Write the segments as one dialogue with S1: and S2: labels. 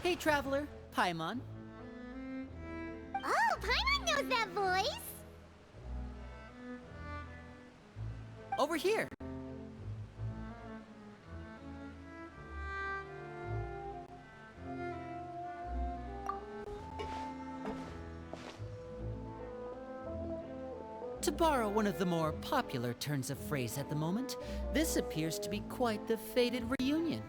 S1: Hey, traveler, Paimon.
S2: Oh, Paimon knows that voice!
S1: Over here. To borrow one of the more popular turns of phrase at the moment, this appears to be quite the fated reunion.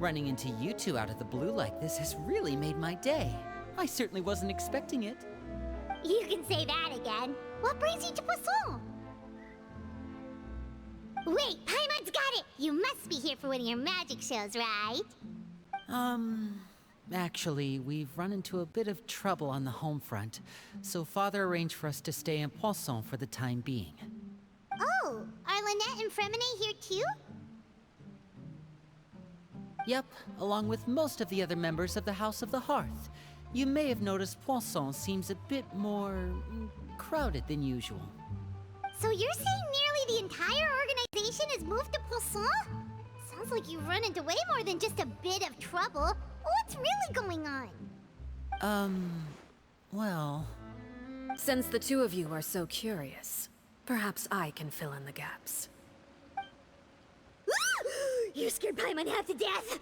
S1: Running into you two out of the blue like this has really made my day. I certainly wasn't expecting it.
S2: You can say that again. What brings you to Poisson? Wait, Paimon's got it! You must be here for one of your magic shows, right?
S1: Actually, we've run into a bit of trouble on the home front, so Father arranged for us to stay in Poisson for the time being.
S2: Oh, are Lynette and Fremine here too?
S1: Yep, along with most of the other members of the House of the Hearth. You may have noticed Poisson seems a bit more crowded than usual.
S2: So you're saying nearly the entire organization has moved to Poisson? Sounds like you've run into way more than just a bit of trouble. What's really going on?
S1: Well...
S3: Since the two of you are so curious, perhaps I can fill in the gaps.
S2: You scared Paimon half to death!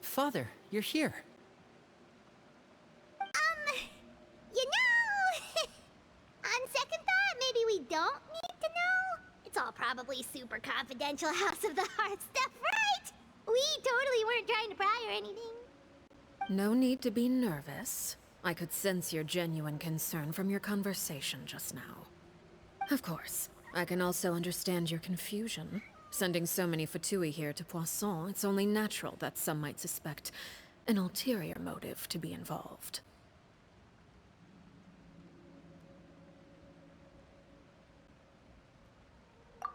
S1: Father, you're here.
S2: You know... on second thought, maybe we don't need to know? It's all probably super confidential House of the Heart stuff, right? We totally weren't trying to pry or anything.
S3: No need to be nervous. I could sense your genuine concern from your conversation just now. Of course, I can also understand your confusion. Sending so many Fatui here to Poisson, it's only natural that some might suspect an ulterior motive to be involved.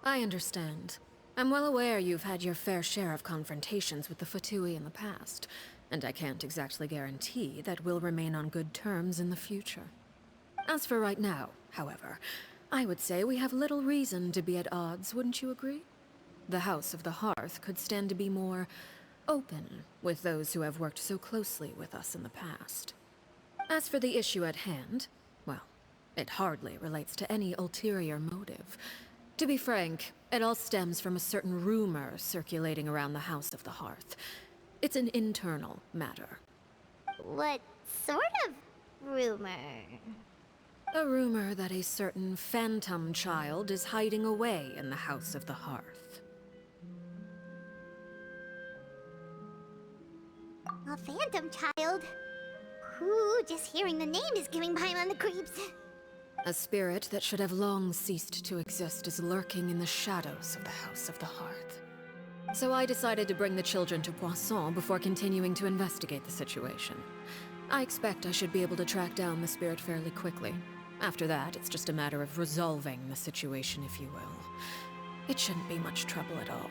S3: I understand. I'm well aware you've had your fair share of confrontations with the Fatui in the past, and I can't exactly guarantee that we'll remain on good terms in the future. As for right now, however, I would say we have little reason to be at odds, wouldn't you agree? The House of the Hearth could stand to be more open with those who have worked so closely with us in the past. As for the issue at hand, well, it hardly relates to any ulterior motive. To be frank, it all stems from a certain rumor circulating around the House of the Hearth. It's an internal matter.
S2: What sort of rumor?
S3: A rumor that a certain phantom child is hiding away in the House of the Hearth.
S2: A phantom child? Ooh, just hearing the name is giving Paimon the creeps.
S3: A spirit that should have long ceased to exist is lurking in the shadows of the House of the Hearth. So I decided to bring the children to Poisson before continuing to investigate the situation. I expect I should be able to track down the spirit fairly quickly. After that, it's just a matter of resolving the situation, if you will. It shouldn't be much trouble at all.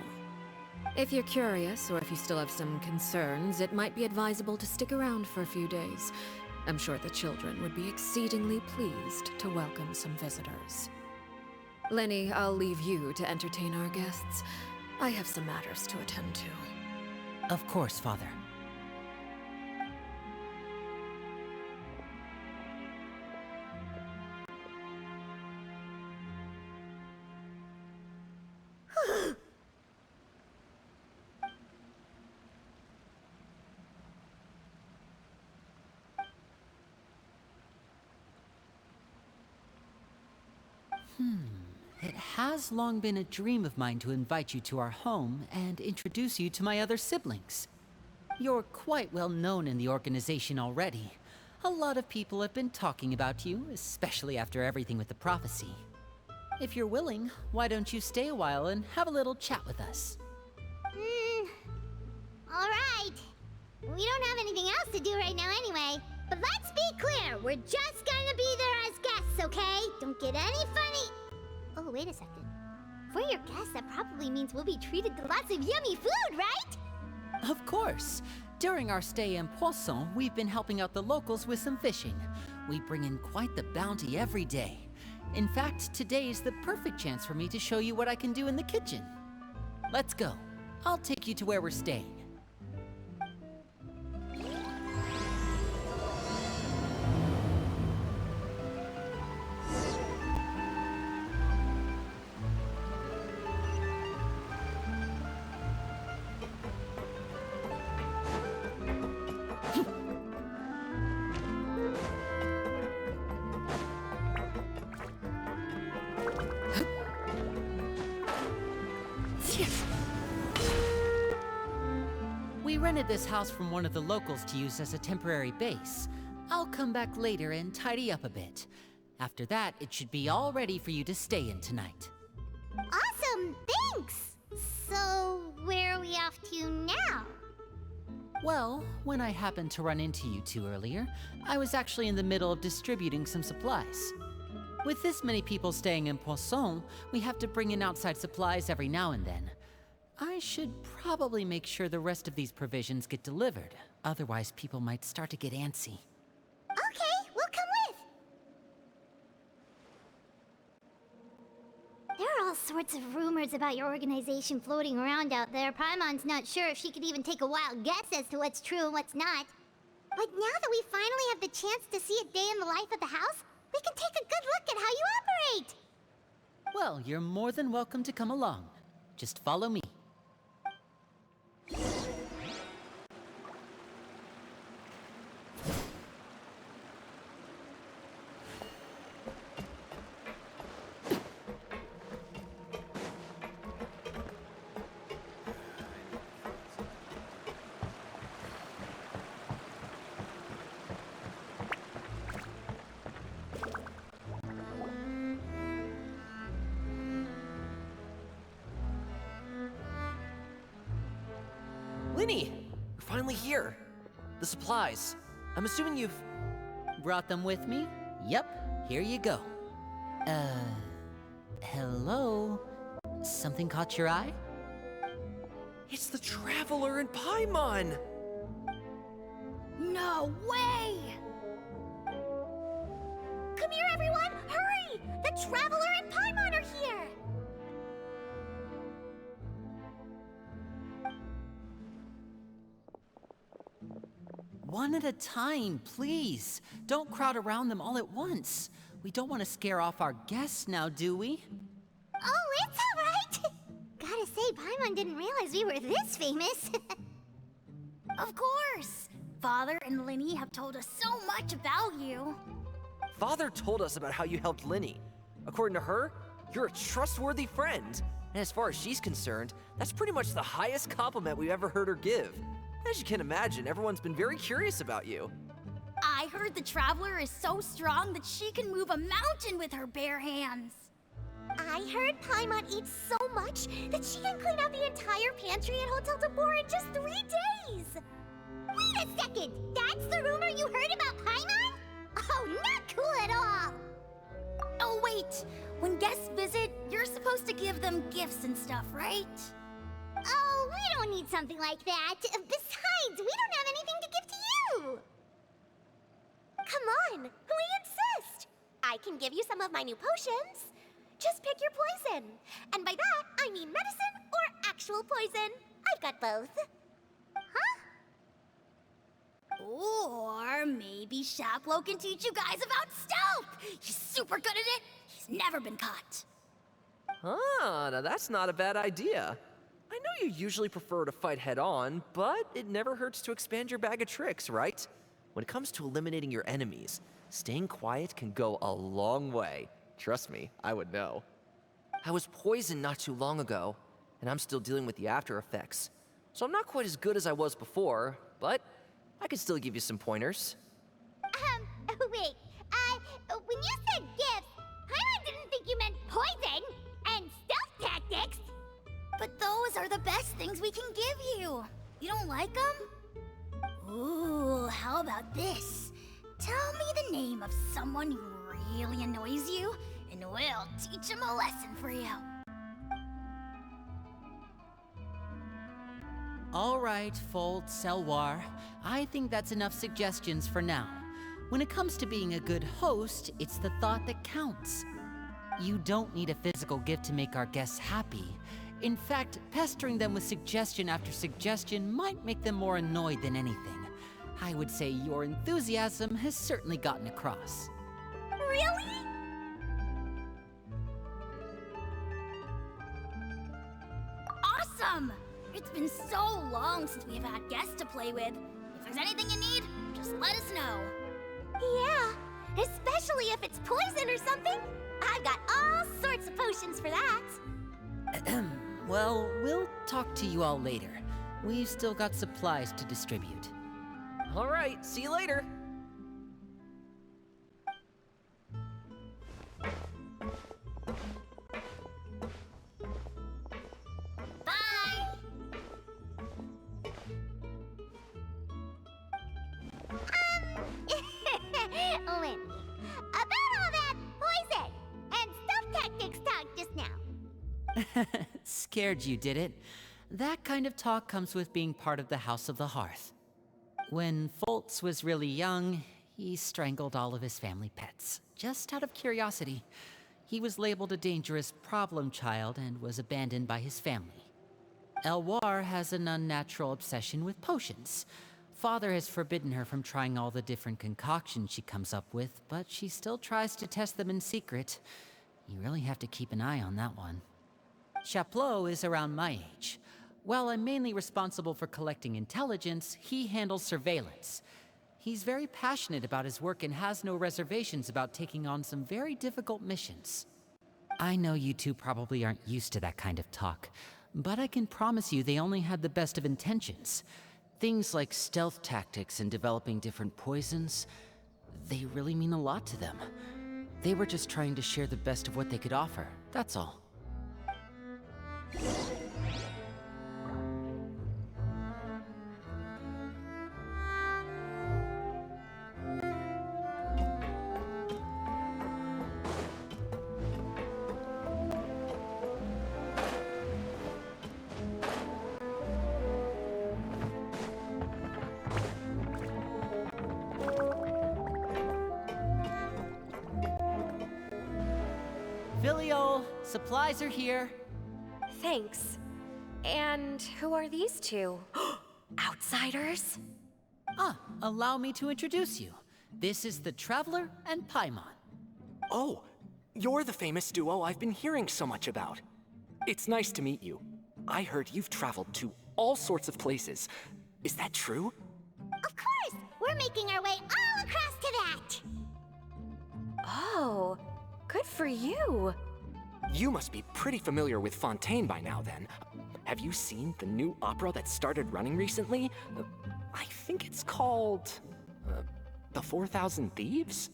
S3: If you're curious, or if you still have some concerns, it might be advisable to stick around for a few days. I'm sure the children would be exceedingly pleased to welcome some visitors. Lenny, I'll leave you to entertain our guests. I have some matters to attend to.
S1: Of course, Father. It has long been a dream of mine to invite you to our home and introduce you to my other siblings. You're quite well known in the organization already. A lot of people have been talking about you, especially after everything with the prophecy. If you're willing, why don't you stay a while and have a little chat with us?
S2: Alright. We don't have anything else to do right now anyway. But let's be clear, we're just gonna be there as guests, okay? Don't get any funny... Oh, wait a second. For your guests, that probably means we'll be treated to lots of yummy food, right?
S1: Of course. During our stay in Poisson, we've been helping out the locals with some fishing. We bring in quite the bounty every day. In fact, today is the perfect chance for me to show you what I can do in the kitchen. Let's go. I'll take you to where we're staying. We rented this house from one of the locals to use as a temporary base. I'll come back later and tidy up a bit. After that, it should be all ready for you to stay in tonight.
S2: Awesome, thanks! So, where are we off to now?
S1: Well, when I happened to run into you two earlier, I was actually in the middle of distributing some supplies. With this many people staying in Poisson, we have to bring in outside supplies every now and then. I should probably make sure the rest of these provisions get delivered. Otherwise, people might start to get antsy.
S2: Okay, we'll come with! There are all sorts of rumors about your organization floating around out there. Paimon's not sure if she could even take a wild guess as to what's true and what's not. But now that we finally have the chance to see a day in the life of the house, we can take a good look at how you operate!
S1: Well, you're more than welcome to come along. Just follow me.
S4: Linny! We're finally here. The supplies. I'm assuming you've...
S1: Brought them with me? Yep, here you go. Hello? Something caught your eye?
S4: It's the Traveler and Paimon!
S2: No way! Come here, everyone! Hurry! The Traveler and Paimon are here!
S1: One at a time, please. Don't crowd around them all at once. We don't want to scare off our guests now, do we?
S2: Oh, it's all right! Gotta say, Paimon didn't realize we were this famous.
S5: Of course! Father and Linny have told us so much about you.
S4: Father told us about how you helped Linny. According to her, you're a trustworthy friend. And as far as she's concerned, that's pretty much the highest compliment we've ever heard her give. As you can imagine, everyone's been very curious about you.
S5: I heard the Traveler is so strong that she can move a mountain with her bare hands.
S2: I heard Paimon eats so much that she can clean out the entire pantry at Hotel de Boer in just 3 days! Wait a second! That's the rumor you heard about Paimon? Oh, not cool at all!
S5: Oh wait, when guests visit, you're supposed to give them gifts and stuff, right?
S2: Oh, we don't need something like that. Besides, we don't have anything to give to you! Come on, we insist! I can give you some of my new potions. Just pick your poison. And by that, I mean medicine or actual poison. I've got both. Huh?
S5: Or maybe Shaplo can teach you guys about stealth! He's super good at it! He's never been caught.
S4: Ah, now that's not a bad idea. I know you usually prefer to fight head-on, but it never hurts to expand your bag of tricks, right? When it comes to eliminating your enemies, staying quiet can go a long way. Trust me, I would know. I was poisoned not too long ago, and I'm still dealing with the after effects. So I'm not quite as good as I was before, but I can still give you some pointers.
S2: Wait, when you said gifts, Paimon didn't think you meant poison and stealth tactics.
S5: But those are the best things we can give you. You don't like them? Ooh, how about this? Tell me the name of someone who really annoys you, and we'll teach him a lesson for you.
S1: All right, Fold, Selwar. I think that's enough suggestions for now. When it comes to being a good host, it's the thought that counts. You don't need a physical gift to make our guests happy. In fact, pestering them with suggestion after suggestion might make them more annoyed than anything. I would say your enthusiasm has certainly gotten across.
S2: Really?
S5: Awesome! It's been so long since we've had guests to play with. If there's anything you need, just let us know.
S2: Yeah, especially if it's poison or something. I've got all sorts of potions for that.
S1: Well, we'll talk to you all later. We've still got supplies to distribute.
S4: All right, see you later.
S5: Bye!
S2: Lynn, about all that poison and stealth tactics talk just now.
S1: Scared you, did it? That kind of talk comes with being part of the House of the Hearth. When Foltz was really young, he strangled all of his family pets, just out of curiosity. He was labeled a dangerous problem child and was abandoned by his family. Elwar has an unnatural obsession with potions. Father has forbidden her from trying all the different concoctions she comes up with, but she still tries to test them in secret. You really have to keep an eye on that one. Chaplot is around my age. While I'm mainly responsible for collecting intelligence, he handles surveillance. He's very passionate about his work and has no reservations about taking on some very difficult missions. I know you two probably aren't used to that kind of talk, but I can promise you they only had the best of intentions. Things like stealth tactics and developing different poisons, they really mean a lot to them. They were just trying to share the best of what they could offer, that's all. Filial, supplies are here.
S6: Thanks. And who are these two? Outsiders?
S1: Allow me to introduce you. This is the Traveler and Paimon.
S7: Oh, you're the famous duo I've been hearing so much about. It's nice to meet you. I heard you've traveled to all sorts of places. Is that true?
S2: Of course! We're making our way all across to that!
S6: Oh, good for you.
S7: You must be pretty familiar with Fontaine by now, then. Have you seen the new opera that started running recently? I think it's called... The 4,000 Thieves?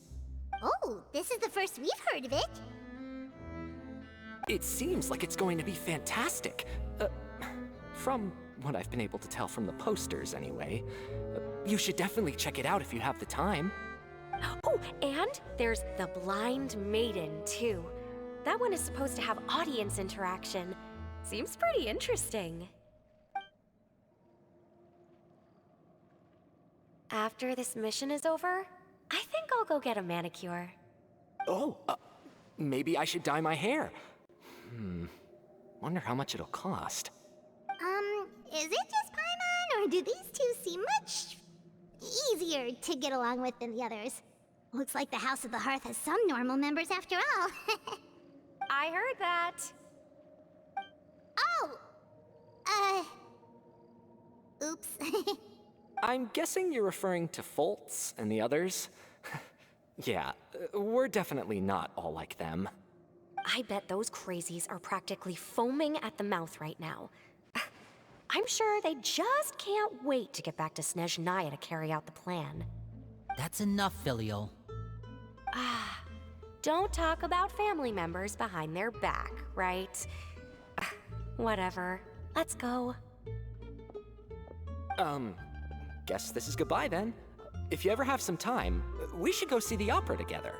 S2: Oh, this is the first we've heard of it.
S7: It seems like it's going to be fantastic. From what I've been able to tell from the posters, anyway. You should definitely check it out if you have the time.
S6: Oh, and there's the Blind Maiden, too. That one is supposed to have audience interaction. Seems pretty interesting. After this mission is over, I think I'll go get a manicure.
S7: Oh, maybe I should dye my hair. Wonder how much it'll cost.
S2: Is it just Paimon, or do these two seem much easier to get along with than the others? Looks like the House of the Hearth has some normal members after all.
S6: I heard that.
S2: Oh! Oops.
S7: I'm guessing you're referring to Foltz and the others? Yeah, we're definitely not all like them.
S6: I bet those crazies are practically foaming at the mouth right now. I'm sure they just can't wait to get back to Snezhnaya to carry out the plan.
S1: That's enough, Filial.
S6: Don't talk about family members behind their back, right? Whatever. Let's go.
S7: Guess this is goodbye then. If you ever have some time, we should go see the opera together.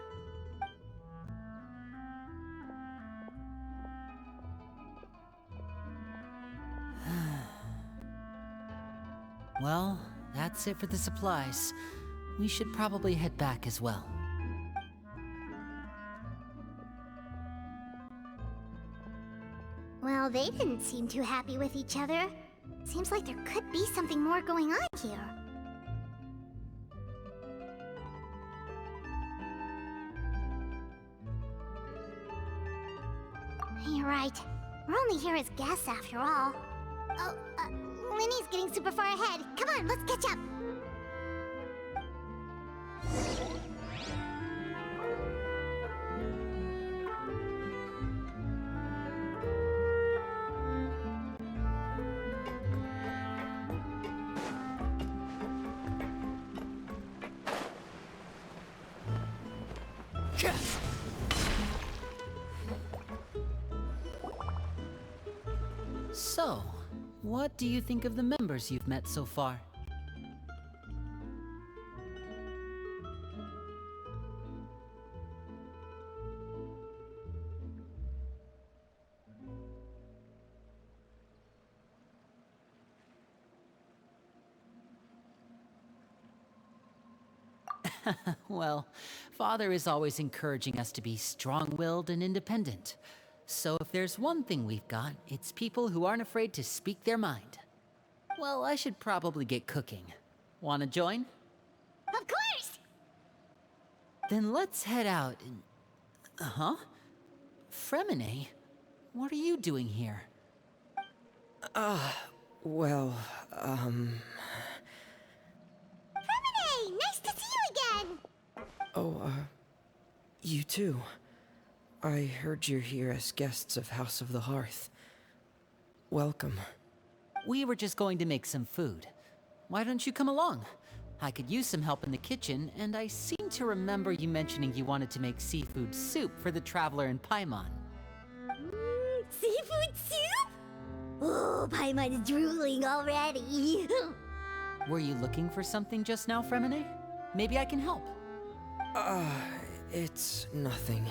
S1: Well, that's it for the supplies. We should probably head back as well.
S2: Well, they didn't seem too happy with each other. Seems like there could be something more going on here. You're right. We're only here as guests after all. Oh, Linny's getting super far ahead. Come on, let's catch up.
S1: So, what do you think of the members you've met so far? Well, Father is always encouraging us to be strong-willed and independent. So if there's one thing we've got, it's people who aren't afraid to speak their mind. Well, I should probably get cooking. Wanna join?
S2: Of course!
S1: Then let's head out and... Huh? Fremine? What are you doing here?
S8: Well,
S2: Fremine! Nice to see you again!
S8: you too. I heard you're here as guests of House of the Hearth. Welcome.
S1: We were just going to make some food. Why don't you come along? I could use some help in the kitchen, and I seem to remember you mentioning you wanted to make seafood soup for the traveler in Paimon.
S2: Seafood soup? Oh, Paimon is drooling already.
S1: Were you looking for something just now, Fremine? Maybe I can help.
S8: It's nothing.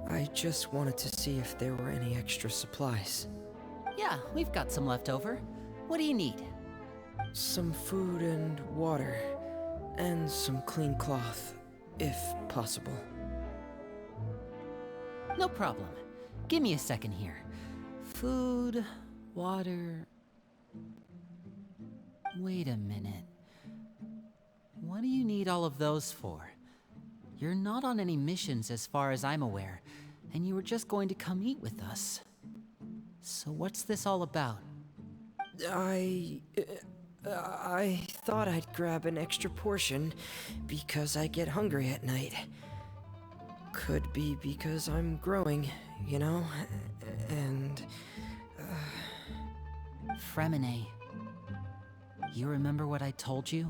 S8: I just wanted to see if there were any extra supplies.
S1: Yeah, we've got some left over. What do you need?
S8: Some food and water, and some clean cloth, if possible.
S1: No problem. Give me a second here. Food, water... Wait a minute. What do you need all of those for? You're not on any missions as far as I'm aware, and you were just going to come eat with us. So what's this all about?
S8: I thought I'd grab an extra portion because I get hungry at night. Could be because I'm growing, you know, and...
S1: Fremine, you remember what I told you?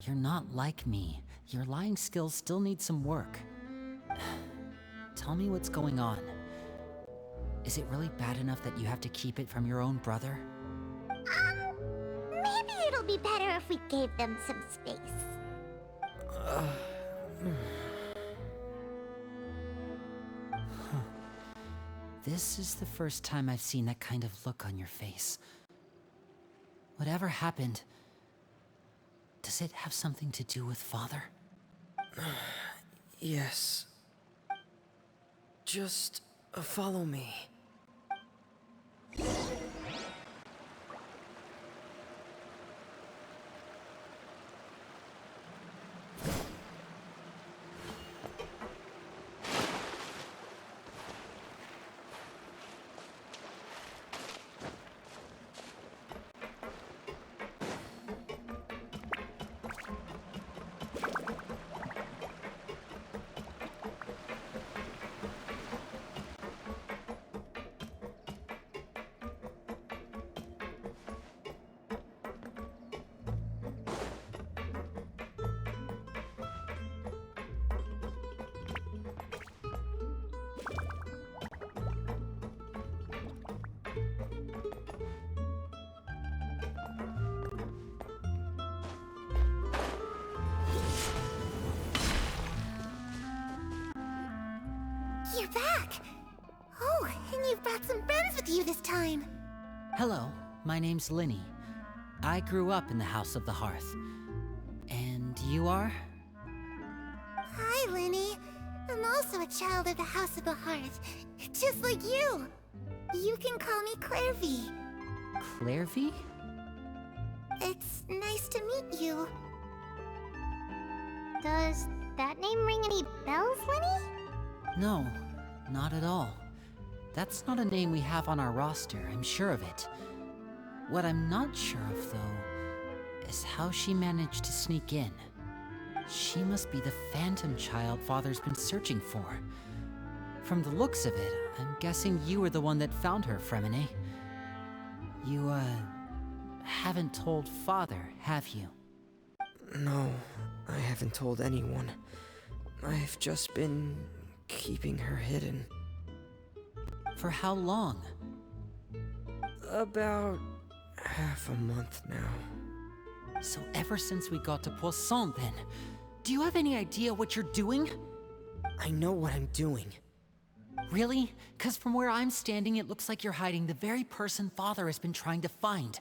S1: You're not like me. Your lying skills still need some work. Tell me what's going on. Is it really bad enough that you have to keep it from your own brother?
S2: Maybe it'll be better if we gave them some space.
S1: This is the first time I've seen that kind of look on your face. Whatever happened, does it have something to do with Father?
S8: Yes. Just follow me.
S2: You're back! Oh, and you've brought some friends with you this time.
S1: Hello, my name's Linny. I grew up in the House of the Hearth. And you are?
S2: Hi, Linny. I'm also a child of the House of the Hearth, just like you. You can call me Clairvy.
S1: Clairvy?
S2: It's nice to meet you. Does that name ring any bells, Linny?
S1: No, not at all. That's not a name we have on our roster, I'm sure of it. What I'm not sure of, though, is how she managed to sneak in. She must be the phantom child Father's been searching for. From the looks of it, I'm guessing you were the one that found her, Fremine. You, haven't told Father, have you?
S8: No, I haven't told anyone. I've just been keeping her hidden.
S1: For how long?
S8: About half a month now.
S1: So ever since we got to Poisson, then. Do you have any idea what you're doing?
S8: I know what I'm doing.
S1: Really? 'Cause from where I'm standing, it looks like you're hiding the very person Father has been trying to find.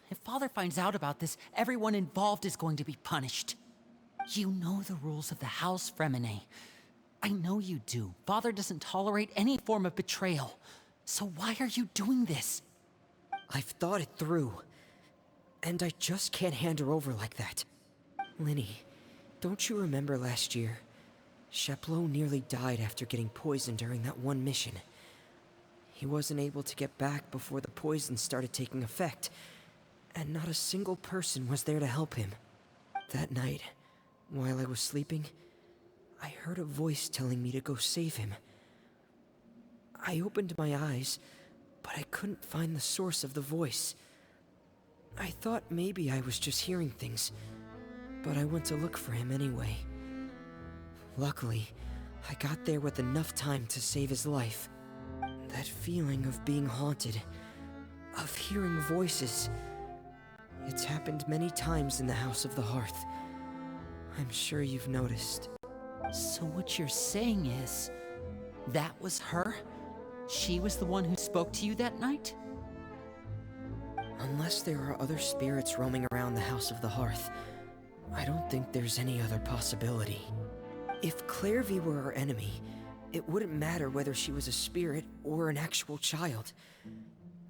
S1: If Father finds out about this, everyone involved is going to be punished. You know the rules of the house, Fremine. I know you do. Father doesn't tolerate any form of betrayal. So why are you doing this?
S8: I've thought it through. And I just can't hand her over like that. Linny, don't you remember last year? Chaplot nearly died after getting poisoned during that one mission. He wasn't able to get back before the poison started taking effect, and not a single person was there to help him. That night, while I was sleeping, I heard a voice telling me to go save him. I opened my eyes, but I couldn't find the source of the voice. I thought maybe I was just hearing things, but I went to look for him anyway. Luckily, I got there with enough time to save his life. That feeling of being haunted, of hearing voices, it's happened many times in the House of the Hearth. I'm sure you've noticed.
S1: So what you're saying is, that was her? She was the one who spoke to you that night?
S8: Unless there are other spirits roaming around the House of the Hearth, I don't think there's any other possibility. If Clairvy were our enemy, it wouldn't matter whether she was a spirit or an actual child.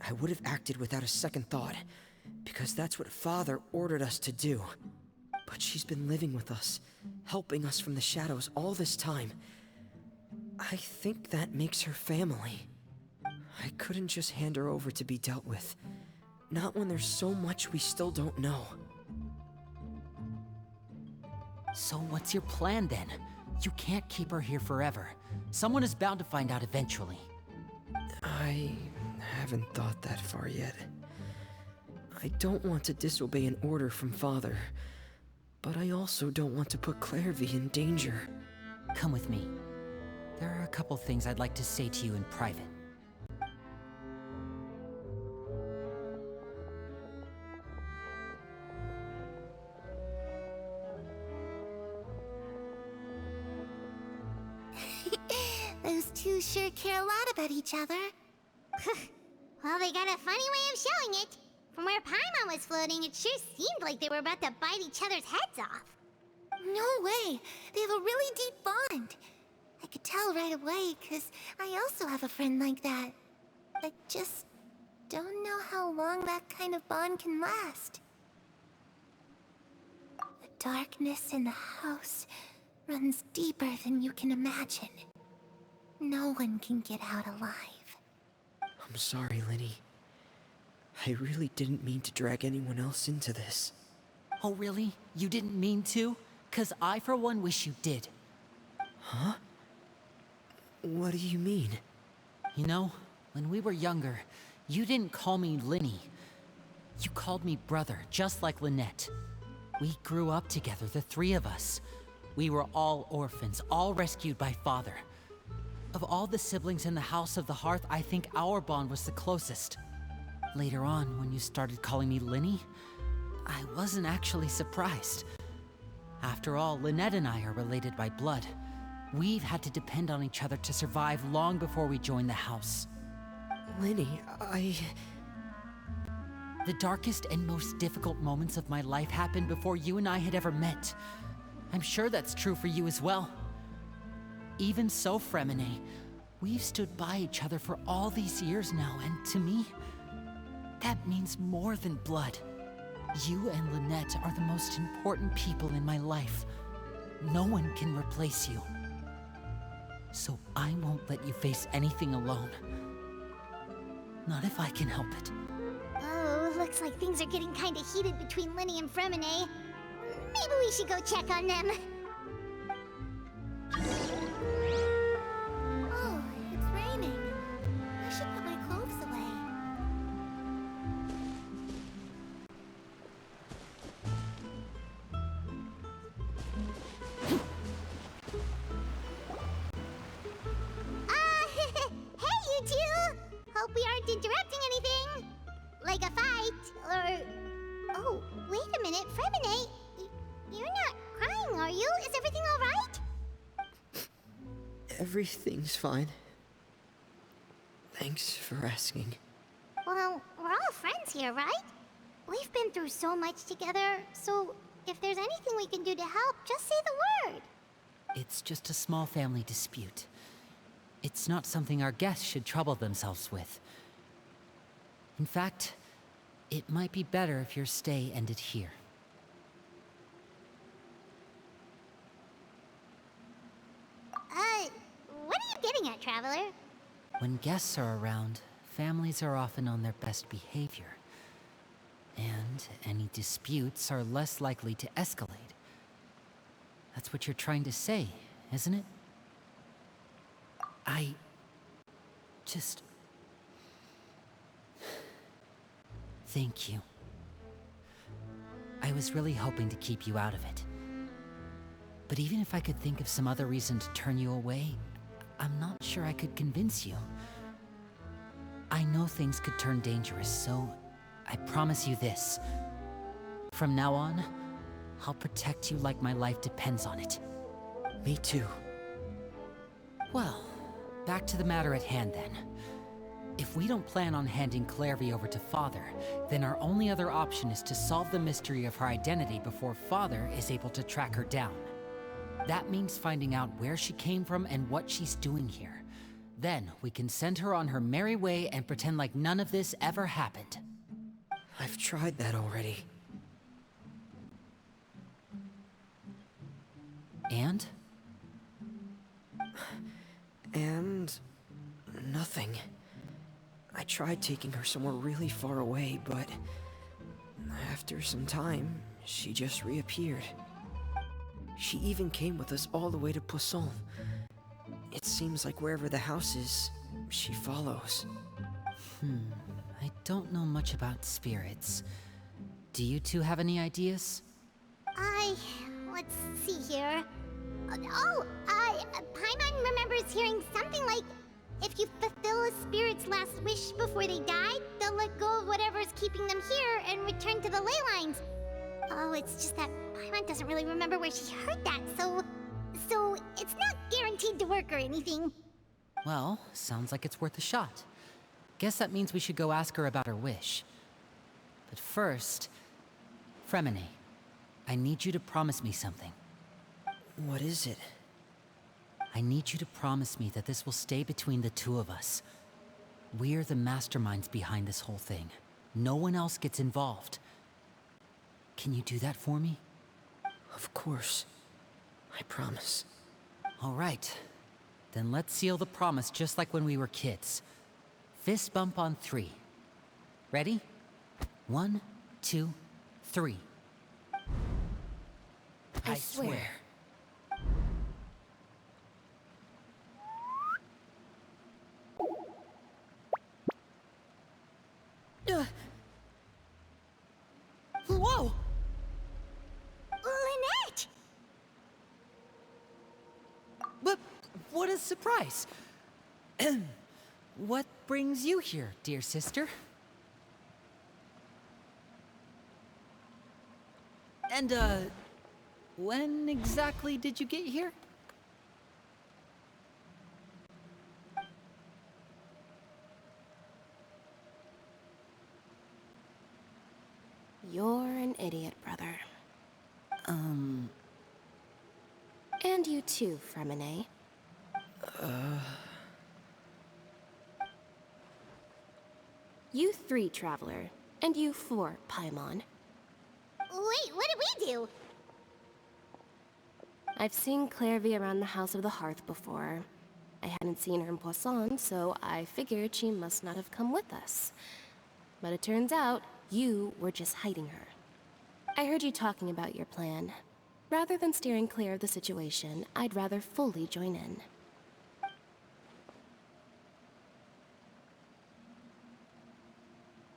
S8: I would have acted without a second thought, because that's what Father ordered us to do. But she's been living with us, helping us from the shadows all this time. I think that makes her family. I couldn't just hand her over to be dealt with. Not when there's so much we still don't know.
S1: So what's your plan then? You can't keep her here forever. Someone is bound to find out eventually.
S8: I haven't thought that far yet. I don't want to disobey an order from Father, but I also don't want to put Clairvy in danger.
S1: Come with me. There are a couple things I'd like to say to you in private.
S2: Those two sure care a lot about each other. Well, they got a funny way of showing it. From where Paimon was floating, it sure seemed like they were about to bite each other's heads off.
S9: No way! They have a really deep bond. I could tell right away, because I also have a friend like that. I just don't know how long that kind of bond can last. The darkness in the house runs deeper than you can imagine. No one can get out alive.
S8: I'm sorry, Linny. I really didn't mean to drag anyone else into this.
S1: Oh really? You didn't mean to? 'Cause I for one wish you did.
S8: Huh? What do you mean?
S1: You know, when we were younger, you didn't call me Linny. You called me brother, just like Lynette. We grew up together, the three of us. We were all orphans, all rescued by Father. Of all the siblings in the House of the Hearth, I think our bond was the closest. Later on, when you started calling me Linny, I wasn't actually surprised. After all, Lynette and I are related by blood. We've had to depend on each other to survive long before we joined the house.
S8: Linny,
S1: The darkest and most difficult moments of my life happened before you and I had ever met. I'm sure that's true for you as well. Even so, Fremine, we've stood by each other for all these years now, and to me, that means more than blood. You and Lynette are the most important people in my life. No one can replace you. So I won't let you face anything alone. Not if I can help it.
S2: Oh, looks like things are getting kinda heated between Linny and Fremine. Maybe we should go check on them.
S9: Oh, it's raining. I should put my clothes away.
S2: Or... Oh, wait a minute, Fremine. You're not crying, are you? Is everything alright?
S8: Everything's fine. Thanks for asking.
S2: Well, we're all friends here, right? We've been through so much together, so if there's anything we can do to help, just say the word.
S1: It's just a small family dispute. It's not something our guests should trouble themselves with. In fact, it might be better if your stay ended here.
S2: What are you getting at, Traveler?
S1: When guests are around, families are often on their best behavior. And any disputes are less likely to escalate. That's what you're trying to say, isn't it? I just... Thank you. I was really hoping to keep you out of it. But even if I could think of some other reason to turn you away, I'm not sure I could convince you. I know things could turn dangerous, so I promise you this. From now on, I'll protect you like my life depends on it.
S8: Me too.
S1: Well, back to the matter at hand then. If we don't plan on handing Clairvy over to Father, then our only other option is to solve the mystery of her identity before Father is able to track her down. That means finding out where she came from and what she's doing here. Then we can send her on her merry way and pretend like none of this ever happened.
S8: I've tried that already.
S1: And?
S8: And... nothing. I tried taking her somewhere really far away, but... after some time, she just reappeared. She even came with us all the way to Poisson. It seems like wherever the house is, she follows.
S1: I don't know much about spirits. Do you two have any ideas?
S2: Let's see here. Paimon remembers hearing something like, if you fulfill a spirit's last wish before they die, they'll let go of whatever's keeping them here and return to the ley lines. Oh, it's just that Paimon doesn't really remember where she heard that, so it's not guaranteed to work or anything.
S1: Well, sounds like it's worth a shot. Guess that means we should go ask her about her wish. But first, Fremine, I need you to promise me something.
S8: What is it?
S1: I need you to promise me that this will stay between the two of us. We're the masterminds behind this whole thing. No one else gets involved. Can you do that for me?
S8: Of course. I promise.
S1: All right. Then let's seal the promise just like when we were kids. Fist bump on 3. Ready? 1, 2, 3.
S8: I swear.
S1: Whoa!
S2: Lynette!
S1: But what a surprise! What brings you here, dear sister? And, when exactly did you get here?
S6: You're an idiot, brother. And you too, Fremine. You 3, Traveler. And you 4, Paimon.
S2: Wait, what did we do?
S6: I've seen Clairvy around the House of the Hearth before. I hadn't seen her in Poisson, so I figured she must not have come with us. But it turns out, you were just hiding her. I heard you talking about your plan. Rather than steering clear of the situation, I'd rather fully join in.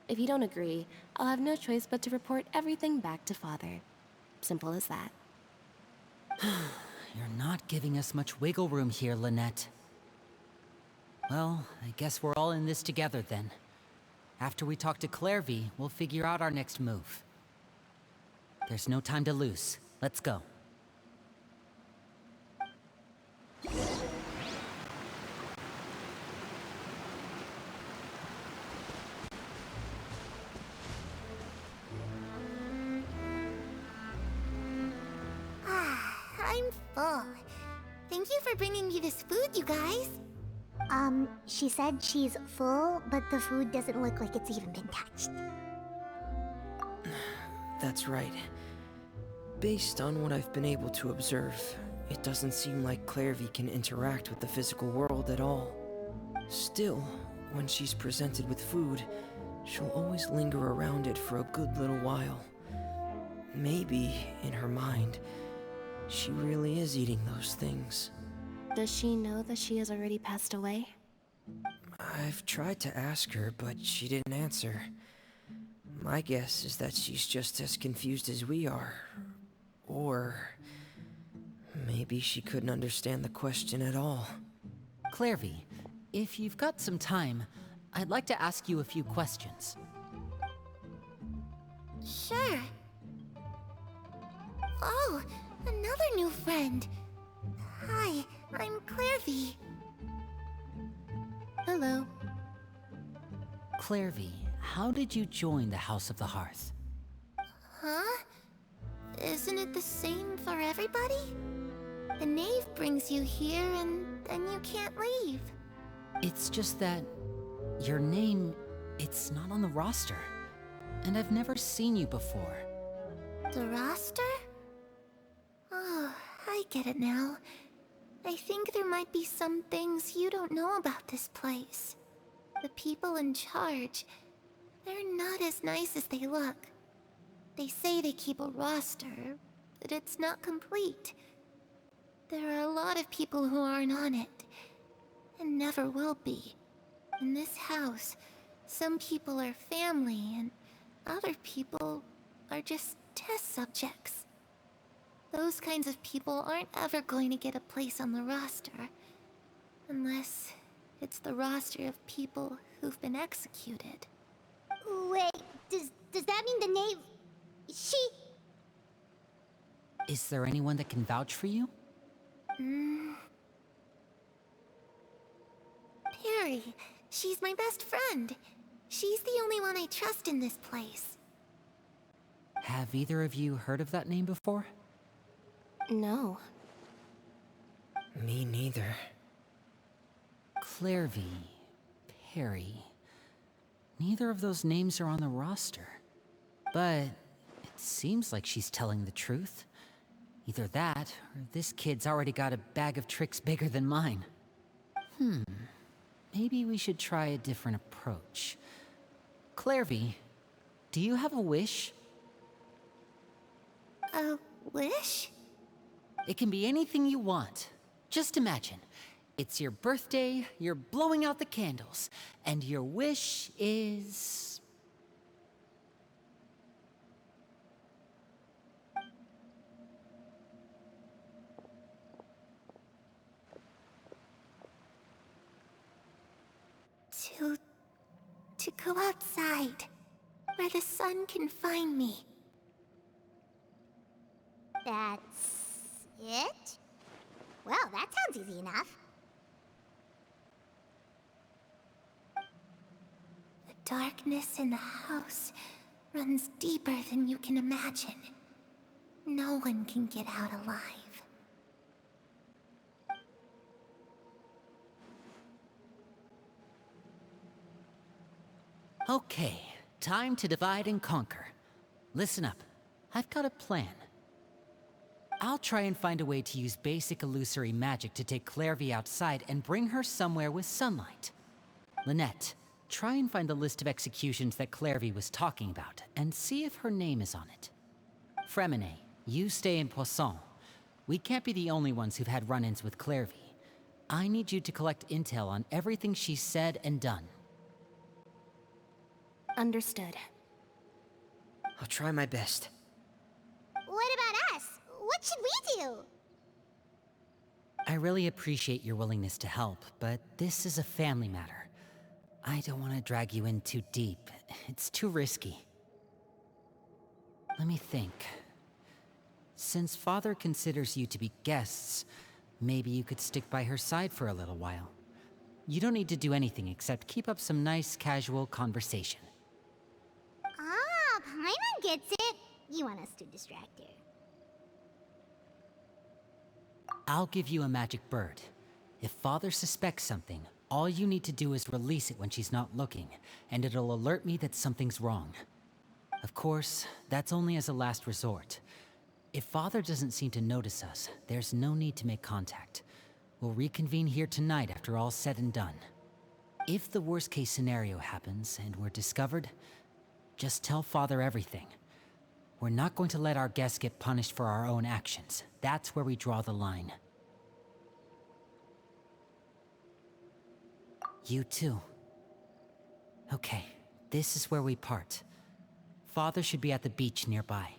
S6: If you don't agree, I'll have no choice but to report everything back to Father. Simple as that.
S1: You're not giving us much wiggle room here, Lynette. Well, I guess we're all in this together then. After we talk to Clairvy, we'll figure out our next move. There's no time to lose. Let's go.
S9: I'm full. Thank you for bringing me this food, you guys.
S2: She said she's full, but the food doesn't look like it's even been touched.
S8: That's right. Based on what I've been able to observe, it doesn't seem like Clairvy can interact with the physical world at all. Still, when she's presented with food, she'll always linger around it for a good little while. Maybe, in her mind, she really is eating those things.
S6: Does she know that she has already passed away?
S8: I've tried to ask her, but she didn't answer. My guess is that she's just as confused as we are. Or maybe she couldn't understand the question at all.
S1: Clairvy, if you've got some time, I'd like to ask you a few questions.
S9: Sure. Oh, another new friend. Hi, I'm Clairvy.
S6: Hello.
S1: Clairvy, how did you join the House of the Hearth?
S9: Huh? Isn't it the same for everybody? The knave brings you here and then you can't leave.
S1: It's just that your name, it's not on the roster. And I've never seen you before.
S9: The roster? Oh, I get it now. I think there might be some things you don't know about this place. The people in charge, they're not as nice as they look. They say they keep a roster, but it's not complete. There are a lot of people who aren't on it, and never will be. In this house, some people are family, and other people are just test subjects. Those kinds of people aren't ever going to get a place on the roster, unless it's the roster of people who've been executed.
S2: Wait, does that mean the knave...
S1: Is there anyone that can vouch for you?
S9: Perry, she's my best friend. She's the only one I trust in this place.
S1: Have either of you heard of that name before?
S6: No.
S8: Me neither.
S1: Clairvy, Perry. Neither of those names are on the roster. But it seems like she's telling the truth. Either that, or this kid's already got a bag of tricks bigger than mine. Maybe we should try a different approach. Clairvy, do you have a wish?
S9: A wish?
S1: It can be anything you want. Just imagine. It's your birthday, you're blowing out the candles, and your wish is...
S9: To go outside, where the sun can find me.
S2: That's... it? Well, that sounds easy enough.
S9: The darkness in the house runs deeper than you can imagine. No one can get out alive.
S1: Okay, time to divide and conquer. Listen up, I've got a plan. I'll try and find a way to use basic illusory magic to take Clairvy outside and bring her somewhere with sunlight. Lynette, try and find the list of executions that Clairvy was talking about, and see if her name is on it. Fremine, you stay in Poisson. We can't be the only ones who've had run-ins with Clairvy. I need you to collect intel on everything she's said and done.
S6: Understood.
S8: I'll try my best.
S2: What about us? What should we do?
S1: I really appreciate your willingness to help, but this is a family matter. I don't want to drag you in too deep. It's too risky. Let me think. Since Father considers you to be guests, maybe you could stick by her side for a little while. You don't need to do anything except keep up some nice, casual conversation.
S2: Ah, Paimon gets it. You want us to distract her.
S1: I'll give you a magic bird. If Father suspects something, all you need to do is release it when she's not looking, and it'll alert me that something's wrong. Of course, that's only as a last resort. If Father doesn't seem to notice us, there's no need to make contact. We'll reconvene here tonight after all's said and done. If the worst-case scenario happens and we're discovered, just tell Father everything. We're not going to let our guests get punished for our own actions. That's where we draw the line. You too. Okay, this is where we part. Father should be at the beach nearby.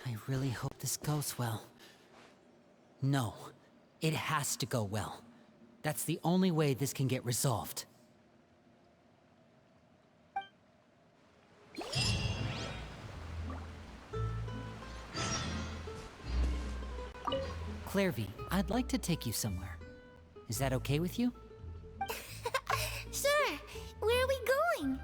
S1: I really hope this goes well. No, it has to go well. That's the only way this can get resolved. Clairvy, I'd like to take you somewhere. Is that okay with you?
S9: Sure. Where are we going?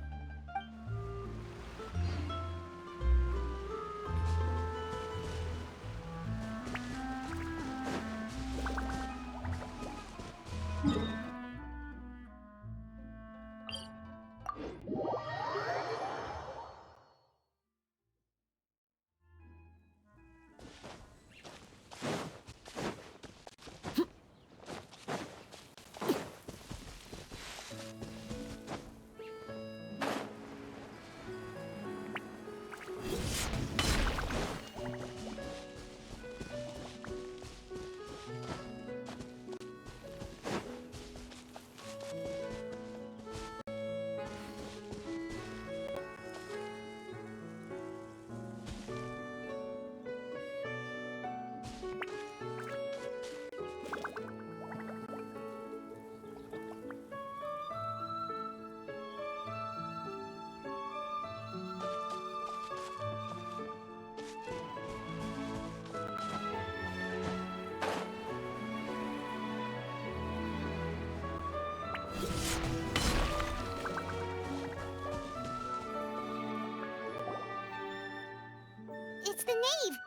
S9: It's the knave!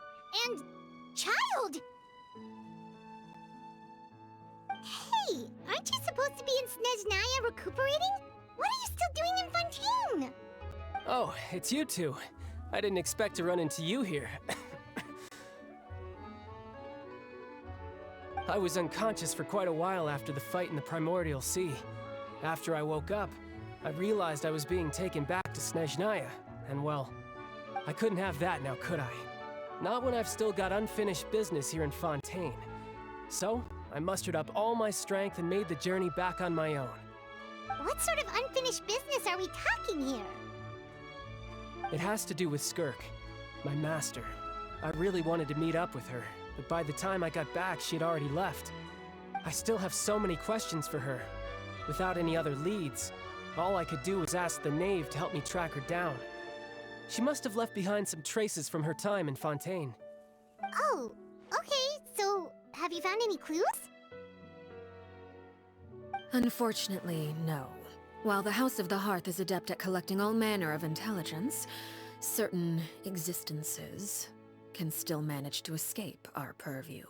S9: And... child! Hey, aren't you supposed to be in Snezhnaya recuperating? What are you still doing in Fontaine?
S10: Oh, it's you two. I didn't expect to run into you here. I was unconscious for quite a while after the fight in the Primordial Sea. After I woke up, I realized I was being taken back to Snezhnaya, and well, I couldn't have that now, could I? Not when I've still got unfinished business here in Fontaine. So, I mustered up all my strength and made the journey back on my own.
S2: What sort of unfinished business are we talking here?
S10: It has to do with Skirk, my master. I really wanted to meet up with her, but by the time I got back, she'd already left. I still have so many questions for her. Without any other leads, all I could do was ask the knave to help me track her down. She must have left behind some traces from her time in Fontaine.
S2: Oh, okay, so have you found any clues?
S3: Unfortunately, no. While the House of the Hearth is adept at collecting all manner of intelligence, certain existences can still manage to escape our purview.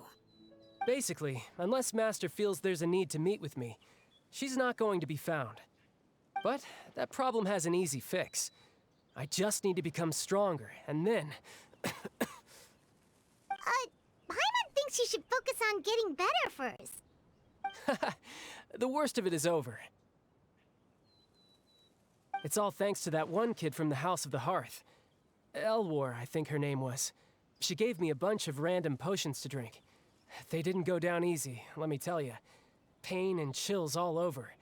S10: Basically, unless Master feels there's a need to meet with me, she's not going to be found. But that problem has an easy fix. I just need to become stronger, and then...
S2: Paimon thinks you should focus on getting better first.
S10: The worst of it is over. It's all thanks to that one kid from the House of the Hearth. Elwar, I think her name was. She gave me a bunch of random potions to drink. They didn't go down easy, let me tell you. Pain and chills all over.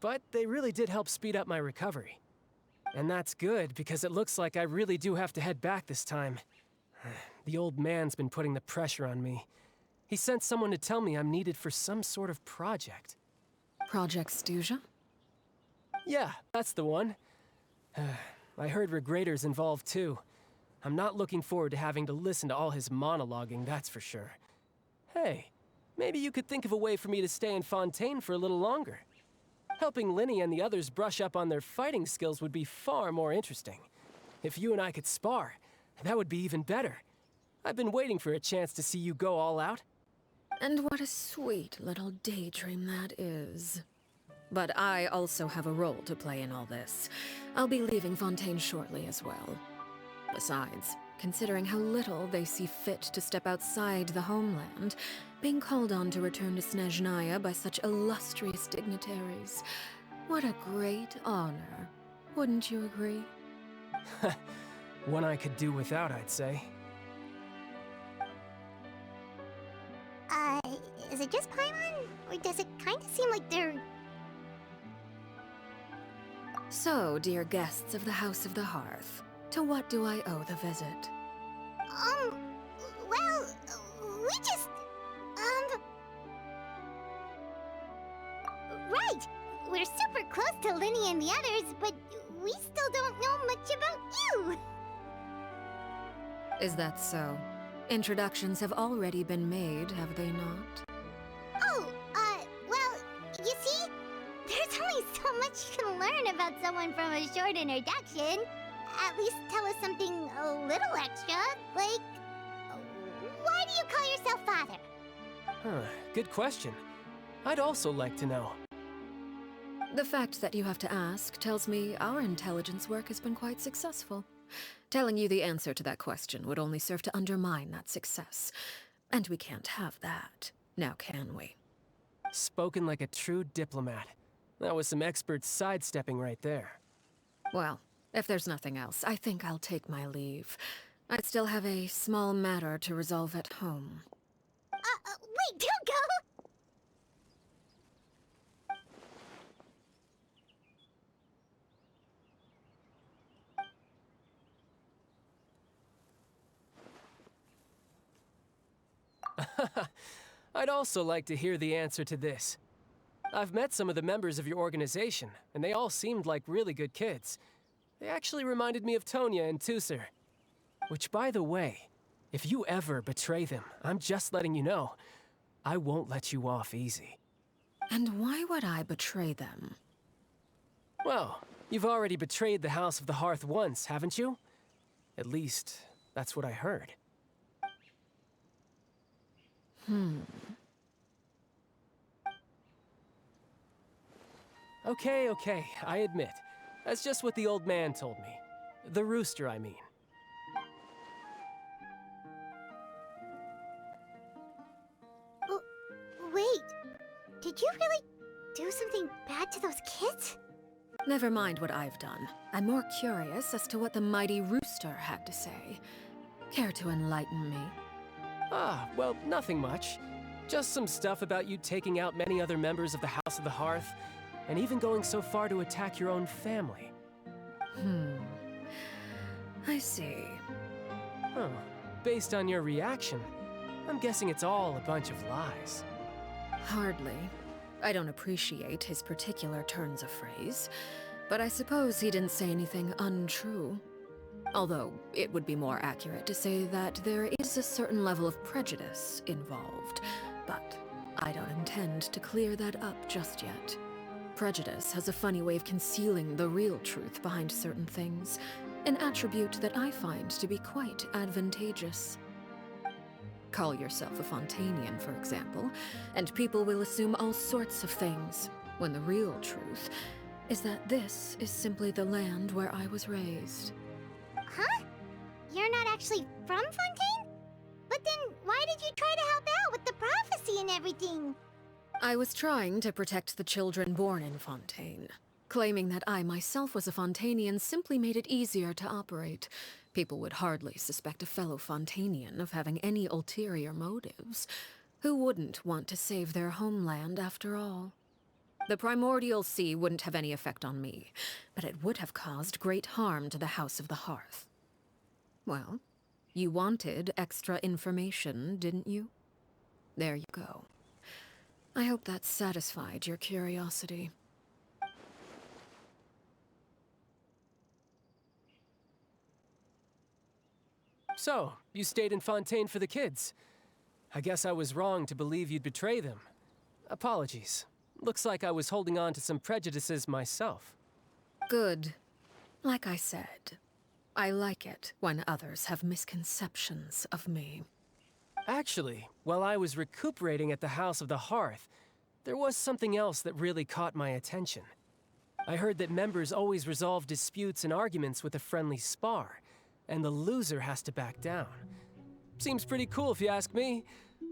S10: But they really did help speed up my recovery. And that's good, because it looks like I really do have to head back this time. The old man's been putting the pressure on me. He sent someone to tell me I'm needed for some sort of project.
S3: Project Stuja?
S10: Yeah, that's the one. I heard Regrader's involved too. I'm not looking forward to having to listen to all his monologuing, that's for sure. Hey, maybe you could think of a way for me to stay in Fontaine for a little longer. Helping Linny and the others brush up on their fighting skills would be far more interesting. If you and I could spar, that would be even better. I've been waiting for a chance to see you go all out.
S3: And what a sweet little daydream that is. But I also have a role to play in all this. I'll be leaving Fontaine shortly as well. Besides, considering how little they see fit to step outside the homeland, being called on to return to Snezhnaya by such illustrious dignitaries, what a great honor. Wouldn't you agree?
S10: One I could do without, I'd say.
S2: Is it just Paimon? Or does it kind of seem like they're...
S3: So, dear guests of the House of the Hearth, to what do I owe the visit?
S2: Well, we just... Right! We're super close to Linny and the others, but we still don't know much about you!
S3: Is that so? Introductions have already been made, have they not?
S2: Oh, well, you see, there's only so much you can learn about someone from a short introduction. At least tell us something a little extra, like, why do you call yourself father?
S10: Huh, good question. I'd also like to know.
S3: The fact that you have to ask tells me our intelligence work has been quite successful. Telling you the answer to that question would only serve to undermine that success. And we can't have that, now can we?
S10: Spoken like a true diplomat. That was some expert sidestepping right there.
S3: Well, if there's nothing else, I think I'll take my leave. I still have a small matter to resolve at home.
S2: Wait, don't go!
S10: I'd also like to hear the answer to this. I've met some of the members of your organization, and they all seemed like really good kids. They actually reminded me of Tonya and Tusser. Which, by the way, if you ever betray them, I'm just letting you know, I won't let you off easy.
S3: And why would I betray them?
S10: Well, you've already betrayed the House of the Hearth once, haven't you? At least, that's what I heard. Okay, I admit. That's just what the old man told me. The rooster, I mean.
S2: Wait, did you really do something bad to those kids?
S3: Never mind what I've done. I'm more curious as to what the mighty rooster had to say. Care to enlighten me?
S10: Well, nothing much. Just some stuff about you taking out many other members of the House of the Hearth, and even going so far to attack your own family.
S3: I see.
S10: Huh. Based on your reaction, I'm guessing it's all a bunch of lies.
S3: Hardly. I don't appreciate his particular turns of phrase, but I suppose he didn't say anything untrue. Although, it would be more accurate to say that there is a certain level of prejudice involved, but I don't intend to clear that up just yet. Prejudice has a funny way of concealing the real truth behind certain things, an attribute that I find to be quite advantageous. Call yourself a Fontainian, for example, and people will assume all sorts of things, when the real truth is that this is simply the land where I was raised.
S2: Huh? You're not actually from Fontaine? But then why did you try to help out with the prophecy and everything?
S3: I was trying to protect the children born in Fontaine. Claiming that I myself was a Fontainian simply made it easier to operate. People would hardly suspect a fellow Fontainian of having any ulterior motives. Who wouldn't want to save their homeland after all? The primordial sea wouldn't have any effect on me, but it would have caused great harm to the House of the Hearth. Well, you wanted extra information, didn't you? There you go. I hope that satisfied your curiosity.
S10: So, you stayed in Fontaine for the kids. I guess I was wrong to believe you'd betray them. Apologies. Looks like I was holding on to some prejudices myself.
S3: Good. Like I said, I like it when others have misconceptions of me.
S10: Actually, while I was recuperating at the House of the Hearth, there was something else that really caught my attention. I heard that members always resolve disputes and arguments with a friendly spar, and the loser has to back down. Seems pretty cool if you ask me.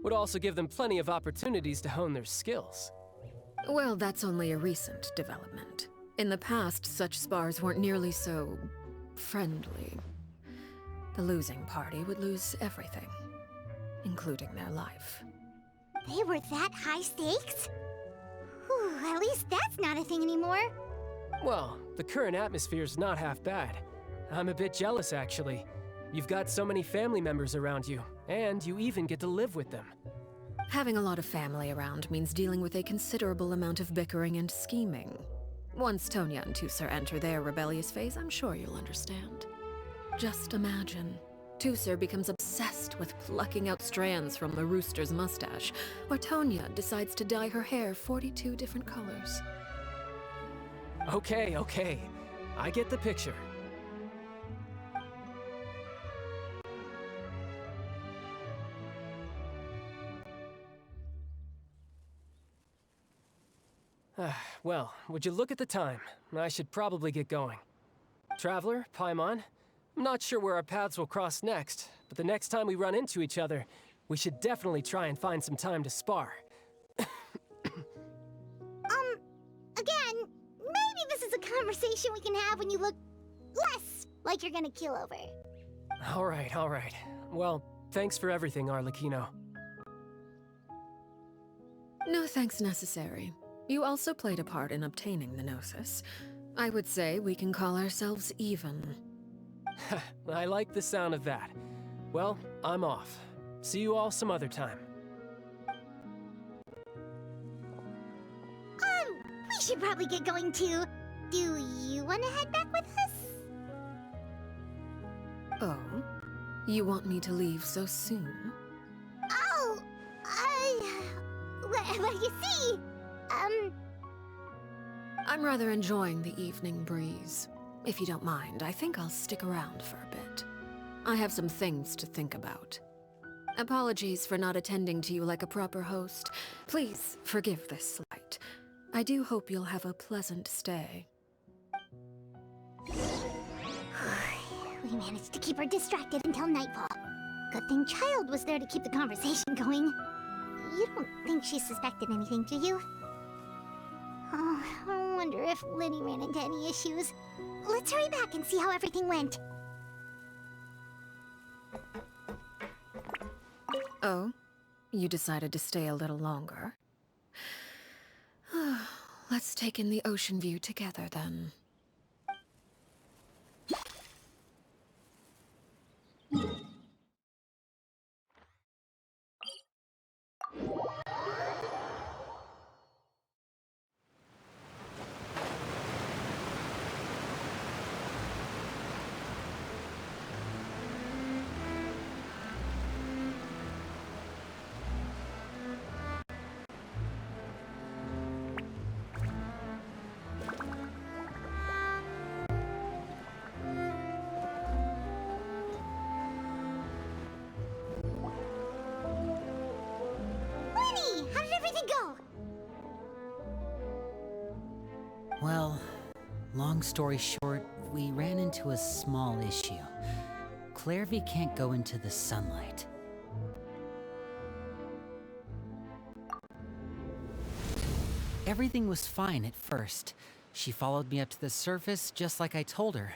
S10: Would also give them plenty of opportunities to hone their skills.
S3: Well, that's only a recent development. In the past, such spars weren't nearly so friendly. The losing party would lose everything, including their life.
S2: They were that high stakes? Whew, at least that's not a thing anymore.
S10: Well, the current atmosphere's not half bad. I'm a bit jealous, actually. You've got so many family members around you, and you even get to live with them.
S3: Having a lot of family around means dealing with a considerable amount of bickering and scheming. Once Tonya and Tusser enter their rebellious phase, I'm sure you'll understand. Just imagine. Tusser becomes obsessed with plucking out strands from the rooster's mustache, or Tonya decides to dye her hair 42 different colors.
S10: Okay. I get the picture. Well, would you look at the time? I should probably get going. Traveler, Paimon, I'm not sure where our paths will cross next, but the next time we run into each other, we should definitely try and find some time to spar.
S2: Again, maybe this is a conversation we can have when you look less like you're gonna keel over.
S10: All right. Well, thanks for everything, Arlecchino.
S3: No thanks necessary. You also played a part in obtaining the Gnosis. I would say we can call ourselves even.
S10: I like the sound of that. Well, I'm off. See you all some other time.
S2: We should probably get going too. Do you want to head back with us?
S3: Oh? You want me to leave so soon?
S2: Oh, well, you see,
S3: I'm rather enjoying the evening breeze. If you don't mind, I think I'll stick around for a bit. I have some things to think about. Apologies for not attending to you like a proper host. Please forgive this slight. I do hope you'll have a pleasant stay.
S2: We managed to keep her distracted until nightfall. Good thing Child was there to keep the conversation going. You don't think she suspected anything, do you? Oh, I wonder if Liddy ran into any issues. Let's hurry back and see how everything went.
S3: Oh? You decided to stay a little longer? Let's take in the ocean view together, then.
S1: Well, long story short, we ran into a small issue. Clairvy can't go into the sunlight. Everything was fine at first. She followed me up to the surface just like I told her.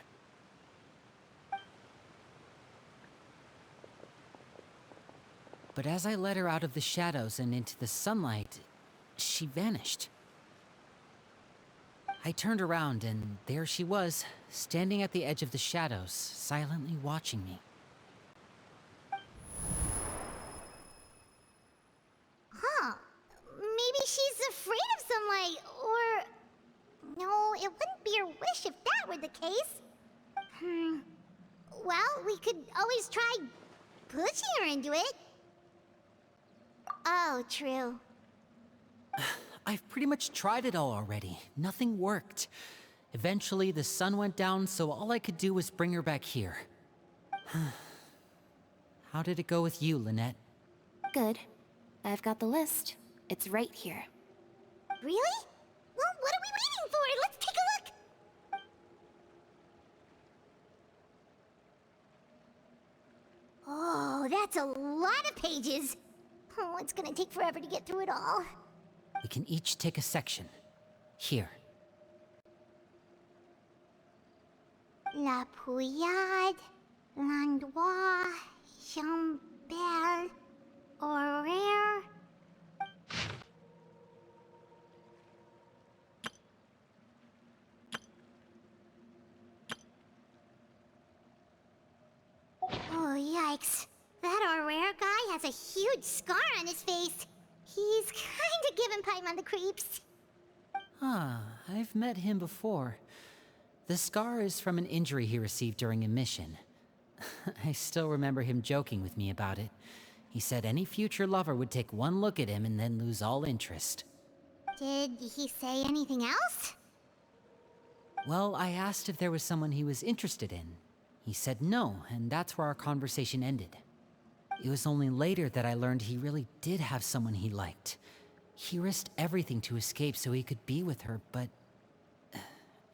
S1: But as I led her out of the shadows and into the sunlight, she vanished. I turned around and there she was, standing at the edge of the shadows, silently watching me.
S2: wish if that were the case. Well, we could always try pushing her into it. Oh, true.
S1: I've pretty much tried it all already. Nothing worked. Eventually, the sun went down, so all I could do was bring her back here. How did it go with you, Lynette?
S6: Good. I've got the list. It's right here.
S2: Really? Well, what are we waiting for? Let's take a look! Oh, that's a lot of pages. Oh, it's gonna take forever to get through it all.
S1: We can each take a section. Here.
S2: La Pouillade, L'Endroit, Chambel, Horaire. Oh, yikes. That Horaire guy has a huge scar on his face. He's kinda giving Paimon the creeps.
S1: Ah, I've met him before. The scar is from an injury he received during a mission. I still remember him joking with me about it. He said any future lover would take one look at him and then lose all interest.
S2: Did he say anything else?
S1: Well, I asked if there was someone he was interested in. He said no, and that's where our conversation ended. It was only later that I learned he really did have someone he liked. He risked everything to escape so he could be with her, but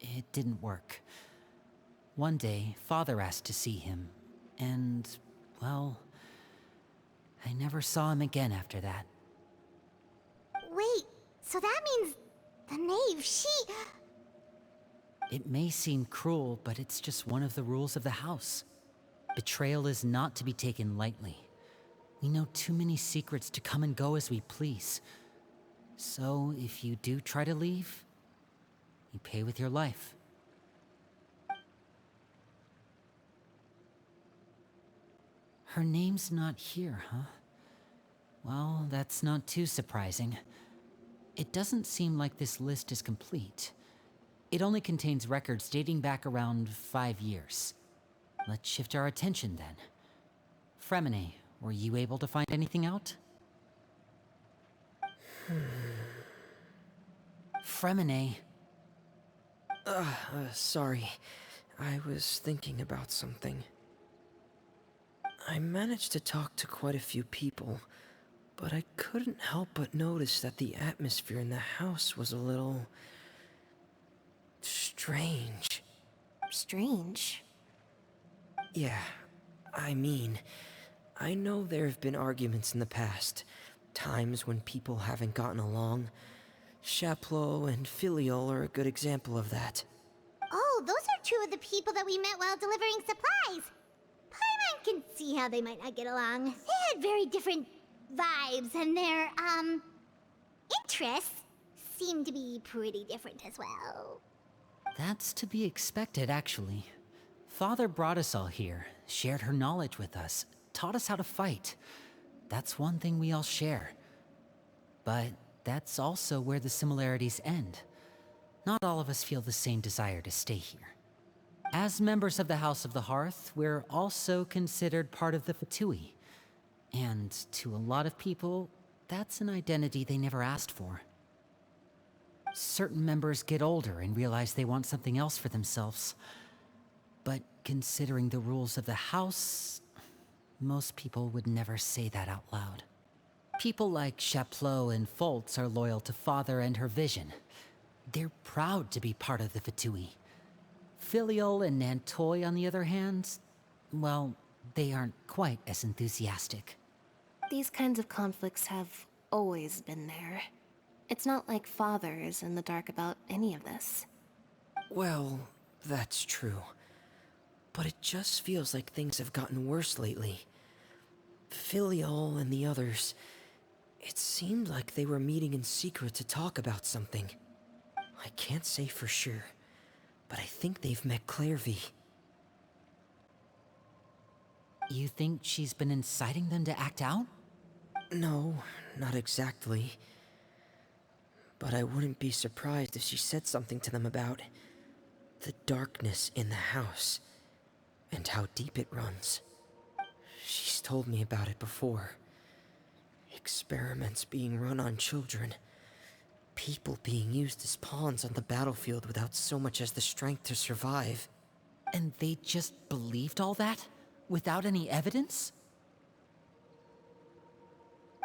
S1: it didn't work. One day, Father asked to see him, and, well, I never saw him again after that.
S2: Wait, so that means the knave, she...
S1: It may seem cruel, but it's just one of the rules of the house. Betrayal is not to be taken lightly. We know too many secrets to come and go as we please. So, if you do try to leave, you pay with your life. Her name's not here, huh? Well, that's not too surprising. It doesn't seem like this list is complete. It only contains records dating back around 5 years. Let's shift our attention then. Fremine, were you able to find anything out? Fremine.
S8: Sorry. I was thinking about something. I managed to talk to quite a few people, but I couldn't help but notice that the atmosphere in the house was a little... strange.
S6: Strange?
S8: Yeah, I mean, I know there have been arguments in the past, times when people haven't gotten along. Chaplot and Filial are a good example of that.
S2: Oh, those are two of the people that we met while delivering supplies. Paimon can see how they might not get along. They had very different vibes, and their, interests seem to be pretty different as well.
S1: That's to be expected, actually. Father brought us all here, shared her knowledge with us, taught us how to fight. That's one thing we all share. But that's also where the similarities end. Not all of us feel the same desire to stay here. As members of the House of the Hearth, we're also considered part of the Fatui. And to a lot of people, that's an identity they never asked for. Certain members get older and realize they want something else for themselves. But considering the rules of the house, most people would never say that out loud. People like Chaplot and Foltz are loyal to Father and her vision. They're proud to be part of the Fatui. Filial and Nantoy, on the other hand, well, they aren't quite as enthusiastic.
S6: These kinds of conflicts have always been there. It's not like Father is in the dark about any of this.
S8: Well, that's true. But it just feels like things have gotten worse lately. Filial and the others, it seemed like they were meeting in secret to talk about something. I can't say for sure, but I think they've met Clairvy.
S1: You think she's been inciting them to act out?
S8: No, not exactly. But I wouldn't be surprised if she said something to them about The darkness in the house, and how deep it runs. She's told me about it before. Experiments being run on children. People being used as pawns on the battlefield without so much as the strength to survive.
S1: And they just believed all that? Without any evidence?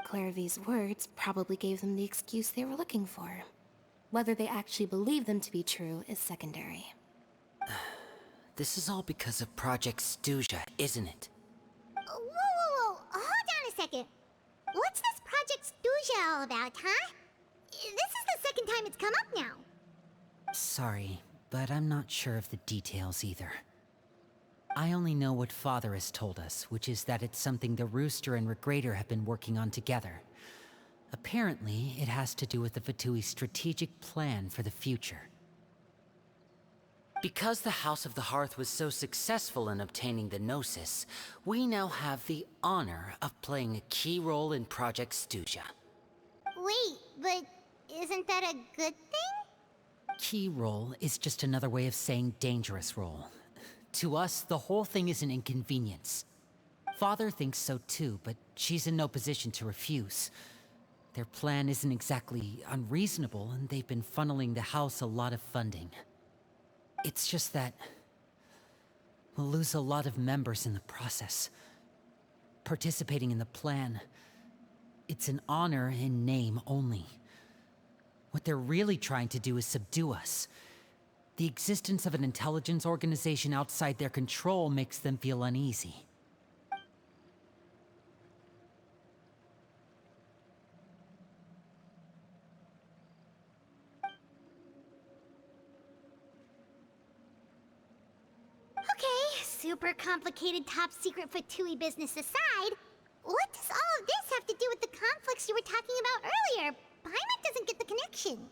S6: Clairvy's words probably gave them the excuse they were looking for. Whether they actually believe them to be true is secondary.
S1: This is all because of Project Stuja, isn't it?
S2: Whoa. Hold on a second. What's this Project Stuja all about, huh? This is the second time it's come up now.
S1: Sorry, but I'm not sure of the details either. I only know what Father has told us, which is that it's something the Rooster and Regrator have been working on together. Apparently, it has to do with the Fatui's strategic plan for the future. Because the House of the Hearth was so successful in obtaining the Gnosis, we now have the honor of playing a key role in Project Stuja.
S2: Wait, but isn't that a good thing?
S1: Key role is just another way of saying dangerous role. To us, the whole thing is an inconvenience. Father thinks so too, but she's in no position to refuse. Their plan isn't exactly unreasonable, and they've been funneling the house a lot of funding. It's just that we'll lose a lot of members in the process. Participating in the plan, it's an honor in name only. What they're really trying to do is subdue us. The existence of an intelligence organization outside their control makes them feel uneasy.
S2: Okay, super complicated top secret Fatui business aside, what does all of this have to do with the conflicts you were talking about earlier? Paimon doesn't get the connection.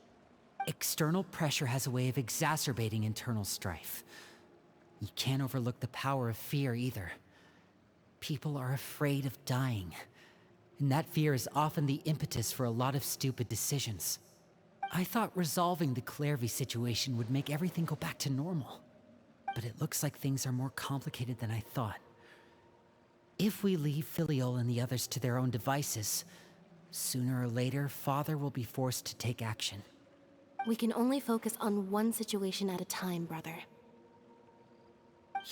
S1: External pressure has a way of exacerbating internal strife. You can't overlook the power of fear either. People are afraid of dying, and that fear is often the impetus for a lot of stupid decisions. I thought resolving the Clairvy situation would make everything go back to normal, but it looks like things are more complicated than I thought. If we leave Filiol and the others to their own devices, sooner or later, Father will be forced to take action.
S6: We can only focus on one situation at a time, brother.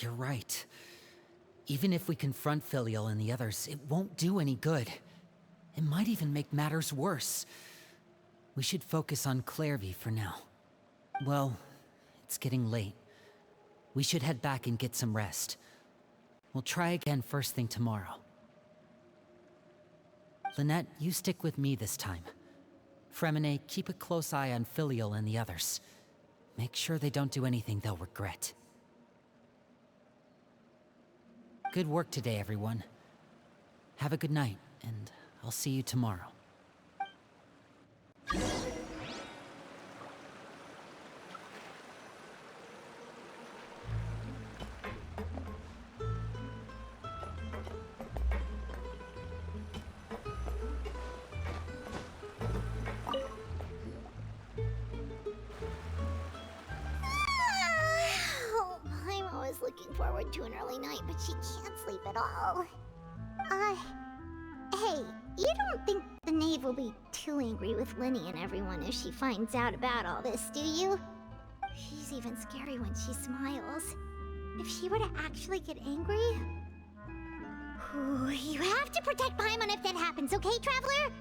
S1: You're right. Even if we confront Filiol and the others, it won't do any good. It might even make matters worse. We should focus on Clairvy for now. Well, it's getting late. We should head back and get some rest. We'll try again first thing tomorrow. Lynette, you stick with me this time. Fremine, keep a close eye on Filiol and the others. Make sure they don't do anything they'll regret. Good work today, everyone. Have a good night, and I'll see you tomorrow.
S2: Looking forward to an early night, but she can't sleep at all. Hey, you don't think the knave will be too angry with Linny and everyone if she finds out about all this, do you? She's even scary when she smiles. If she were to actually get angry... Ooh, you have to protect Paimon if that happens, okay, Traveler?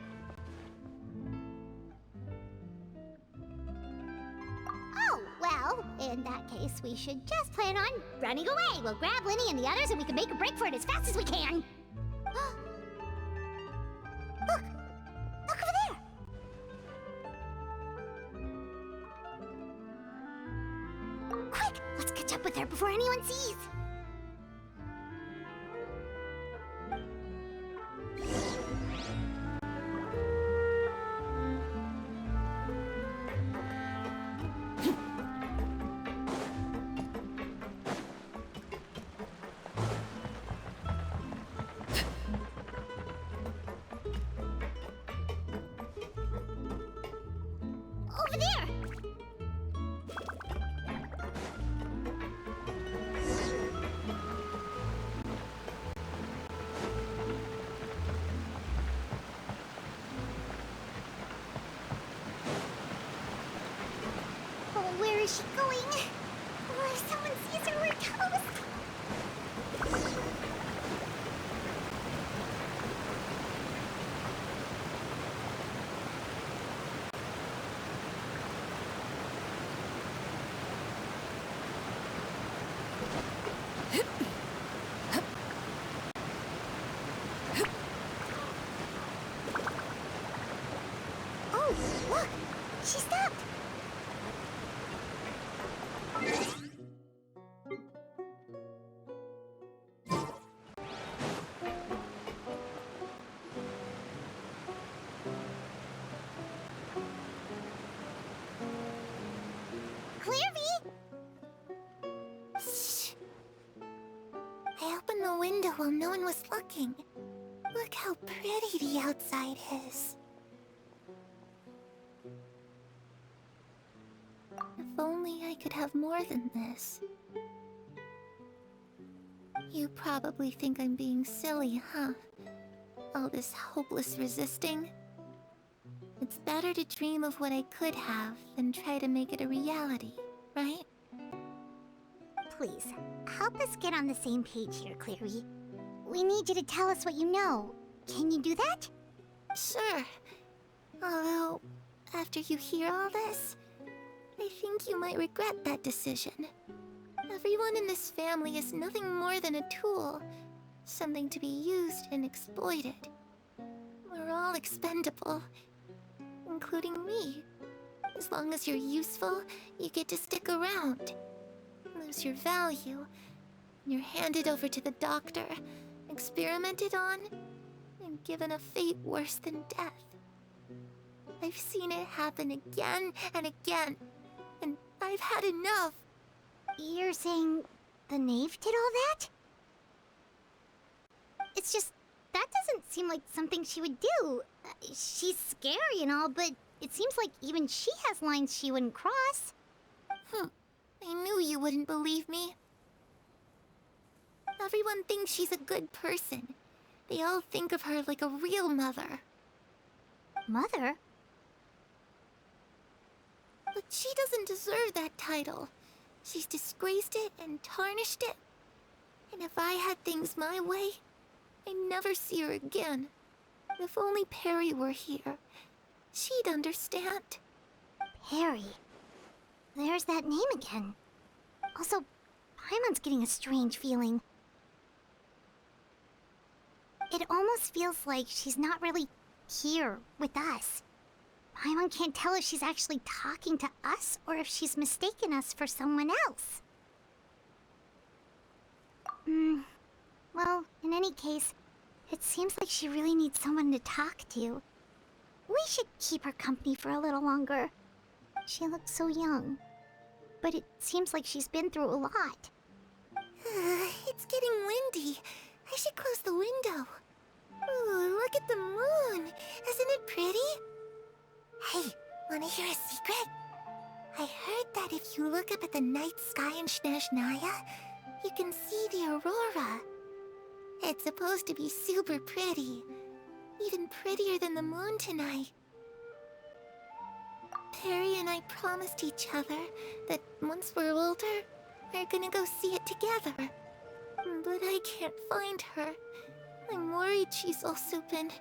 S2: Oh, well, in that case, we should just plan on running away. We'll grab Linny and the others and we can make a break for it as fast as we can. Look! Look over there! Quick! Let's catch up with her before anyone sees! Over there! Oh, look! She stopped!
S9: Shh. I opened the window while no one was looking. Look how pretty the outside is. If only I could have more than this. You probably think I'm being silly, huh? All this hopeless resisting. It's better to dream of what I could have than try to make it a reality, right?
S2: Please, help us get on the same page here, Clary. We need you to tell us what you know. Can you do that?
S9: Sure. Although, after you hear all this, I think you might regret that decision. Everyone in this family is nothing more than a tool. Something to be used and exploited. We're all expendable. Including me. As long as you're useful, you get to stick around. Lose your value. You're handed over to the doctor, experimented on, and given a fate worse than death. I've seen it happen again and again, and I've had enough.
S2: You're saying the knave did all that? It's just, that doesn't seem like something she would do. She's scary and all, but it seems like even she has lines she wouldn't cross.
S9: I knew you wouldn't believe me. Everyone thinks she's a good person. They all think of her like a real mother.
S2: Mother?
S9: But she doesn't deserve that title. She's disgraced it and tarnished it. And if I had things my way, I'd never see her again. If only Perry were here, she'd understand.
S2: Perry. There's that name again. Also, Paimon's getting a strange feeling. It almost feels like she's not really here with us. Paimon can't tell if she's actually talking to us or if she's mistaken us for someone else. Well, in any case, it seems like she really needs someone to talk to. We should keep her company for a little longer. She looks so young. But it seems like she's been through a lot.
S9: It's getting windy. I should close the window. Ooh, look at the moon. Isn't it pretty? Hey, wanna hear a secret? I heard that if you look up at the night sky in Snezhnaya, you can see the aurora. It's supposed to be super pretty. Even prettier than the moon tonight. Perry and I promised each other that once we're older, we're gonna go see it together. But I can't find her. I'm worried she's also been...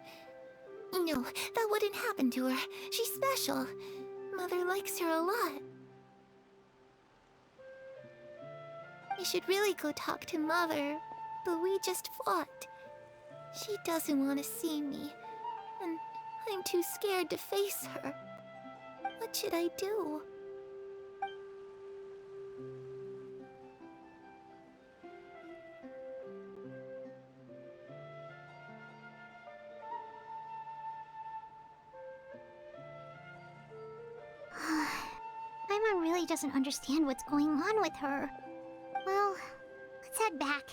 S9: No, that wouldn't happen to her. She's special. Mother likes her a lot. I should really go talk to Mother, but we just fought. She doesn't want to see me, and I'm too scared to face her. What should I do?
S2: Paimon really doesn't understand what's going on with her. Well, let's head back.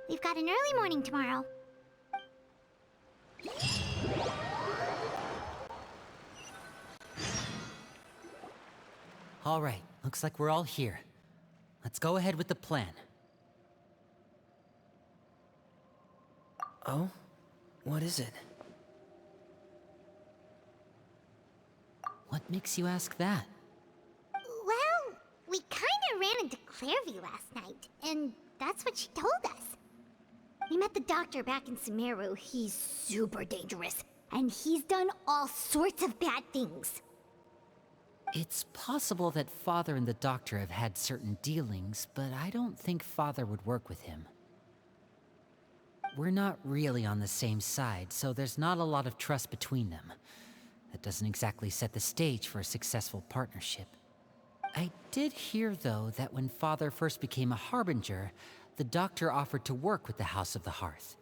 S2: We've got an early morning tomorrow.
S1: All right, looks like we're all here. Let's go ahead with the plan.
S8: Oh? What is it?
S1: What makes you ask that?
S2: Well, we kinda ran into Clairview last night, and that's what she told us. We met the doctor back in Sumeru. He's super dangerous, and he's done all sorts of bad things.
S1: It's possible that Father and the Doctor have had certain dealings, but I don't think Father would work with him. We're not really on the same side, so there's not a lot of trust between them. That doesn't exactly set the stage for a successful partnership. I did hear, though, that when Father first became a Harbinger, the Doctor offered to work with the House of the Hearth.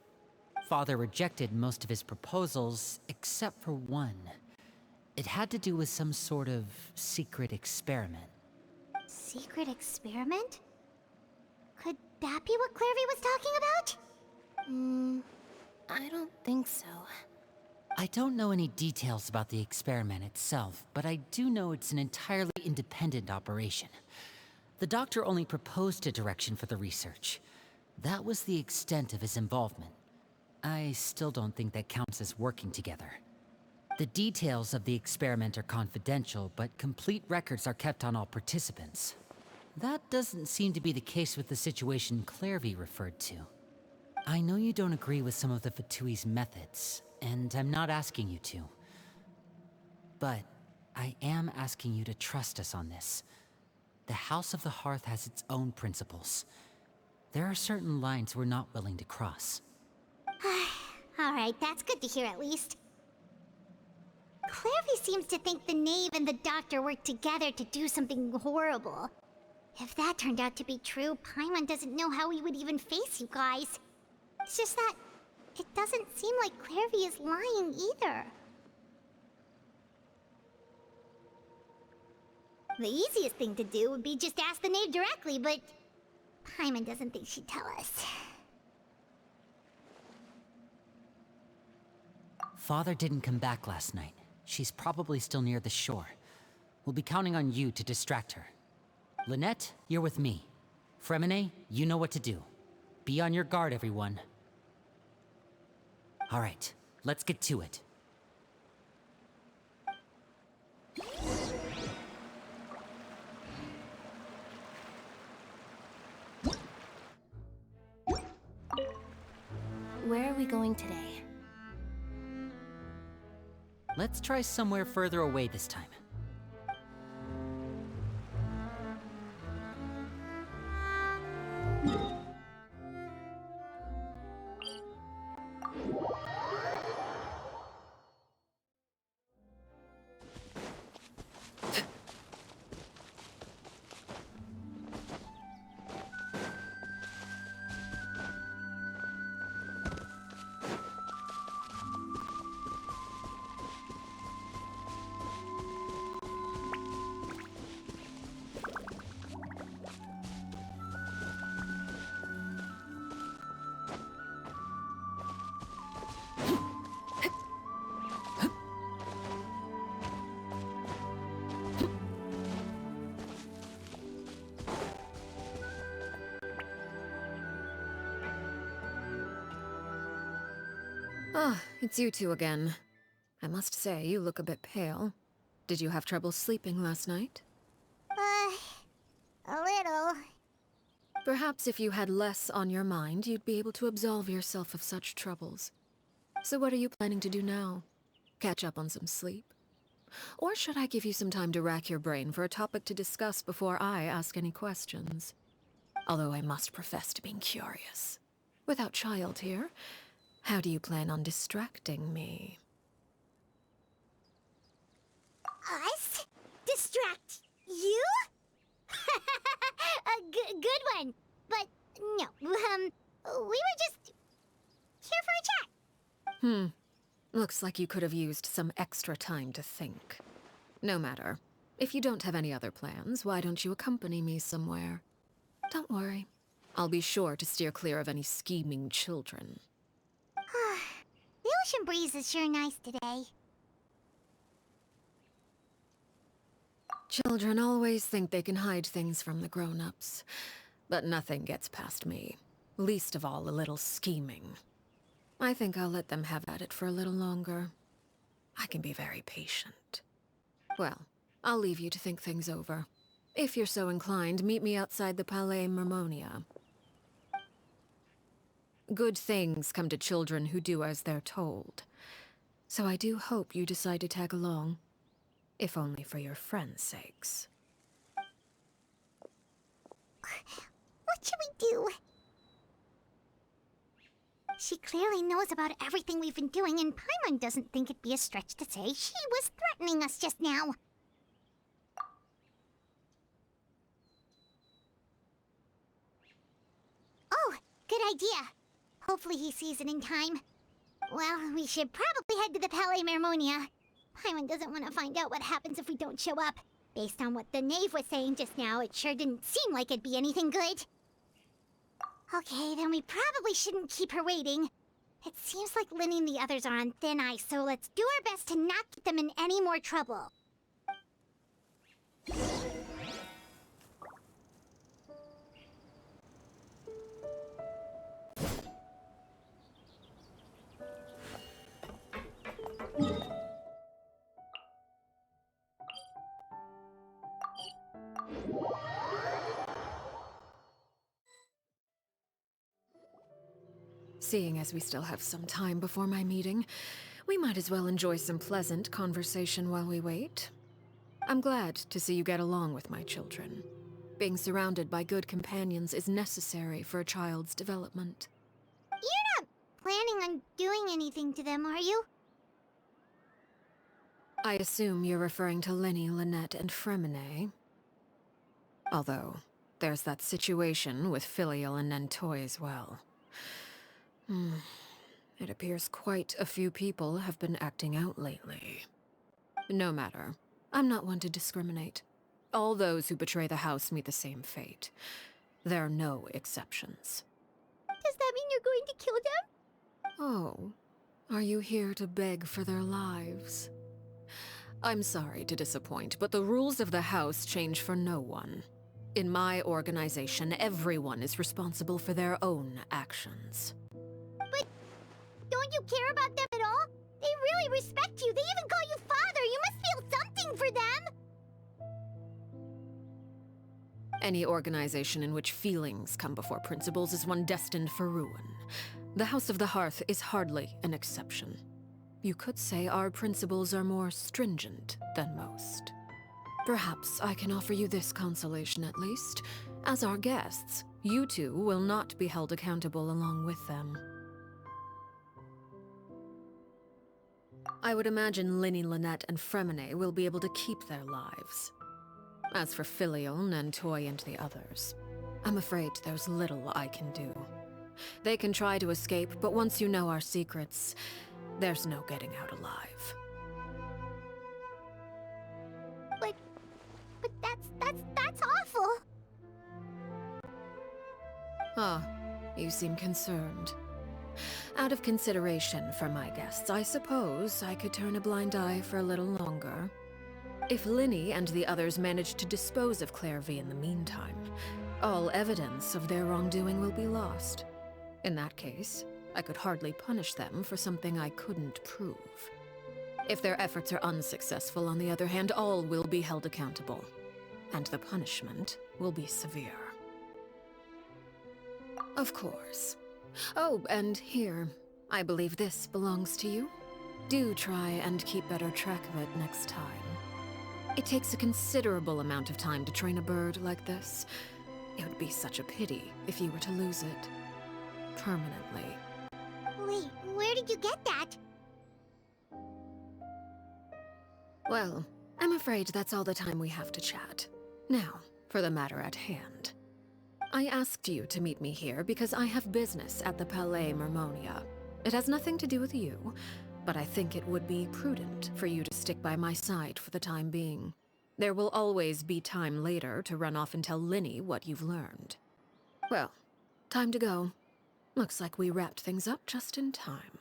S1: Father rejected most of his proposals, except for one. It had to do with some sort of secret experiment.
S2: Secret experiment? Could that be what Clairvy was talking about?
S6: I don't think so.
S1: I don't know any details about the experiment itself, but I do know it's an entirely independent operation. The Doctor only proposed a direction for the research. That was the extent of his involvement. I still don't think that counts as working together. The details of the experiment are confidential, but complete records are kept on all participants. That doesn't seem to be the case with the situation Clairvy referred to. I know you don't agree with some of the Fatui's methods, and I'm not asking you to. But I am asking you to trust us on this. The House of the Hearth has its own principles. There are certain lines we're not willing to cross.
S2: Alright, that's good to hear at least. Clairvy seems to think the Knave and the Doctor worked together to do something horrible. If that turned out to be true, Paimon doesn't know how he would even face you guys. It's just that it doesn't seem like Clairvy is lying either. The easiest thing to do would be just ask the Knave directly, but Paimon doesn't think she'd tell us.
S1: Father didn't come back last night. She's probably still near the shore. We'll be counting on you to distract her. Lynette, you're with me. Fremine, you know what to do. Be on your guard, everyone. All right, let's get to it.
S6: Where are we going today?
S1: Let's try somewhere further away this time.
S3: Ah, it's you two again. I must say, you look a bit pale. Did you have trouble sleeping last night?
S2: A little.
S3: Perhaps if you had less on your mind, you'd be able to absolve yourself of such troubles. So what are you planning to do now? Catch up on some sleep? Or should I give you some time to rack your brain for a topic to discuss before I ask any questions? Although I must profess to being curious. Without child here, how do you plan on distracting me?
S2: Us? Distract you? Good one. But no, we were just here for a chat.
S3: Looks like you could have used some extra time to think. No matter. If you don't have any other plans, why don't you accompany me somewhere? Don't worry. I'll be sure to steer clear of any scheming children.
S2: The ocean breeze is sure nice today.
S3: Children always think they can hide things from the grown-ups. But nothing gets past me. Least of all a little scheming. I think I'll let them have at it for a little longer. I can be very patient. Well, I'll leave you to think things over. If you're so inclined, meet me outside the Palais Mermonia. Good things come to children who do as they're told. So I do hope you decide to tag along. if only for your friends' sakes.
S2: What should we do? She clearly knows about everything we've been doing, and Paimon doesn't think it'd be a stretch to say she was threatening us just now. Oh, good idea. Hopefully he sees it in time. Well, we should probably head to the Palais Mermonia. Paimon doesn't want to find out what happens if we don't show up. Based on what the knave was saying just now, it sure didn't seem like it'd be anything good. Okay, then we probably shouldn't keep her waiting. It seems like Lynnie and the others are on thin ice, so let's do our best to not get them in any more trouble.
S3: Seeing as we still have some time before my meeting, we might as well enjoy some pleasant conversation while we wait. I'm glad to see you get along with my children. Being surrounded by good companions is necessary for a child's development.
S2: You're not planning on doing anything to them, are you?
S3: I assume you're referring to Lynnie, Lynette, and Fremine. Although, there's that situation with Filial and Nentoy as well. It appears quite a few people have been acting out lately. No matter. I'm not one to discriminate. All those who betray the house meet the same fate. There are no exceptions.
S2: Does that mean you're going to kill them?
S3: Oh, are you here to beg for their lives? I'm sorry to disappoint, but the rules of the house change for no one. In my organization, everyone is responsible for their own actions.
S2: But don't you care about them at all? They really respect you. They even call you father. You must feel something for them.
S3: Any organization in which feelings come before principles is one destined for ruin. The House of the Hearth is hardly an exception. You could say our principles are more stringent than most. Perhaps I can offer you this consolation at least. As our guests, you two will not be held accountable along with them. I would imagine Lynnie, Lynette, and Fremine will be able to keep their lives. As for Filial, Nentoy, and the others, I'm afraid there's little I can do. They can try to escape, but once you know our secrets, there's no getting out alive.
S2: But that's awful.
S3: Ah, you seem concerned. Out of consideration for my guests, I suppose I could turn a blind eye for a little longer. If Lynnie and the others manage to dispose of Clairvy in the meantime, all evidence of their wrongdoing will be lost. In that case, I could hardly punish them for something I couldn't prove. If their efforts are unsuccessful, on the other hand, all will be held accountable. And the punishment will be severe. Of course. Oh, and here, I believe this belongs to you. Do try and keep better track of it next time. It takes a considerable amount of time to train a bird like this. It would be such a pity if you were to lose it. Permanently.
S2: Wait, where did you get that?
S3: Well, I'm afraid that's all the time we have to chat. Now, for the matter at hand. I asked you to meet me here because I have business at the Palais Mermonia. It has nothing to do with you, but I think it would be prudent for you to stick by my side for the time being. There will always be time later to run off and tell Lynnie what you've learned. Well, time to go. Looks like we wrapped things up just in time.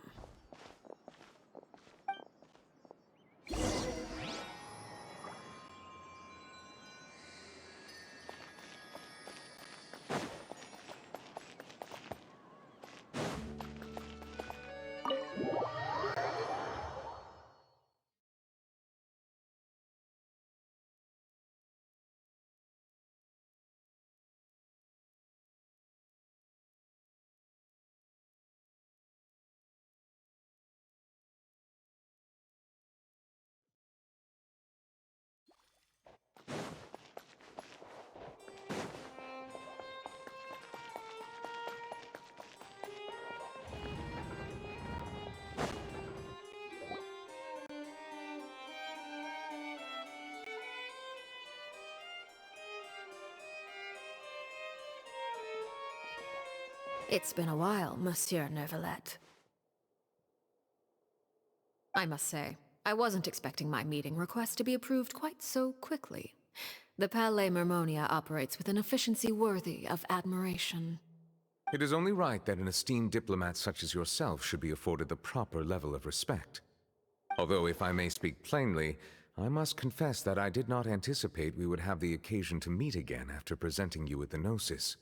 S3: It's been a while, Monsieur Neuvillette. I must say, I wasn't expecting my meeting request to be approved quite so quickly. The Palais Mermonia operates with an efficiency worthy of admiration.
S11: It is only right that an esteemed diplomat such as yourself should be afforded the proper level of respect. Although, if I may speak plainly, I must confess that I did not anticipate we would have the occasion to meet again after presenting you with the Gnosis.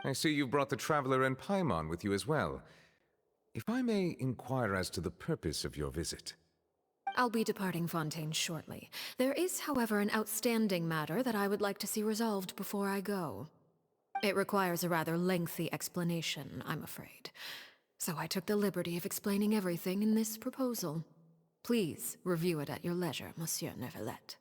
S11: I see you brought the Traveler and Paimon with you as well. If I may inquire as to the purpose of your visit.
S3: I'll be departing Fontaine shortly. There is, however, an outstanding matter that I would like to see resolved before I go. It requires a rather lengthy explanation, I'm afraid. So I took the liberty of explaining everything in this proposal. Please review it at your leisure, Monsieur Neuvillette.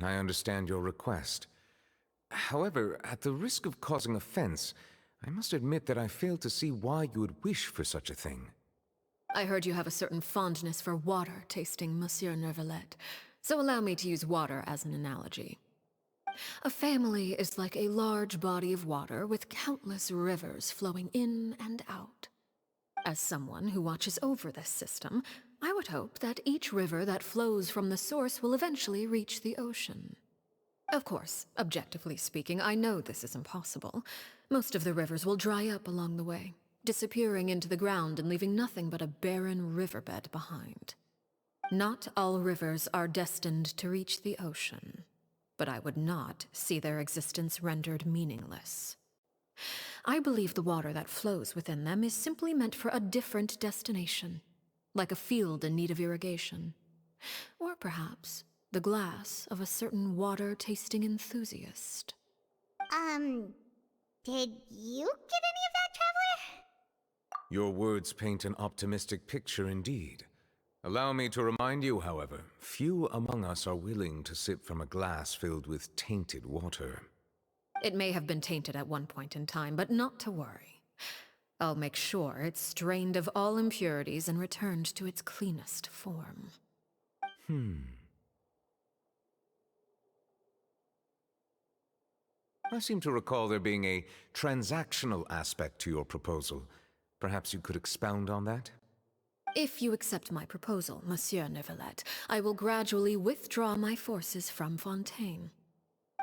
S11: I understand your request. However, at the risk of causing offense, I must admit that I fail to see why you would wish for such a thing.
S3: I heard you have a certain fondness for water tasting, Monsieur Neuvillette, so allow me to use water as an analogy. A family is like a large body of water with countless rivers flowing in and out. As someone who watches over this system, I would hope that each river that flows from the source will eventually reach the ocean. Of course, objectively speaking, I know this is impossible. Most of the rivers will dry up along the way, disappearing into the ground and leaving nothing but a barren riverbed behind. Not all rivers are destined to reach the ocean, but I would not see their existence rendered meaningless. I believe the water that flows within them is simply meant for a different destination, like a field in need of irrigation. Or perhaps the glass of a certain water-tasting enthusiast.
S2: Did you get any of that, Traveler?
S11: Your words paint an optimistic picture indeed. Allow me to remind you, however, few among us are willing to sip from a glass filled with tainted water.
S3: It may have been tainted at one point in time, but not to worry. I'll make sure it's drained of all impurities and returned to its cleanest form.
S11: I seem to recall there being a transactional aspect to your proposal. Perhaps you could expound on that?
S3: If you accept my proposal, Monsieur Neuvillette, I will gradually withdraw my forces from Fontaine.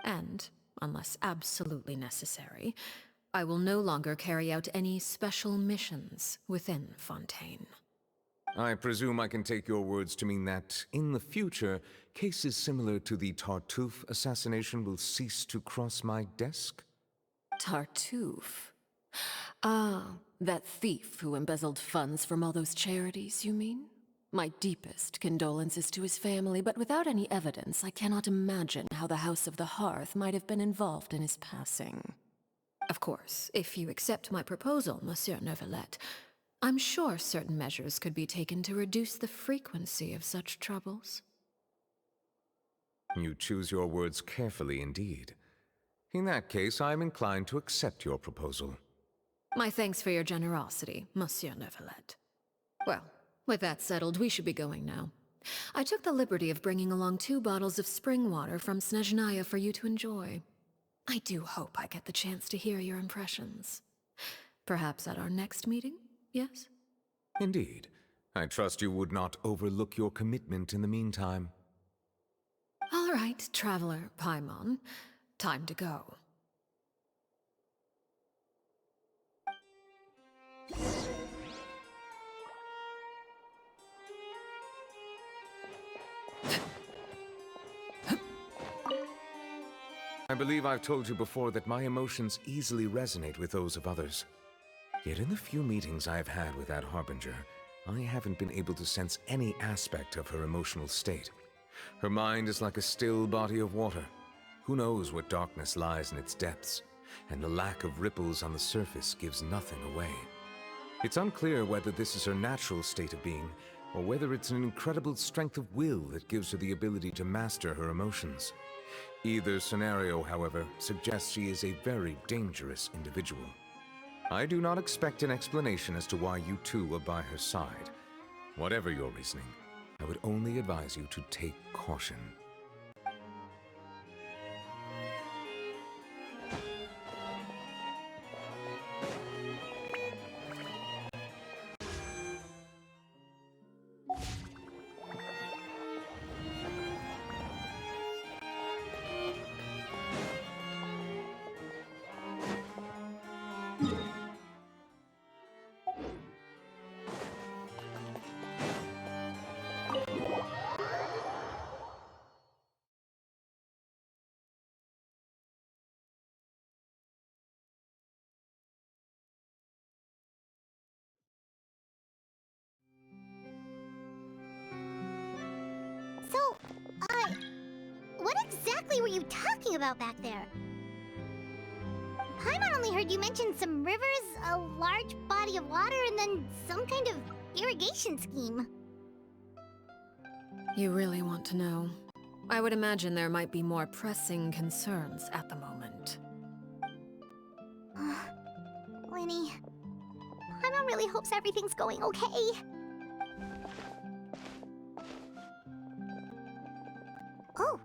S3: And, unless absolutely necessary, I will no longer carry out any special missions within Fontaine.
S11: I presume I can take your words to mean that, in the future, cases similar to the Tartuffe assassination will cease to cross my desk?
S3: Tartuffe? Ah, that thief who embezzled funds from all those charities, you mean? My deepest condolences to his family, but without any evidence, I cannot imagine how the House of the Hearth might have been involved in his passing. Of course, if you accept my proposal, Monsieur Neuvillette, I'm sure certain measures could be taken to reduce the frequency of such troubles.
S11: You choose your words carefully indeed. In that case, I am inclined to accept your proposal.
S3: My thanks for your generosity, Monsieur Neuvillette. Well, with that settled, we should be going now. I took the liberty of bringing along 2 bottles of spring water from Snezhnaya for you to enjoy. I do hope I get the chance to hear your impressions. Perhaps at our next meeting, yes?
S11: Indeed. I trust you would not overlook your commitment in the meantime.
S3: All right, Traveler Paimon. Time to go.
S11: I believe I've told you before that my emotions easily resonate with those of others. Yet in the few meetings I've had with that Harbinger, I haven't been able to sense any aspect of her emotional state. Her mind is like a still body of water. Who knows what darkness lies in its depths? and the lack of ripples on the surface gives nothing away. It's unclear whether this is her natural state of being, or whether it's an incredible strength of will that gives her the ability to master her emotions. Either scenario, however, suggests she is a very dangerous individual. I do not expect an explanation as to why you two are by her side. Whatever your reasoning, I would only advise you to take caution.
S2: So, what exactly were you talking about back there? Paimon only heard you mention some rivers, a large body of water, and then some kind of irrigation scheme.
S3: You really want to know? I would imagine there might be more pressing concerns at the moment.
S2: Lenny, Paimon really hopes everything's going okay. Oh,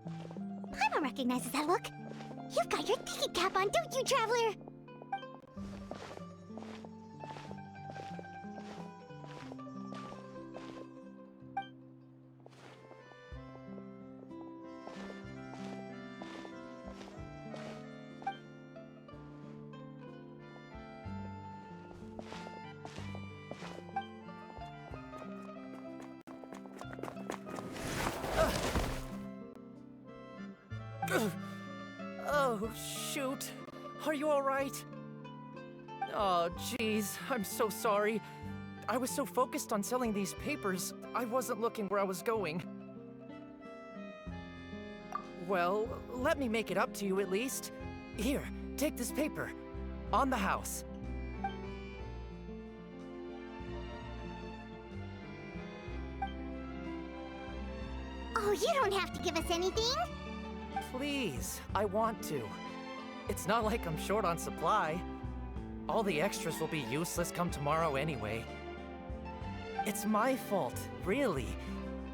S2: Paimon recognizes that look. You've got your thinking cap on, don't you, Traveler?
S4: Oh, shoot. Are you alright? Oh, jeez. I'm so sorry. I was so focused on selling these papers, I wasn't looking where I was going. Well, let me make it up to you at least. Here, take this paper. On the house.
S2: Oh, you don't have to give us anything.
S4: Please, I want to. It's not like I'm short on supply. All the extras will be useless come tomorrow anyway. It's my fault, really.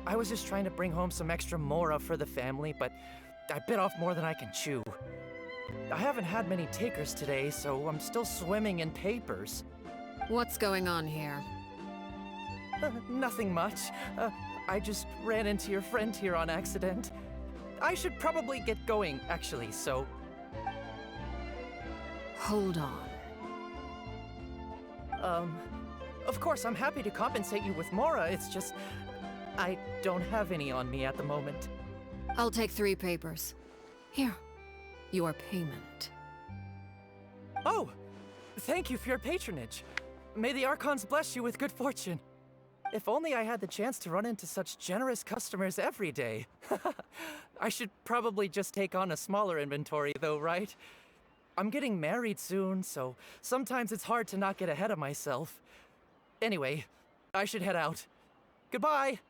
S4: I was just trying to bring home some extra mora for the family, but I bit off more than I can chew. I haven't had many takers today, so I'm still swimming in papers.
S3: What's going on here?
S4: Nothing much. I just ran into your friend here on accident. I should probably get going, actually, so...
S3: Hold on.
S4: Of course, I'm happy to compensate you with mora, it's just... I don't have any on me at the moment.
S3: I'll take 3 papers. Here. Your payment.
S4: Oh! Thank you for your patronage. May the Archons bless you with good fortune. If only I had the chance to run into such generous customers every day. I should probably just take on a smaller inventory though, right? I'm getting married soon, so sometimes it's hard to not get ahead of myself. Anyway, I should head out. Goodbye!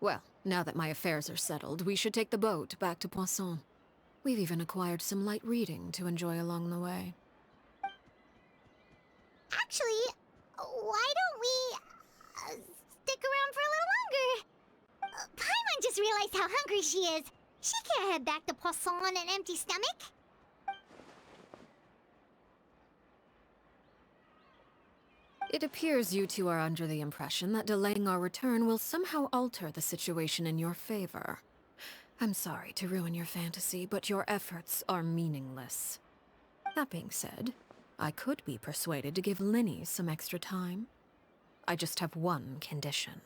S3: Well, now that my affairs are settled, we should take the boat back to Poisson. We've even acquired some light reading to enjoy along the way.
S2: Actually, why don't we stick around for a little longer? Paimon just realized how hungry she is. She can't head back to Poisson on an empty stomach.
S3: It appears you two are under the impression that delaying our return will somehow alter the situation in your favor. I'm sorry to ruin your fantasy, but your efforts are meaningless. That being said, I could be persuaded to give Linny some extra time. I just have one condition.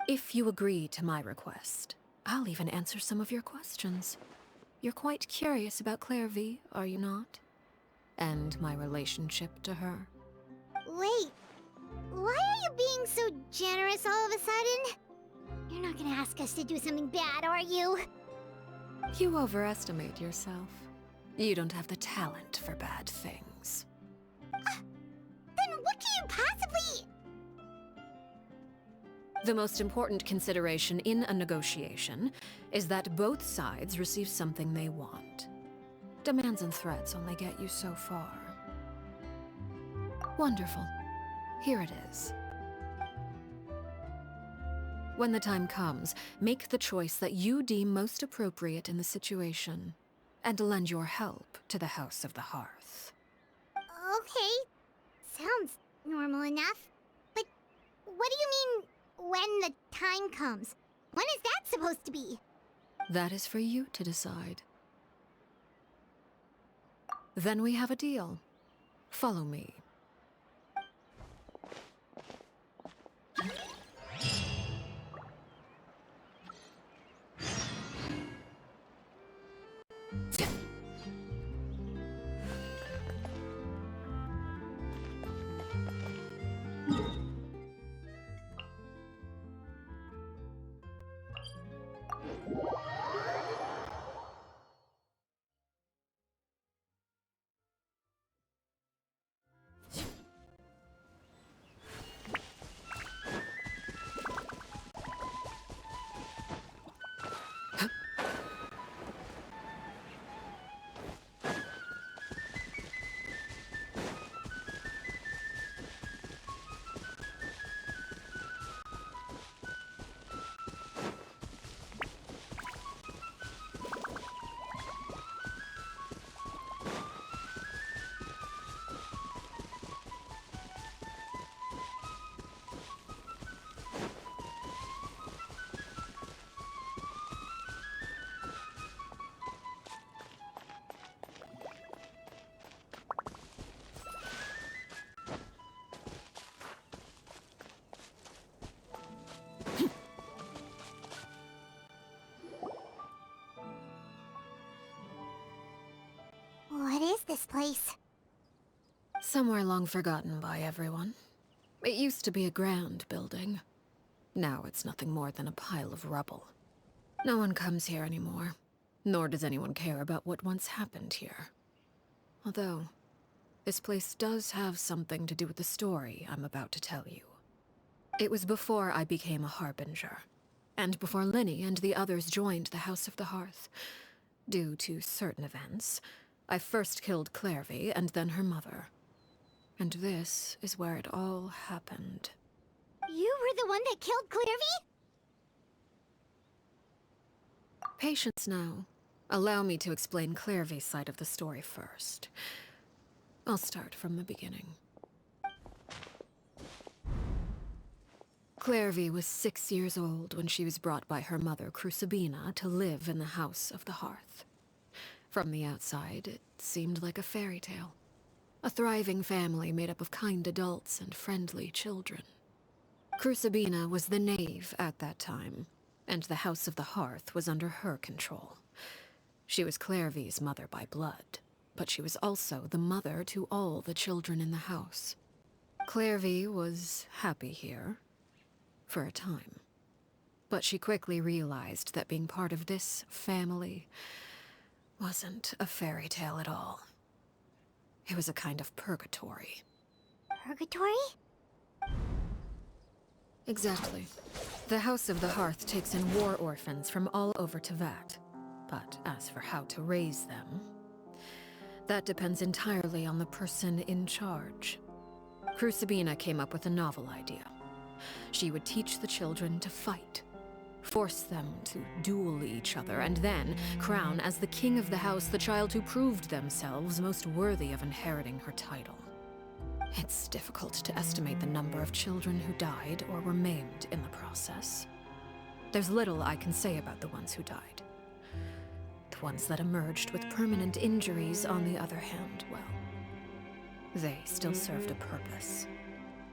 S3: If you agree to my request, I'll even answer some of your questions. You're quite curious about Clairvy, are you not? And my relationship to her.
S2: Wait, why are you being so generous all of a sudden? You're not gonna ask us to do something bad, are you?
S3: You overestimate yourself. You don't have the talent for bad things.
S2: Then what can you possibly...
S3: The most important consideration in a negotiation is that both sides receive something they want. Demands and threats only get you so far. Wonderful. Here it is. When the time comes, make the choice that you deem most appropriate in the situation, and lend your help to the House of the Hearth.
S2: Okay. Sounds normal enough. But what do you mean, when the time comes? When is that supposed to be?
S3: That is for you to decide. Then we have a deal. Follow me.
S2: What is this place?
S3: Somewhere long forgotten by everyone. It used to be a grand building. Now it's nothing more than a pile of rubble. No one comes here anymore, nor does anyone care about what once happened here. Although, this place does have something to do with the story I'm about to tell you. It was before I became a Harbinger, and before Lyney and the others joined the House of the Hearth. Due to certain events, I first killed Clairvy and then her mother. And this is where it all happened.
S2: You were the one that killed Clairvy?
S3: Patience now. Allow me to explain Clairvy's side of the story first. I'll start from the beginning. Clairvy was 6 years old when she was brought by her mother, Crucibina, to live in the House of the Hearth. From the outside, it seemed like a fairy tale. A thriving family made up of kind adults and friendly children. Crucibina was the knave at that time, and the House of the Hearth was under her control. She was Clairvy's mother by blood, but she was also the mother to all the children in the house. Clairvy was happy here, for a time. But she quickly realized that being part of this family wasn't a fairy tale at all. It was a kind of purgatory.
S2: Purgatory?
S3: Exactly. The House of the Hearth takes in war orphans from all over Teyvat. But as for how to raise them, that depends entirely on the person in charge. Crucibina came up with a novel idea. She would teach the children to fight, force them to duel each other, and then crown as the king of the house the child who proved themselves most worthy of inheriting her title. It's difficult to estimate the number of children who died or were maimed in the process. There's little I can say about the ones who died. The ones that emerged with permanent injuries, on the other hand, well, they still served a purpose.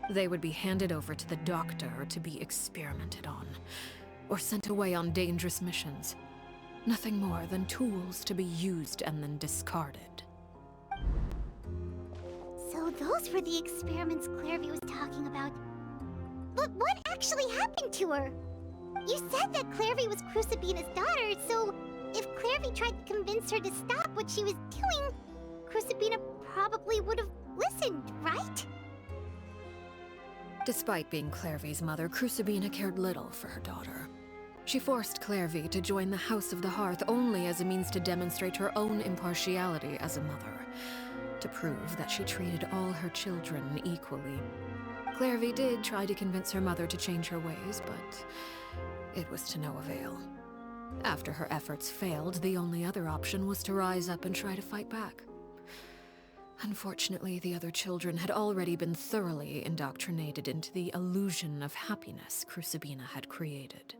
S3: They would be handed over to the doctor to be experimented on, or sent away on dangerous missions. Nothing more than tools to be used and then discarded.
S2: So those were the experiments Clairvy was talking about. But what actually happened to her? You said that Clairvy was Crucibina's daughter, so If Clairvy tried to convince her to stop what she was doing, Crucibina probably would have listened, right?
S3: Despite being Clairvy's mother, Crucibina cared little for her daughter. She forced Clairvy to join the House of the Hearth only as a means to demonstrate her own impartiality as a mother, to prove that she treated all her children equally. Clairvy did try to convince her mother to change her ways, but it was to no avail. After her efforts failed, the only other option was to rise up and try to fight back. Unfortunately, the other children had already been thoroughly indoctrinated into the illusion of happiness Crucibina had created.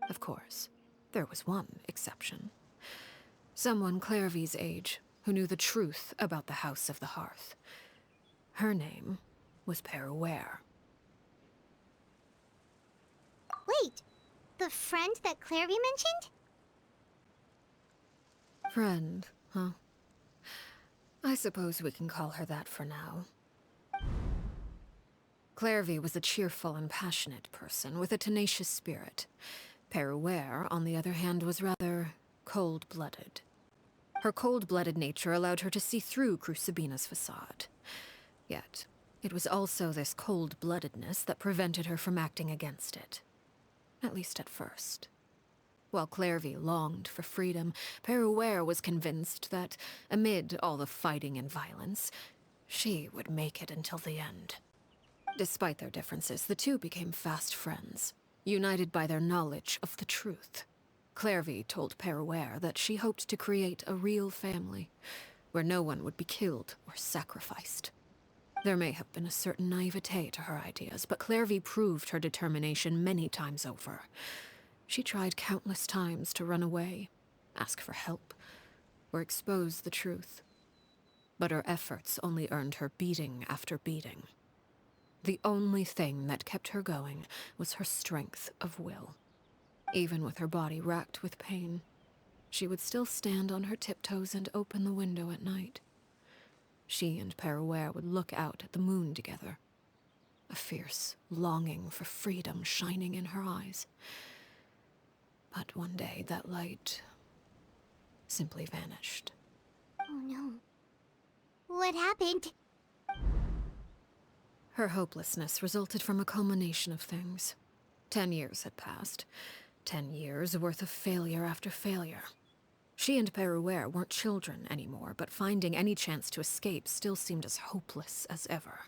S3: Of course, there was one exception. Someone Clairvy's age who knew the truth about the House of the Hearth. Her name was Peruere.
S2: Wait, the friend that Clairvy mentioned?
S3: Friend, huh? I suppose we can call her that for now. Clairvy was a cheerful and passionate person with a tenacious spirit. Peruere, on the other hand, was rather cold-blooded. Her cold-blooded nature allowed her to see through Crucibina's facade. Yet, it was also this cold-bloodedness that prevented her from acting against it. At least at first. While Clairvy longed for freedom, Peruere was convinced that, amid all the fighting and violence, she would make it until the end. Despite their differences, the two became fast friends, united by their knowledge of the truth. Clairvy told Peruere that she hoped to create a real family, where no one would be killed or sacrificed. There may have been a certain naivete to her ideas, but Clairvy proved her determination many times over. She tried countless times to run away, ask for help, or expose the truth. But her efforts only earned her beating after beating. The only thing that kept her going was her strength of will. Even with her body racked with pain, she would still stand on her tiptoes and open the window at night. She and Peruere would look out at the moon together, a fierce longing for freedom shining in her eyes. But one day that light simply vanished.
S2: Oh no. What happened?
S3: Her hopelessness resulted from a culmination of things. 10 years had passed. 10 years worth of failure after failure. She and Peruere weren't children anymore, but finding any chance to escape still seemed as hopeless as ever.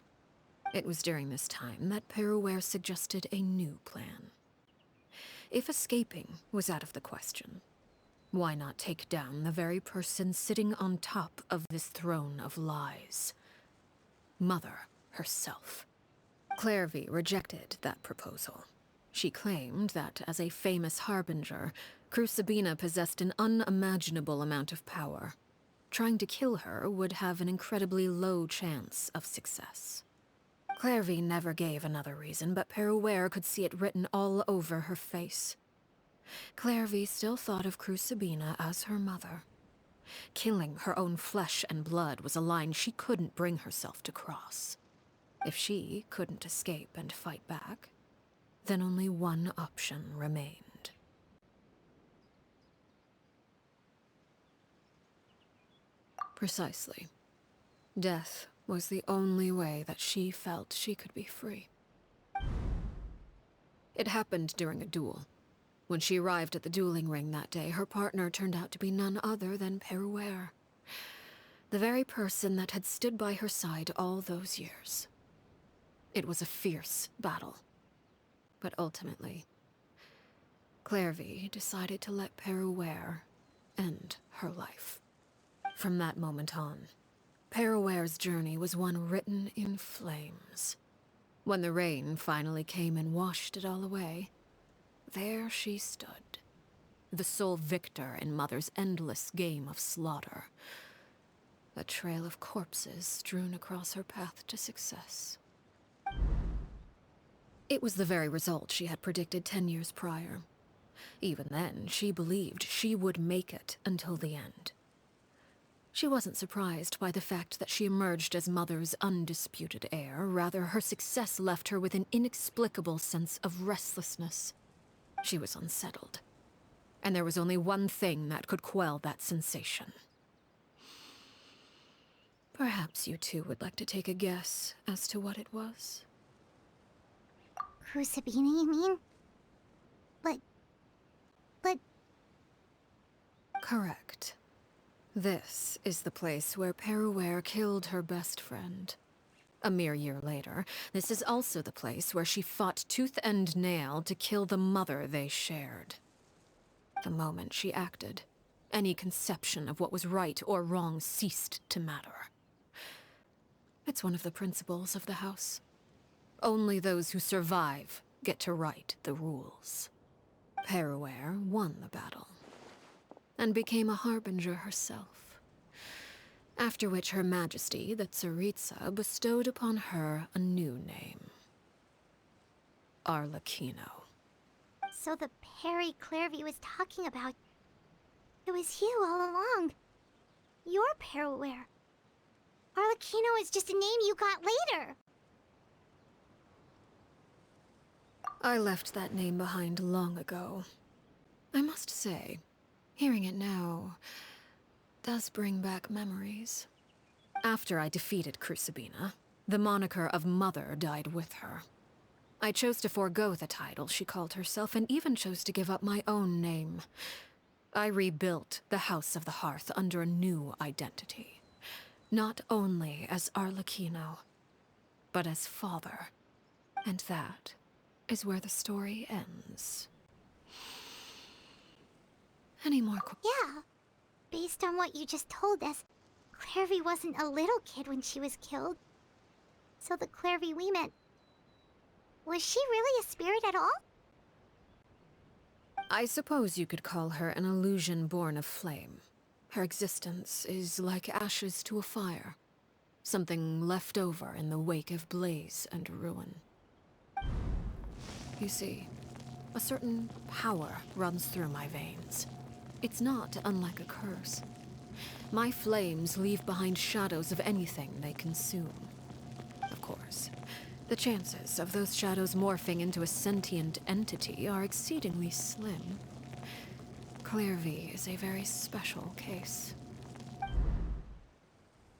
S3: It was during this time that Peruere suggested a new plan. If escaping was out of the question, why not take down the very person sitting on top of this throne of lies? Mother herself. Clairvy rejected that proposal. She claimed that, as a famous harbinger, Crucibina possessed an unimaginable amount of power. Trying to kill her would have an incredibly low chance of success. Clairvy never gave another reason, but Peruere could see it written all over her face. Clairvy still thought of Crucibina as her mother. Killing her own flesh and blood was a line she couldn't bring herself to cross. If she couldn't escape and fight back, then only one option remained. Precisely. Death was the only way that she felt she could be free. It happened during a duel. When she arrived at the dueling ring that day, her partner turned out to be none other than Peruere, the very person that had stood by her side all those years. It was a fierce battle. But ultimately, Clairvy decided to let Peruere end her life. From that moment on, Peruere's journey was one written in flames. When the rain finally came and washed it all away, there she stood, the sole victor in Mother's endless game of slaughter. A trail of corpses strewn across her path to success. It was the very result she had predicted 10 years prior. Even then, she believed she would make it until the end. She wasn't surprised by the fact that she emerged as Mother's undisputed heir. Rather, her success left her with an inexplicable sense of restlessness. She was unsettled. and there was only one thing that could quell that sensation. Perhaps you two would like to take a guess as to what it was?
S2: Crucibina, you mean? But...
S3: Correct. This is the place where Peruere killed her best friend. A mere year later, this is also the place where she fought tooth and nail to kill the mother they shared. The moment she acted, any conception of what was right or wrong ceased to matter. It's one of the principles of the house. Only those who survive get to write the rules. Peruere won the battle, and became a harbinger herself. After which Her Majesty, the Tsaritsa, bestowed upon her a new name. Arlecchino.
S2: So the Perry Clairvy was talking about... It was you all along. You're Peruere. Arlecchino is just a name you got later.
S3: I left that name behind long ago. I must say, hearing it now does bring back memories. After I defeated Crucibina, the moniker of Mother died with her. I chose to forego the title she called herself, and even chose to give up my own name. I rebuilt the House of the Hearth under a new identity. Not only as Arlecchino, but as father. And that is where the story ends. Any more
S2: Yeah. Based on what you just told us, Clairvy wasn't a little kid when she was killed. So the Clairvy we met... Was she really a spirit at all?
S3: I suppose you could call her an illusion born of flame. Her existence is like ashes to a fire. Something left over in the wake of blaze and ruin. You see, a certain power runs through my veins. It's not unlike a curse. My flames leave behind shadows of anything they consume. Of course, the chances of those shadows morphing into a sentient entity are exceedingly slim. Clairvy is a very special case.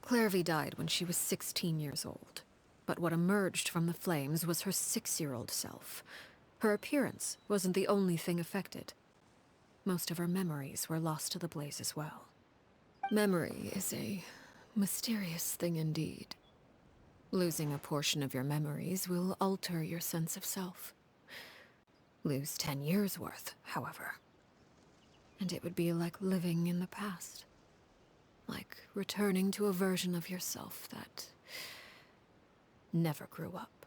S3: Clairvy died when she was 16 years old, but what emerged from the flames was her 6-year-old self. Her appearance wasn't the only thing affected. Most of her memories were lost to the blaze as well. Memory is a mysterious thing indeed. Losing a portion of your memories will alter your sense of self. Lose 10 years' worth, however, and it would be like living in the past. Like returning to a version of yourself that never grew up.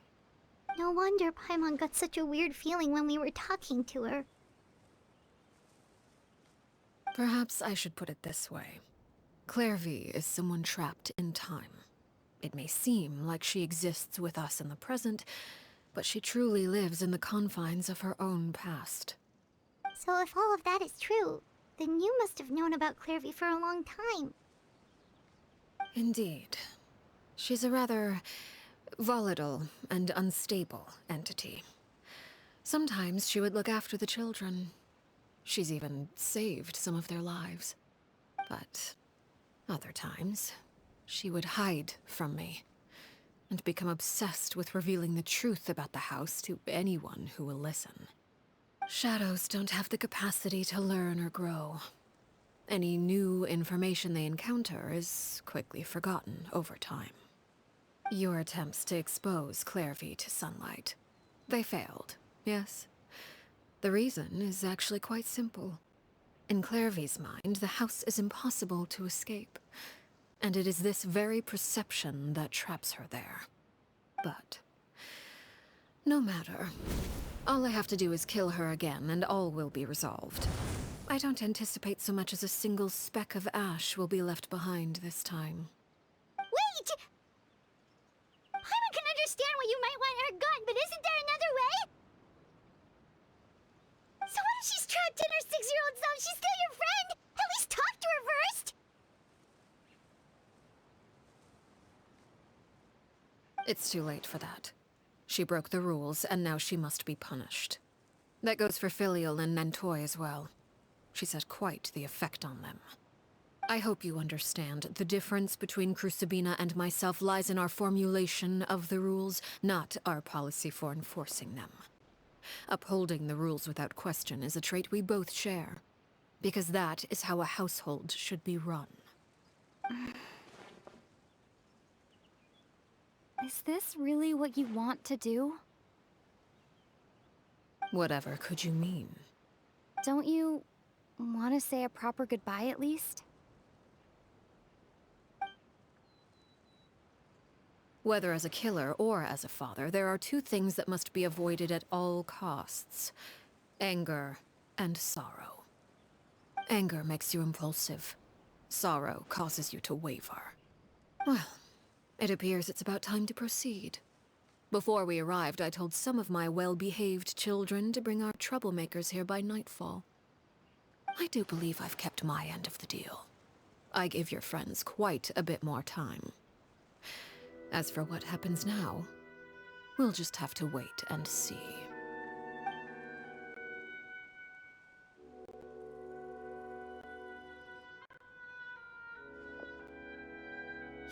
S2: No wonder Paimon got such a weird feeling when we were talking to her.
S3: Perhaps I should put it this way. Clairvy is someone trapped in time. It may seem like she exists with us in the present, but she truly lives in the confines of her own past.
S2: So if all of that is true, then you must have known about Clairvy for a long time.
S3: Indeed. She's a rather volatile and unstable entity. Sometimes she would look after the children. She's even saved some of their lives. But other times, she would hide from me and become obsessed with revealing the truth about the house to anyone who will listen. Shadows don't have the capacity to learn or grow. Any new information they encounter is quickly forgotten over time. Your attempts to expose Clairvy to sunlight, they failed, yes? The reason is actually quite simple. In Clairvy's mind, the house is impossible to escape, and it is this very perception that traps her there. But no matter. All I have to do is kill her again, and all will be resolved. I don't anticipate so much as a single speck of ash will be left behind this time.
S2: Wait! Paimon can understand why you might want her gone, but isn't there another way? So what if she's trapped in her 6-year-old self? She's still your friend! At least talk to her first!
S3: It's too late for that. She broke the rules, and now she must be punished. That goes for Filial and Nantoy as well. She's had quite the effect on them. I hope you understand. The difference between Crucibina and myself lies in our formulation of the rules, not our policy for enforcing them. Upholding the rules without question is a trait we both share, because that is how a household should be run.
S5: Is this really what you want to do?
S3: Whatever could you mean?
S5: Don't you want to say a proper goodbye at least?
S3: Whether as a killer or as a father, there are two things that must be avoided at all costs: anger and sorrow. Anger makes you impulsive. Sorrow causes you to waver. Well, it appears it's about time to proceed. Before we arrived, I told some of my well-behaved children to bring our troublemakers here by nightfall. I do believe I've kept my end of the deal. I give your friends quite a bit more time. As for what happens now, we'll just have to wait and see.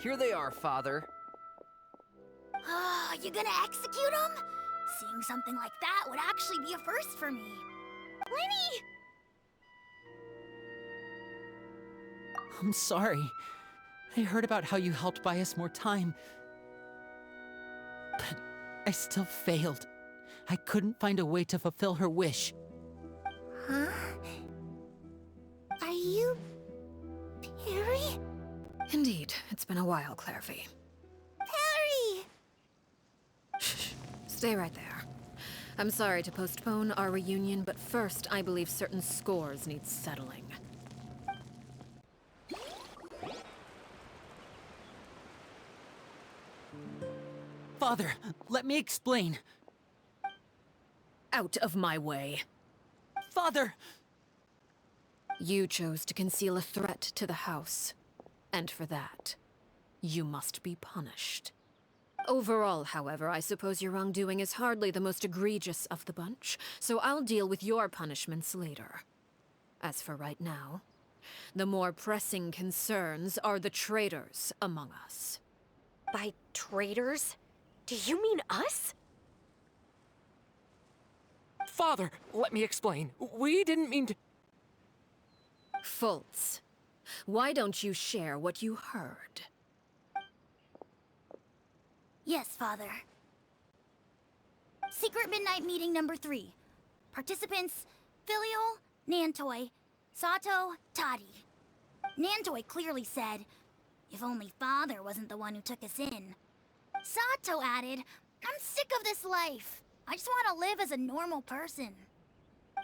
S4: Here they are, Father.
S5: You gonna execute him? Seeing something like that would actually be a first for me. Lenny!
S1: I'm sorry. I heard about how you helped buy us more time. But I still failed. I couldn't find a way to fulfill her wish.
S9: Huh? Are you... Perry?
S3: Indeed, it's been a while, Clairvy.
S9: Perry!
S3: Shh, stay right there. I'm sorry to postpone our reunion, but first I believe certain scores need settling.
S1: Father, let me explain.
S3: Out of my way.
S1: Father!
S3: You chose to conceal a threat to the house. And for that, you must be punished. Overall, however, I suppose your wrongdoing is hardly the most egregious of the bunch, so I'll deal with your punishments later. As for right now, the more pressing concerns are the traitors among us.
S12: By traitors? Do you mean us?
S7: Father, let me explain. We didn't mean to...
S3: Fultz, why don't you share what you heard?
S5: Yes, Father. Secret Midnight Meeting number 3. Participants: Filial, Nantoi, Sato, Toddy. Nantoi clearly said, "If only Father wasn't the one who took us in." Sato added, "I'm sick of this life. I just want to live as a normal person."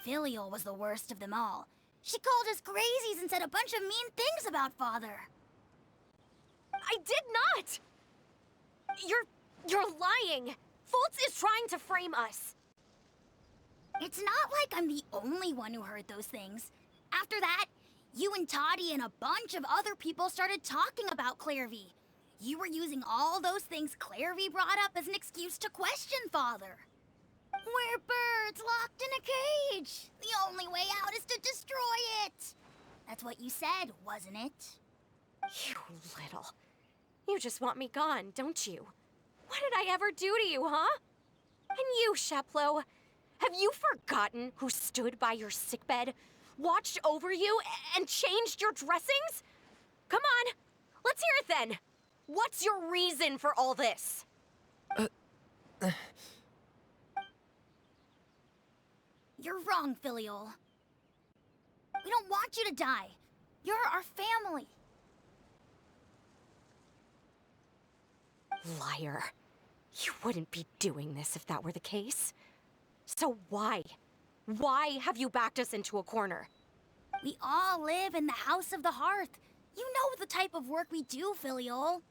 S5: Filial was the worst of them all. She called us crazies and said a bunch of mean things about Father.
S12: I did not! You're lying! Fultz is trying to frame us.
S5: It's not like I'm the only one who heard those things. After that, you and Toddy and a bunch of other people started talking about Clairvy. You were using all those things Clairvy brought up as an excuse to question Father. We're birds locked in a cage. The only way out is to destroy it. That's what you said, wasn't it?
S12: You little... You just want me gone, don't you? What did I ever do to you, huh? And you, Sheplo, have you forgotten who stood by your sickbed, watched over you, and changed your dressings? Come on, let's hear it then. What's your reason for all this?
S5: You're wrong, Filial. We don't want you to die. You're our family.
S12: Liar. You wouldn't be doing this if that were the case. So why? Why have you backed us into a corner?
S5: We all live in the House of the Hearth. You know the type of work we do, Filial.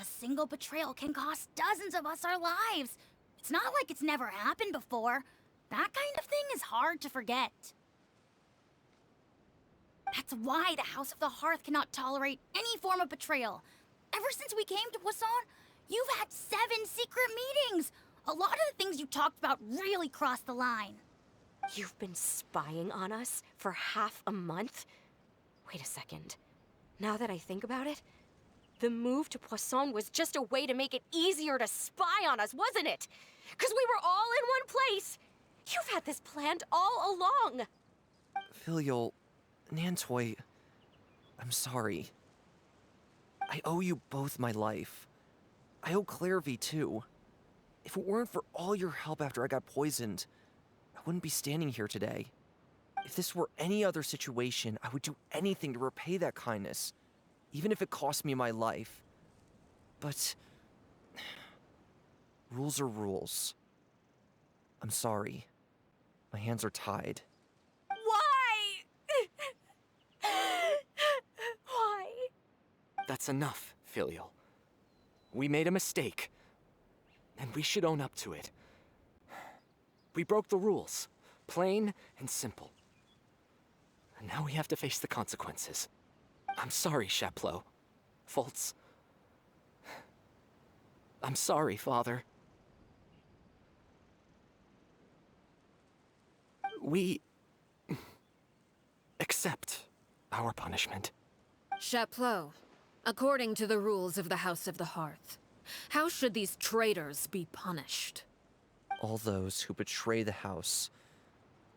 S5: A single betrayal can cost dozens of us our lives. It's not like it's never happened before. That kind of thing is hard to forget. That's why the House of the Hearth cannot tolerate any form of betrayal. Ever since we came to Poisson, you've had 7 secret meetings. A lot of the things you talked about really crossed the line.
S12: You've been spying on us for half a month? Wait a second. Now that I think about it, the move to Poisson was just a way to make it easier to spy on us, wasn't it? Because we were all in one place! You've had this planned all along!
S4: Filial, Nantoy, I'm sorry. I owe you both my life. I owe Clairvy too. If it weren't for all your help after I got poisoned, I wouldn't be standing here today. If this were any other situation, I would do anything to repay that kindness, even if it cost me my life. But rules are rules. I'm sorry. My hands are tied.
S12: Why? Why?
S7: That's enough, Filial. We made a mistake, and we should own up to it. We broke the rules, plain and simple. And now we have to face the consequences. I'm sorry, Chapleau. Fultz. I'm sorry, Father. We accept our punishment.
S3: Chapleau, according to the rules of the House of the Hearth, how should these traitors be punished?
S4: All those who betray the house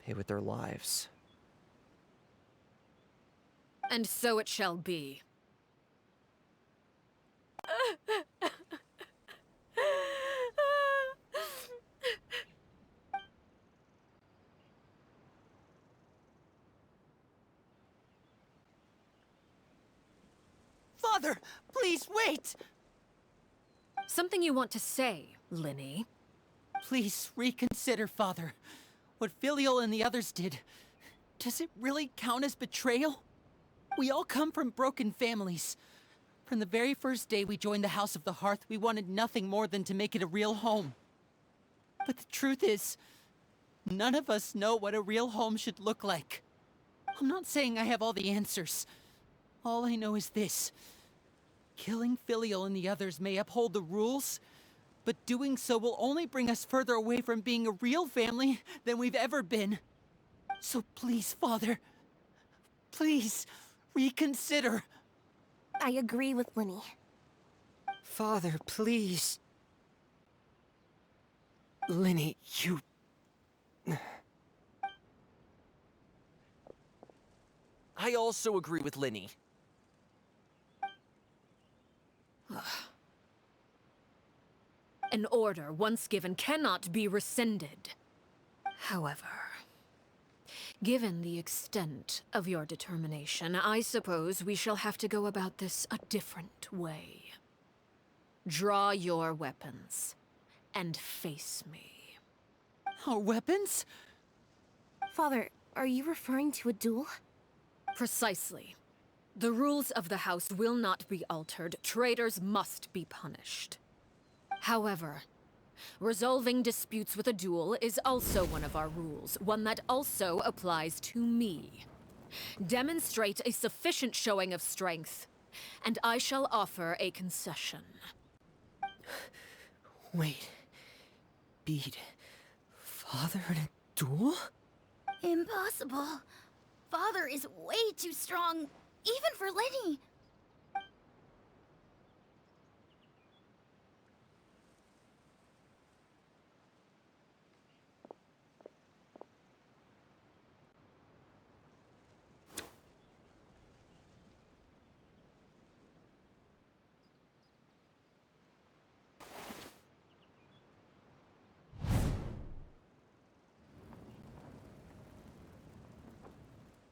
S4: pay with their lives.
S3: And so it shall be.
S1: Father, please wait!
S3: Something you want to say, Linny?
S1: Please reconsider, Father. What Filial and the others did, does it really count as betrayal? We all come from broken families. From the very first day we joined the House of the Hearth, we wanted nothing more than to make it a real home. But the truth is, none of us know what a real home should look like. I'm not saying I have all the answers. All I know is this. Killing Filial and the others may uphold the rules, but doing so will only bring us further away from being a real family than we've ever been. So please, Father, please reconsider.
S6: I agree with Linny.
S8: Father, please.
S7: Linny, you...
S4: I also agree with Linny.
S3: An order once given cannot be rescinded. However, given the extent of your determination, I suppose we shall have to go about this a different way. Draw your weapons and face me.
S1: Our weapons?
S6: Father, are you referring to a duel?
S3: Precisely. The rules of the house will not be altered. Traitors must be punished. However, resolving disputes with a duel is also one of our rules, one that also applies to me. Demonstrate a sufficient showing of strength, and I shall offer a concession.
S8: Wait. Beat Father in a duel?
S5: Impossible. Father is way too strong, even for Linny.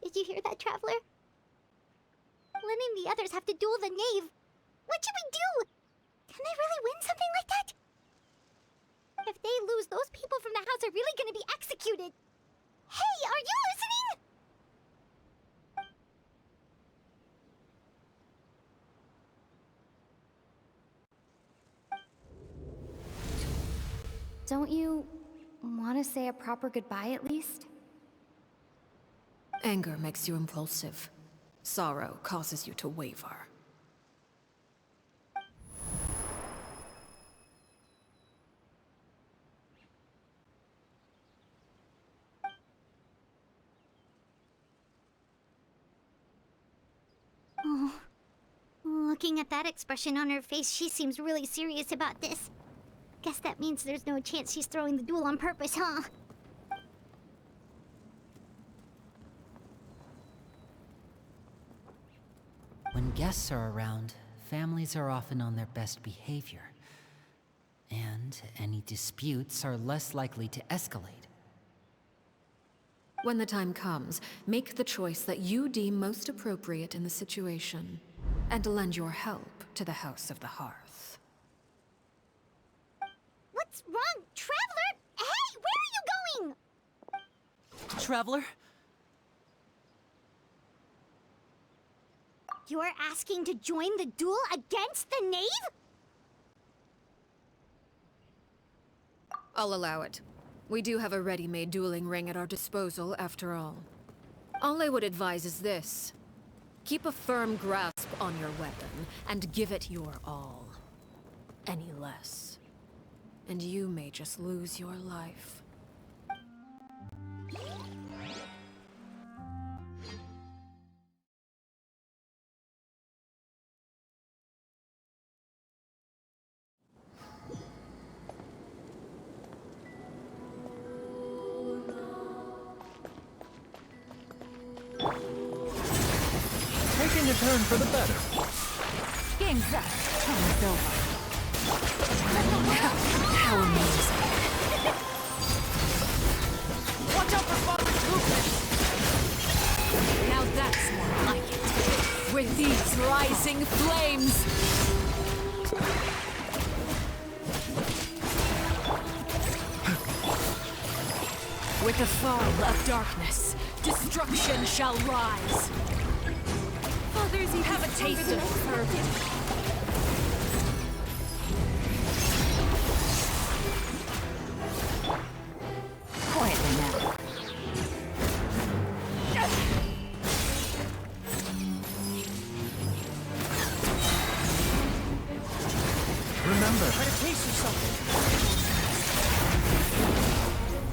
S2: Did you hear that, Traveler? Lenny and the others have to duel the knave. What should we do? Can they really win something like that? If they lose, those people from the house are really gonna be executed. Hey, are you listening?
S6: Don't you want to say a proper goodbye at least?
S3: Anger makes you impulsive. Sorrow causes you to waver.
S2: Oh. Looking at that expression on her face, she seems really serious about this. Guess that means there's no chance she's throwing the duel on purpose, huh?
S1: When guests are around, families are often on their best behavior. And any disputes are less likely to escalate.
S3: When the time comes, make the choice that you deem most appropriate in the situation, and lend your help to the House of the Hearth.
S2: What's wrong, Traveler? Hey, where are you going?
S1: Traveler?
S2: You're asking to join the duel against the knave?
S3: I'll allow it. We do have a ready-made dueling ring at our disposal, after all. All I would advise is this. Keep a firm grasp on your weapon, and give it your all. Any less, and you may just lose your life.
S10: Taking a turn for the better.
S3: Game's up. Time's over. How amazing.
S1: Watch out for Father's movement!
S3: Now that's more like it. With these rising flames! With the fall of darkness, destruction shall rise. Fathers, you have a taste of fervor. Quietly now.
S10: Remember, try to taste yourself.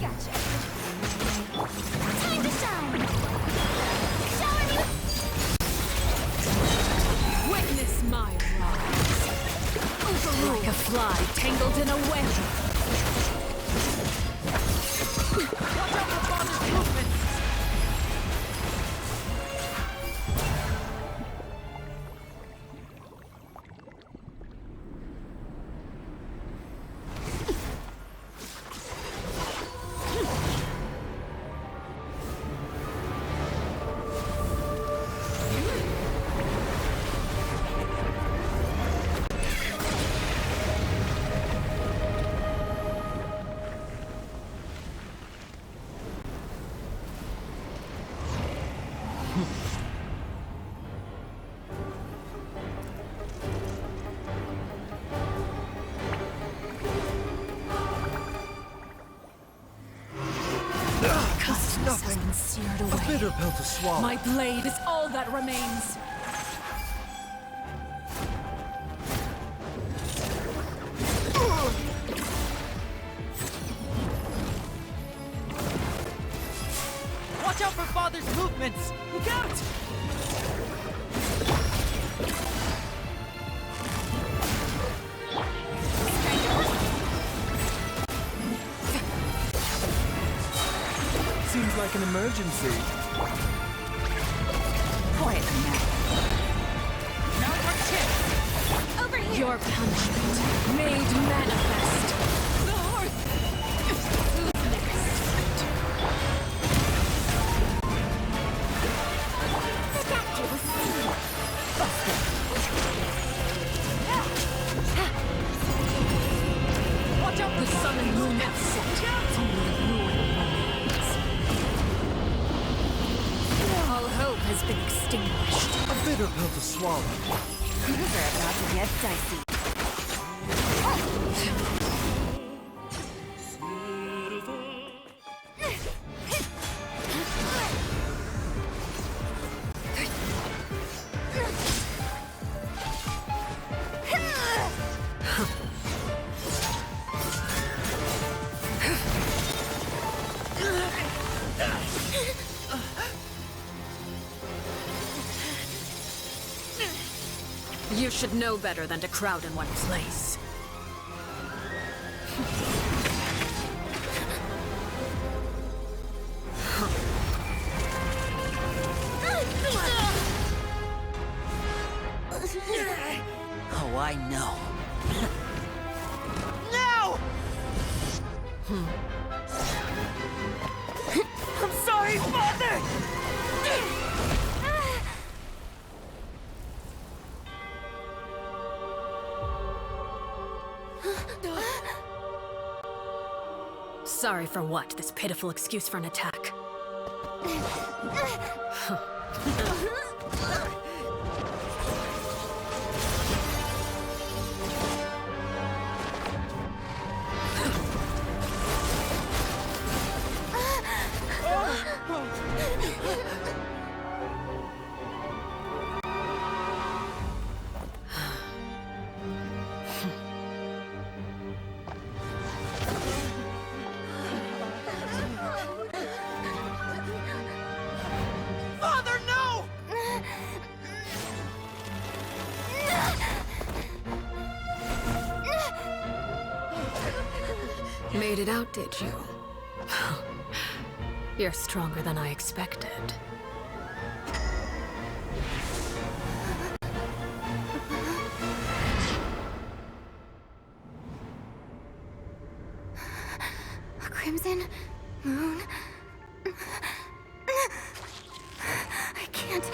S2: Gotcha. Time to shine! Shower me!
S3: Witness my rise. Overruled. Like a fly tangled in a web.
S1: Watch out for Father's movement!
S3: Has been seared away.
S10: A bitter pill to swallow.
S3: My blade is all that remains.
S1: Watch out for Father's movements! Look out!
S10: Seems like an emergency.
S3: Quietly now.
S1: Now your chance!
S12: Over here!
S3: Your punishment made manifest. The hearth. Who's next?
S2: The doctor was seen.
S1: Watch out
S3: The
S1: for
S3: sun and moon have set. Only ruin remains. All hope has been extinguished.
S10: A bitter pill to swallow.
S3: Things are about to get dicey. You should know better than to crowd in one place.
S1: Oh, I know.
S4: No! I'm sorry, Father!
S3: Sorry for what? This pitiful excuse for an attack.
S4: Father, no!
S3: Made it out, did you? You're stronger than I expected.
S5: A crimson moon. I can't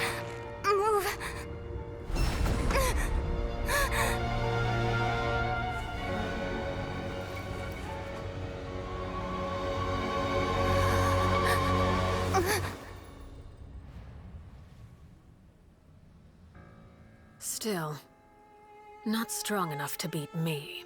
S5: move.
S3: Still, not strong enough to beat me.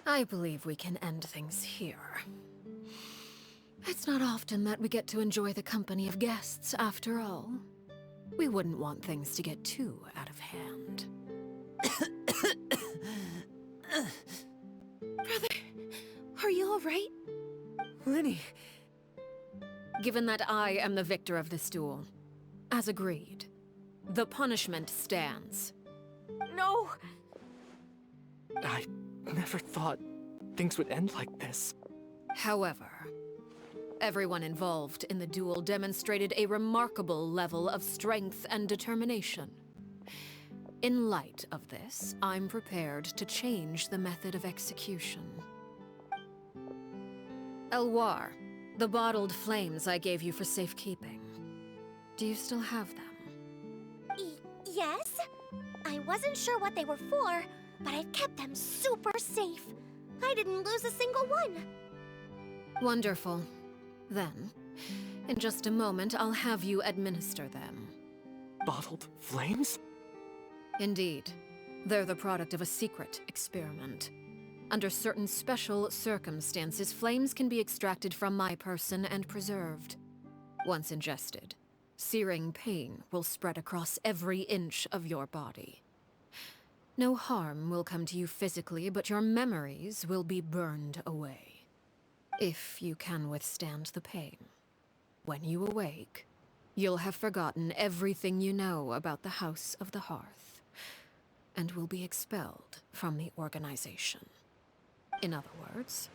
S3: I believe we can end things here. It's not often that we get to enjoy the company of guests, after all. We wouldn't want things to get too out of hand.
S5: Brother, are you alright?
S8: Lenny!
S3: Given that I am the victor of this duel, as agreed, the punishment stands.
S6: No!
S7: I never thought things would end like this.
S3: However, everyone involved in the duel demonstrated a remarkable level of strength and determination. In light of this, I'm prepared to change the method of execution. Elwar, the bottled flames I gave you for safekeeping. Do you still have them?
S12: Yes? I wasn't sure what they were for, but I've kept them super safe. I didn't lose a single one.
S3: Wonderful. Then, in just a moment, I'll have you administer them.
S7: Bottled flames?
S3: Indeed. They're the product of a secret experiment. Under certain special circumstances, flames can be extracted from my person and preserved. Once ingested, searing pain will spread across every inch of your body. No harm will come to you physically, but your memories will be burned away. If you can withstand the pain. When you awake, you'll have forgotten everything you know about the House of the Hearth, and will be expelled from the organization. In other words,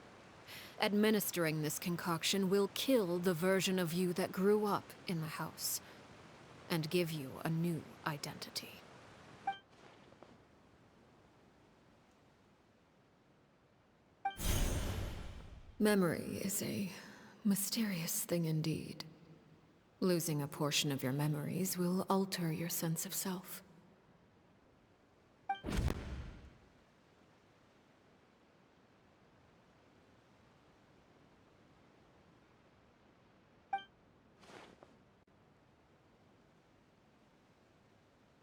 S3: administering this concoction will kill the version of you that grew up in the house, and give you a new identity. Memory is a mysterious thing indeed. Losing a portion of your memories will alter your sense of self.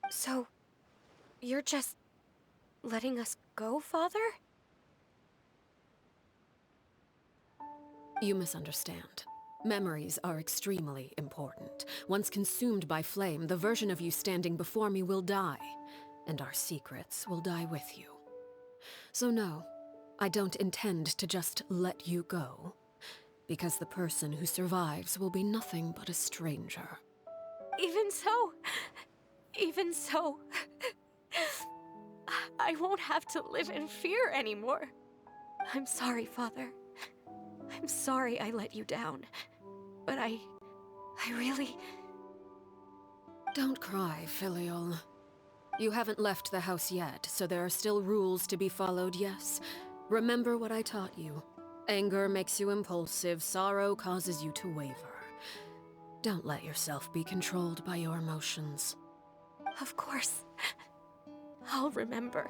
S12: So, you're just letting us go, Father?
S3: You misunderstand. Memories are extremely important. Once consumed by flame, the version of you standing before me will die, and our secrets will die with you. So no, I don't intend to just let you go, because the person who survives will be nothing but a stranger.
S12: Even so, I won't have to live in fear anymore. I'm sorry, Father. I'm sorry I let you down. But I really...
S3: Don't cry, Filial. You haven't left the house yet, so there are still rules to be followed, yes. Remember what I taught you. Anger makes you impulsive, sorrow causes you to waver. Don't let yourself be controlled by your emotions.
S12: Of course. I'll remember.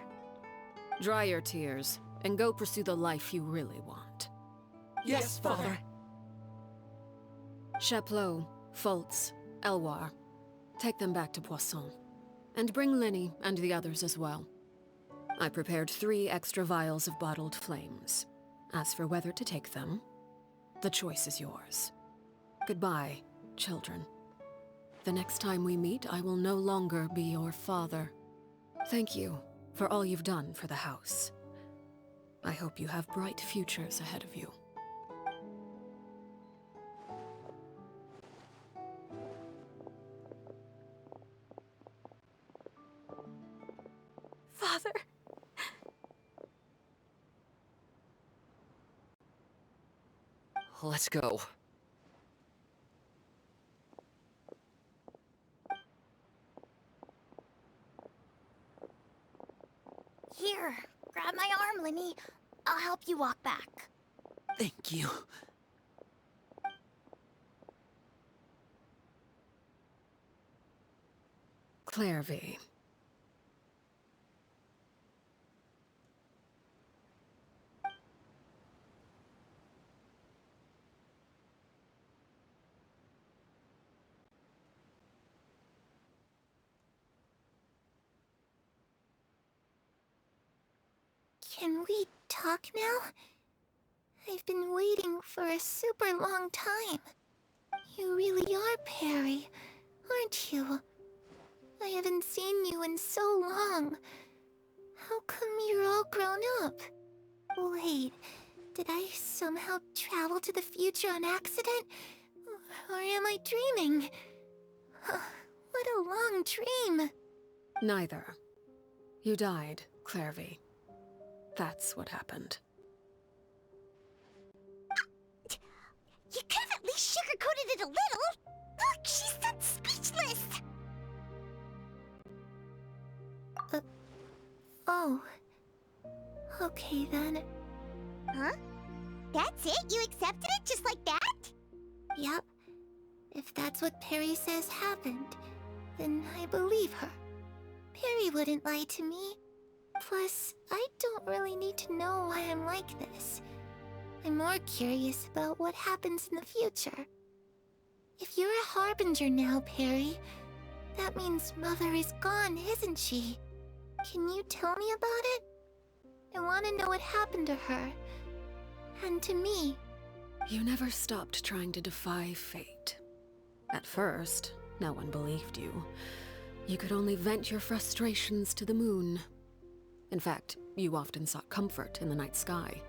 S3: Dry your tears, and go pursue the life you really want.
S10: Yes, Father.
S3: Chaplot, Fultz, Elwar. Take them back to Poisson. And bring Linny and the others as well. I prepared 3 extra vials of bottled flames. As for whether to take them, the choice is yours. Goodbye, children. The next time we meet, I will no longer be your father. Thank you for all you've done for the house. I hope you have bright futures ahead of you.
S12: Father.
S4: Let's go.
S5: Here, grab my arm, Linny. I'll help you walk back.
S1: Thank you.
S3: Clairvy.
S9: Can we talk now? I've been waiting for a super long time. You really are Perry, aren't you? I haven't seen you in so long. How come you're all grown up? Wait, did I somehow travel to the future on accident? Or am I dreaming? What a long dream.
S3: Neither. You died, Clairvy. That's what happened.
S2: You could have at least sugarcoated it a little. Look, she's that speechless.
S9: Oh. Okay then.
S2: Huh? That's it? You accepted it just like that?
S9: Yep. If that's what Perry says happened, then I believe her. Perry wouldn't lie to me. Plus, I don't really need to know why I'm like this. I'm more curious about what happens in the future. If you're a harbinger now, Perry, that means Mother is gone, isn't she? Can you tell me about it? I want to know what happened to her. And to me.
S3: You never stopped trying to defy fate. At first, no one believed you. You could only vent your frustrations to the moon. In fact, you often sought comfort in the night sky.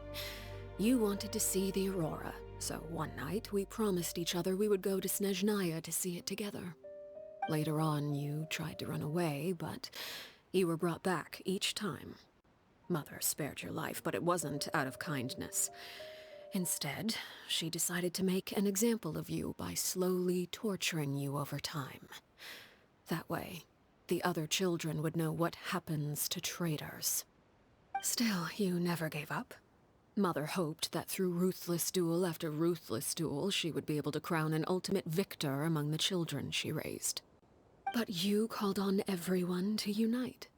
S3: You wanted to see the aurora, so one night we promised each other we would go to Snezhnaya to see it together. Later on, you tried to run away, but you were brought back each time. Mother spared your life, but it wasn't out of kindness. Instead, she decided to make an example of you by slowly torturing you over time. That way, the other children would know what happens to traitors. Still, you never gave up. Mother hoped that through ruthless duel after ruthless duel, she would be able to crown an ultimate victor among the children she raised. But you called on everyone to unite,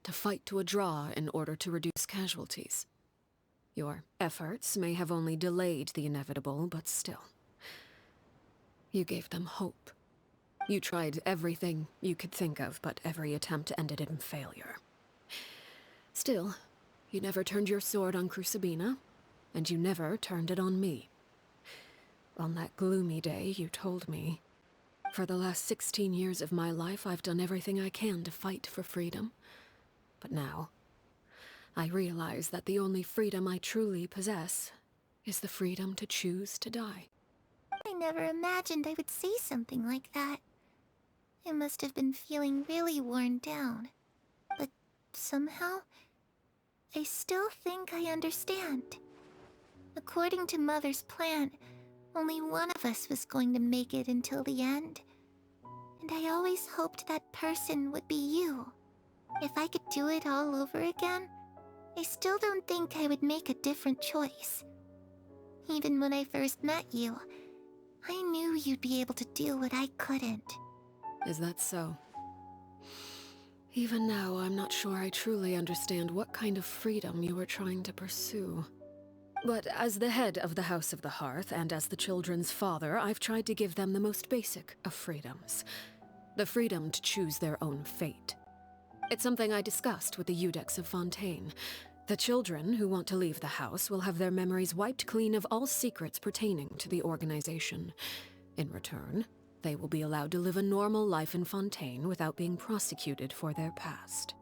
S3: to fight to a draw in order to reduce casualties. Your efforts may have only delayed the inevitable, but still. You gave them hope. You tried everything you could think of, but every attempt ended in failure. Still, you never turned your sword on Crucibina, and you never turned it on me. On that gloomy day, you told me, "For the last 16 years of my life, I've done everything I can to fight for freedom. But now, I realize that the only freedom I truly possess is the freedom to choose to die."
S9: I never imagined I would say something like that. I must have been feeling really worn down. But somehow, I still think I understand. According to Mother's plan, only one of us was going to make it until the end. And I always hoped that person would be you. If I could do it all over again, I still don't think I would make a different choice. Even when I first met you, I knew you'd be able to do what I couldn't.
S3: Is that so? Even now, I'm not sure I truly understand what kind of freedom you are trying to pursue. But as the head of the House of the Hearth, and as the children's father, I've tried to give them the most basic of freedoms. The freedom to choose their own fate. It's something I discussed with the Iudex of Fontaine. The children who want to leave the house will have their memories wiped clean of all secrets pertaining to the organization. In return, they will be allowed to live a normal life in Fontaine without being prosecuted for their past.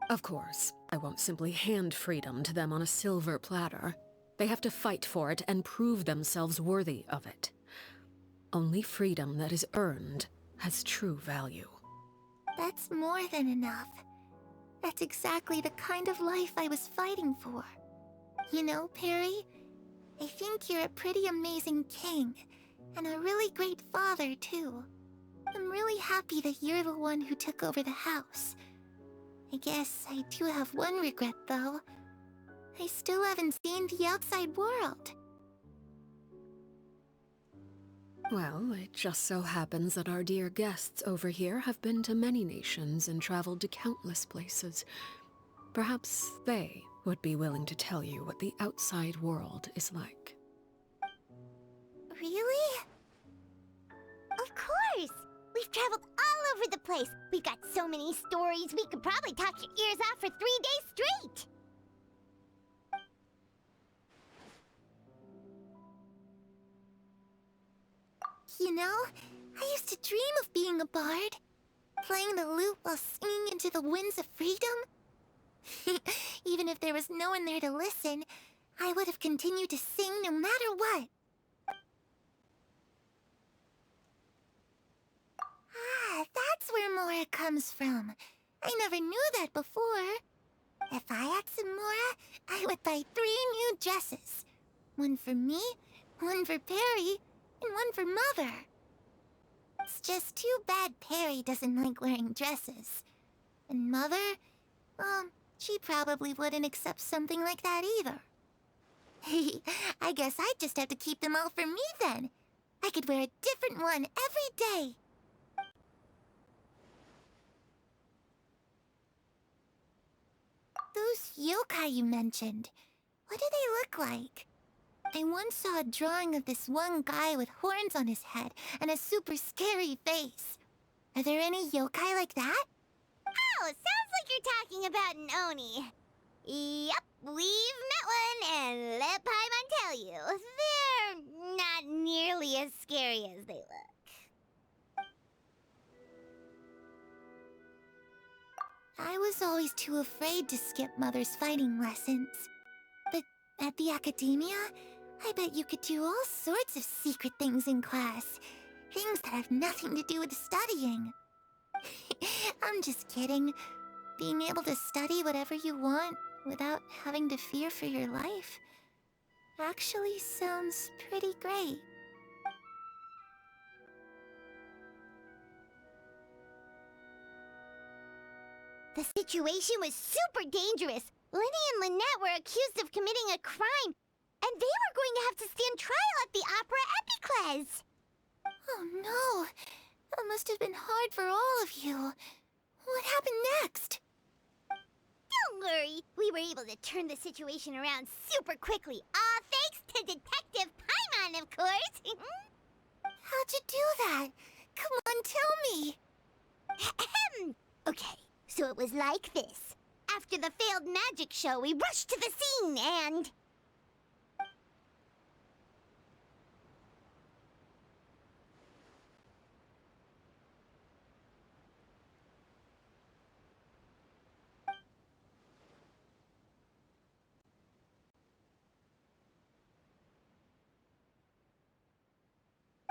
S3: Of course, I won't simply hand freedom to them on a silver platter. They have to fight for it and prove themselves worthy of it. Only freedom that is earned has true value.
S9: That's more than enough. That's exactly the kind of life I was fighting for. You know, Perry, I think you're a pretty amazing king, and a really great father, too. I'm really happy that you're the one who took over the house. I guess I do have one regret, though. I still haven't seen the outside world.
S3: Well, it just so happens that our dear guests over here have been to many nations and traveled to countless places. Perhaps they would be willing to tell you what the outside world is like.
S9: Really?
S2: Of course! We've traveled all over the place. We've got so many stories, we could probably talk your ears off for 3 days straight.
S9: You know, I used to dream of being a bard. Playing the lute while singing into the winds of freedom. Even if there was no one there to listen, I would have continued to sing no matter what. Ah, that's where Mora comes from. I never knew that before. If I had some Mora, I would buy 3 new dresses. One for me, one for Perry, and one for Mother. It's just too bad Perry doesn't like wearing dresses. And Mother, well, she probably wouldn't accept something like that either. I guess I'd just have to keep them all for me then. I could wear a different one every day. Those yokai you mentioned, what do they look like? I once saw a drawing of this one guy with horns on his head and a super scary face. Are there any yokai like that?
S2: Oh, sounds like you're talking about an Oni. Yep, we've met one, and let Paimon tell you, they're not nearly as scary as they look.
S9: I was always too afraid to skip Mother's fighting lessons. But at the academia, I bet you could do all sorts of secret things in class. Things that have nothing to do with studying. I'm just kidding. Being able to study whatever you want without having to fear for your life actually sounds pretty great.
S2: The situation was super dangerous. Lenny and Lynette were accused of committing a crime, and they were going to have to stand trial at the Opera Epicles.
S9: Oh no! That must have been hard for all of you. What happened next?
S2: Don't worry, we were able to turn the situation around super quickly. All thanks to Detective Paimon, of course.
S9: How'd you do that? Come on, tell me.
S2: Okay, so it was like this. After the failed magic show, we rushed to the scene and...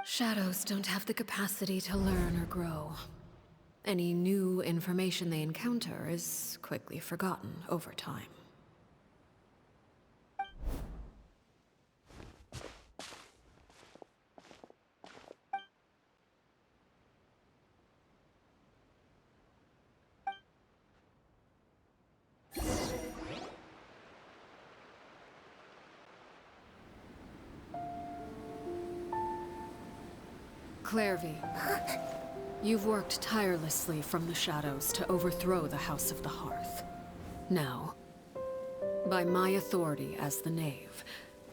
S3: Shadows don't have the capacity to learn or grow. Any new information they encounter is quickly forgotten over time. Clairvy, you've worked tirelessly from the shadows to overthrow the House of the Hearth. Now, by my authority as the Knave,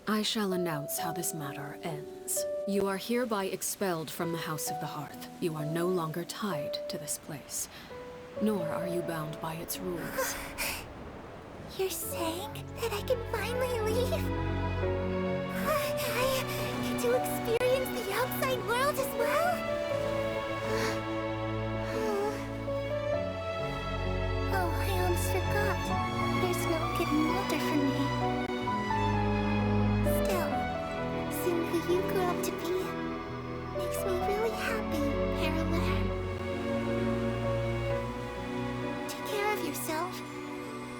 S3: I shall announce how this matter ends. You are hereby expelled from the House of the Hearth. You are no longer tied to this place, nor are you bound by its rules.
S9: You're saying that I can finally leave? I get to experience the outside world as well? Oh, I almost forgot. There's no getting older for me. Still, seeing who you grew up to be makes me really happy, Parallel. Take care of yourself.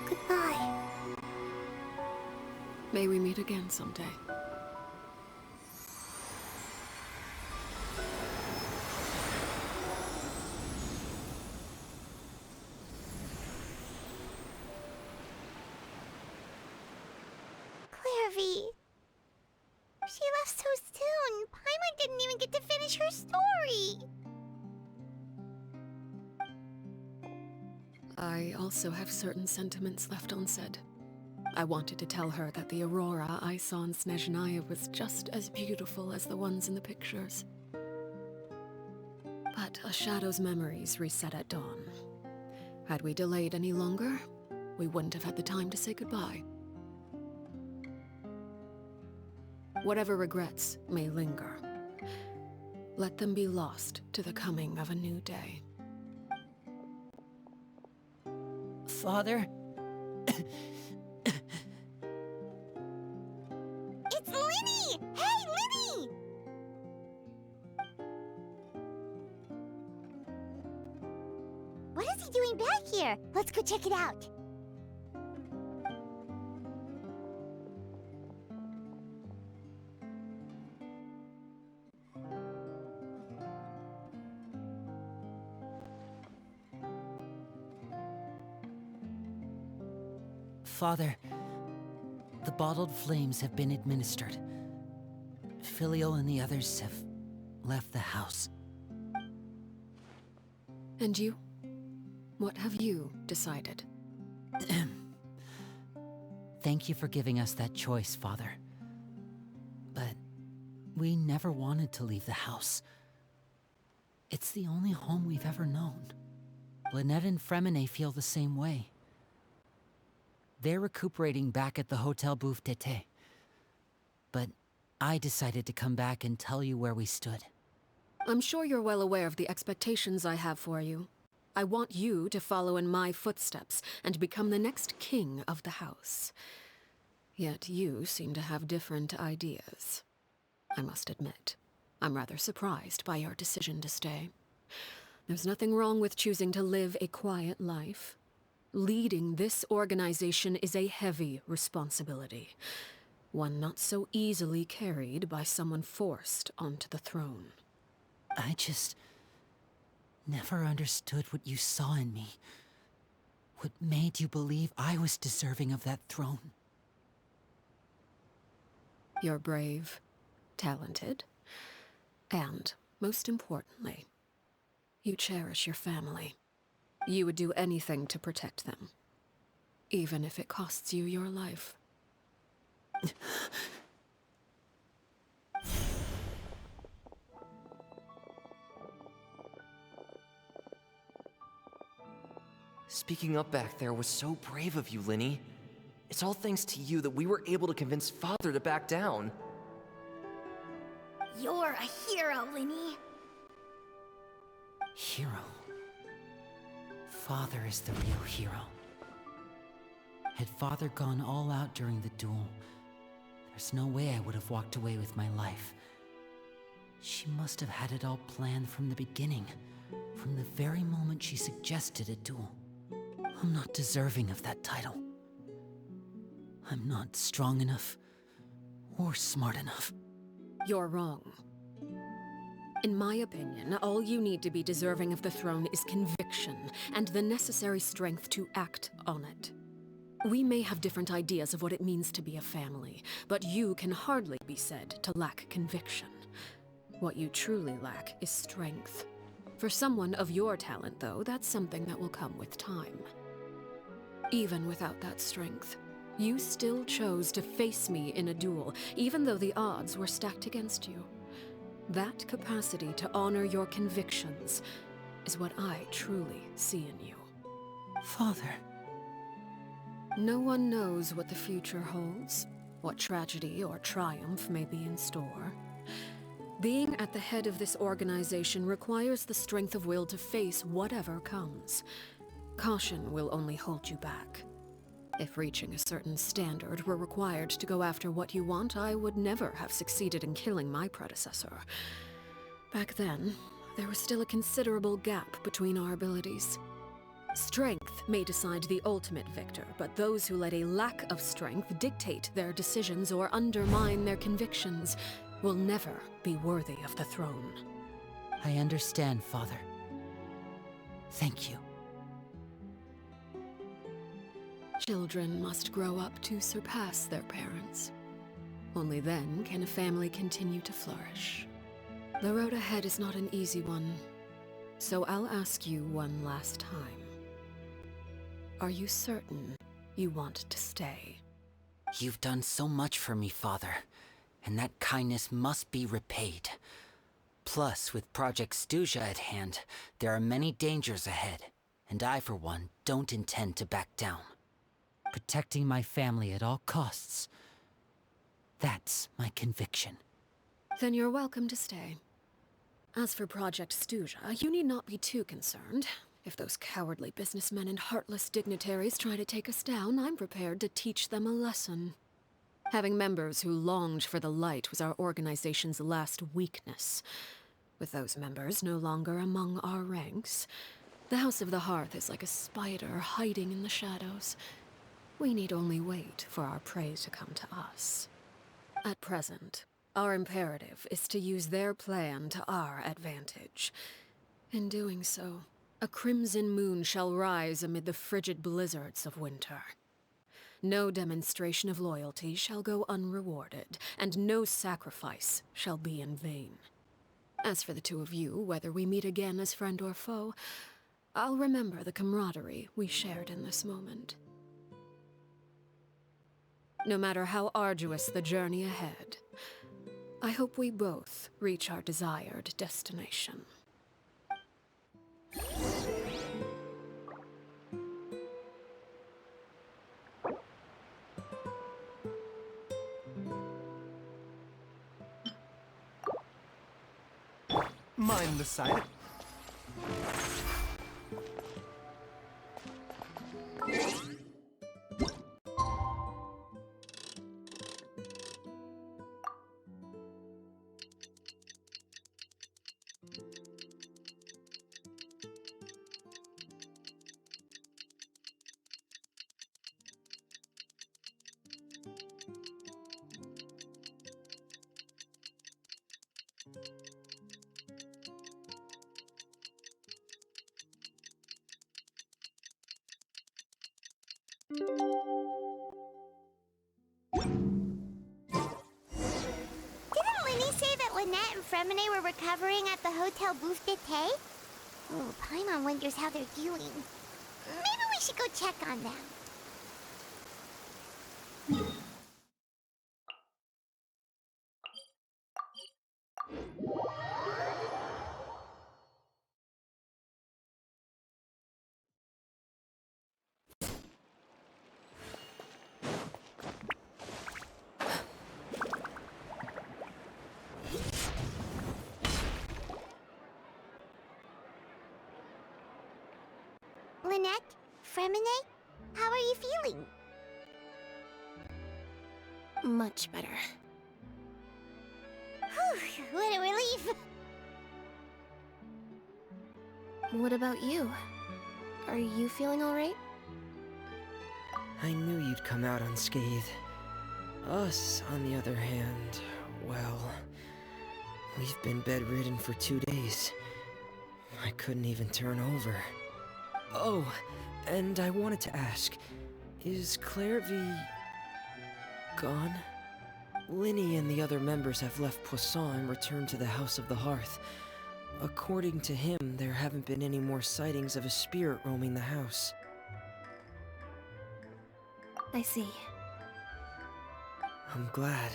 S9: Goodbye.
S3: May we meet again someday.
S2: Clairvy. She left so soon. Paimon didn't even get to finish her story.
S3: I also have certain sentiments left unsaid. I wanted to tell her that the aurora I saw in Snezhnaya was just as beautiful as the ones in the pictures. But a shadow's memories reset at dawn. Had we delayed any longer, we wouldn't have had the time to say goodbye. Whatever regrets may linger, let them be lost to the coming of a new day.
S1: Father?
S2: It's Linny! Hey, Linny! What is he doing back here? Let's go check it out.
S1: Father, the bottled flames have been administered. Filial and the others have left the house.
S3: And you? What have you decided?
S1: Thank you for giving us that choice, Father. But we never wanted to leave the house. It's the only home we've ever known. Lynette and Fremine feel the same way. They're recuperating back at the Hotel Bouffe Tété. But I decided to come back and tell you where we stood.
S3: I'm sure you're well aware of the expectations I have for you. I want you to follow in my footsteps and become the next king of the house. Yet you seem to have different ideas. I must admit, I'm rather surprised by your decision to stay. There's nothing wrong with choosing to live a quiet life. Leading this organization is a heavy responsibility, one not so easily carried by someone forced onto the throne.
S1: I just never understood what you saw in me. What made you believe I was deserving of that throne?
S3: You're brave, talented, and, most importantly, you cherish your family. You would do anything to protect them, even if it costs you your life.
S4: Speaking up back there was so brave of you, Linny. It's all thanks to you that we were able to convince Father to back down.
S5: You're a hero, Linny.
S1: Hero. Father is the real hero. Had Father gone all out during the duel, there's no way I would have walked away with my life. She must have had it all planned from the beginning, from the very moment she suggested a duel. I'm not deserving of that title. I'm not strong enough or smart enough.
S3: You're wrong. In my opinion, all you need to be deserving of the throne is conviction and the necessary strength to act on it. We may have different ideas of what it means to be a family, but you can hardly be said to lack conviction. What you truly lack is strength. For someone of your talent, though, that's something that will come with time. Even without that strength, you still chose to face me in a duel, even though the odds were stacked against you. That capacity to honor your convictions is what I truly see in you.
S1: Father.
S3: No one knows what the future holds, what tragedy or triumph may be in store. Being at the head of this organization requires the strength of will to face whatever comes. Caution will only hold you back. If reaching a certain standard were required to go after what you want, I would never have succeeded in killing my predecessor. Back then, there was still a considerable gap between our abilities. Strength may decide the ultimate victor, but those who let a lack of strength dictate their decisions or undermine their convictions will never be worthy of the throne.
S1: I understand, Father. Thank you.
S3: Children must grow up to surpass their parents. Only then can a family continue to flourish. The road ahead is not an easy one, so I'll ask you one last time. Are you certain you want to stay?
S1: You've done so much for me, Father, and that kindness must be repaid. Plus, with Project Stuja at hand, there are many dangers ahead, and I, for one, don't intend to back down. Protecting my family at all costs. That's my conviction.
S3: Then you're welcome to stay. As for Project Stuja, you need not be too concerned. If those cowardly businessmen and heartless dignitaries try to take us down, I'm prepared to teach them a lesson. Having members who longed for the light was our organization's last weakness. With those members no longer among our ranks, the House of the Hearth is like a spider hiding in the shadows. We need only wait for our prey to come to us. At present, our imperative is to use their plan to our advantage. In doing so, a crimson moon shall rise amid the frigid blizzards of winter. No demonstration of loyalty shall go unrewarded, and no sacrifice shall be in vain. As for the two of you, whether we meet again as friend or foe, I'll remember the camaraderie we shared in this moment. No matter how arduous the journey ahead, I hope we both reach our desired destination.
S10: Mind the side.
S2: Didn't Linny say that Lynette and Fremine were recovering at the Hotel Booth d'été? Oh, Paimon wonders how they're doing. Maybe we should go check on them. Lynette? Fremine? How are you feeling?
S6: Much better.
S2: Whew, what a relief!
S6: What about you? Are you feeling alright?
S8: I knew you'd come out unscathed. Us, on the other hand, well, we've been bedridden for 2 days. I couldn't even turn over. Oh, and I wanted to ask, is Clairvy gone? Linny and the other members have left Poisson and returned to the House of the Hearth. According to him, there haven't been any more sightings of a spirit roaming the house.
S6: I see.
S8: I'm glad.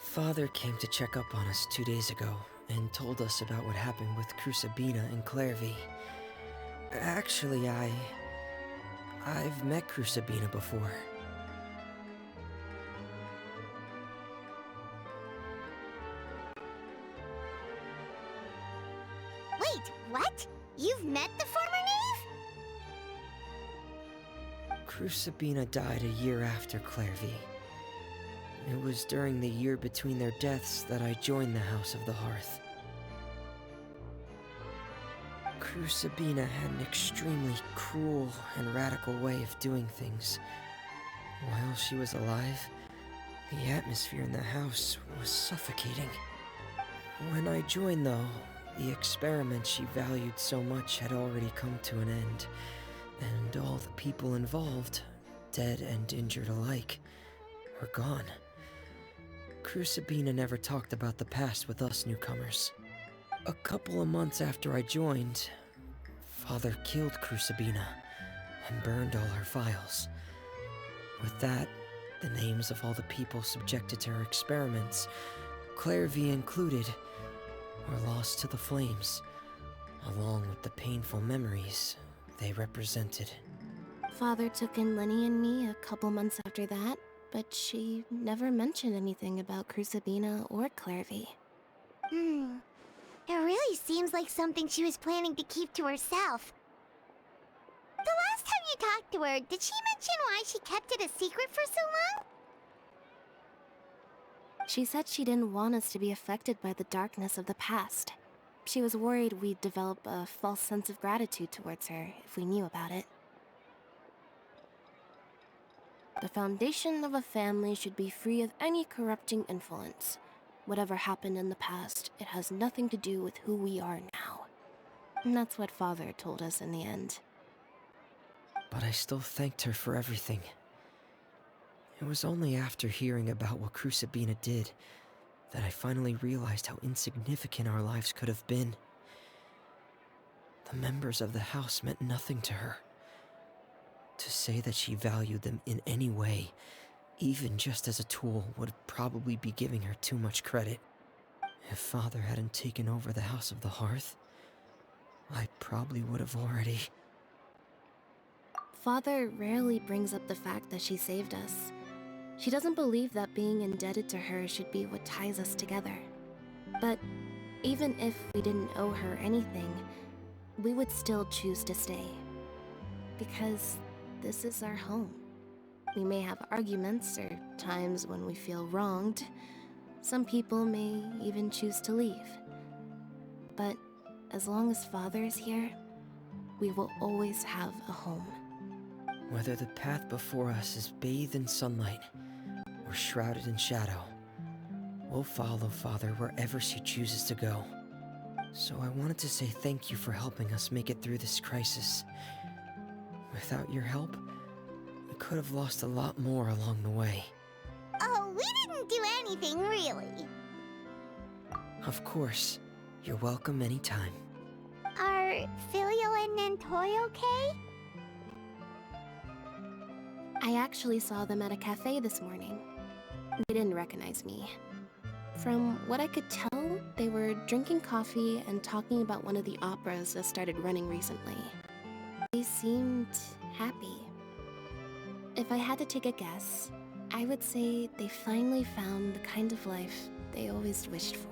S8: Father came to check up on us 2 days ago and told us about what happened with Crucibina and Clairvy. Actually, I've met Crucibina before.
S2: Wait, what? You've met the former knave?
S8: Crucibina died a year after Clairvy. It was during the year between their deaths that I joined the House of the Hearth. Crucibina had an extremely cruel and radical way of doing things. While she was alive, the atmosphere in the house was suffocating. When I joined, though, the experiment she valued so much had already come to an end, and all the people involved, dead and injured alike, were gone. Crucibina never talked about the past with us newcomers. A couple of months after I joined, Father killed Crucibina and burned all her files. With that, the names of all the people subjected to her experiments, Clairvy included, were lost to the flames, along with the painful memories they represented.
S6: Father took in Lenny and me a couple months after that, but she never mentioned anything about Crucibina or Clairvy.
S2: It really seems like something she was planning to keep to herself. The last time you talked to her, did she mention why she kept it a secret for so long?
S6: She said she didn't want us to be affected by the darkness of the past. She was worried we'd develop a false sense of gratitude towards her if we knew about it. The foundation of a family should be free of any corrupting influence. Whatever happened in the past, it has nothing to do with who we are now. And that's what Father told us in the end.
S8: But I still thanked her for everything. It was only after hearing about what Crucibina did that I finally realized how insignificant our lives could have been. The members of the house meant nothing to her. To say that she valued them in any way, even just as a tool, would probably be giving her too much credit. If Father hadn't taken over the House of the Hearth, I probably would have already...
S6: Father rarely brings up the fact that she saved us. She doesn't believe that being indebted to her should be what ties us together. But even if we didn't owe her anything, we would still choose to stay. Because this is our home. We may have arguments or times when we feel wronged. Some people may even choose to leave. But as long as Father is here, we will always have a home.
S8: Whether the path before us is bathed in sunlight or shrouded in shadow, we'll follow Father wherever she chooses to go. So I wanted to say thank you for helping us make it through this crisis. Without your help, we could have lost a lot more along the way.
S2: Oh, we didn't do anything, really.
S8: Of course. You're welcome anytime.
S2: Are Filial and Nantoy okay?
S6: I actually saw them at a cafe this morning. They didn't recognize me. From what I could tell, they were drinking coffee and talking about one of the operas that started running recently. They seemed happy. If I had to take a guess, I would say they finally found the kind of life they always wished for.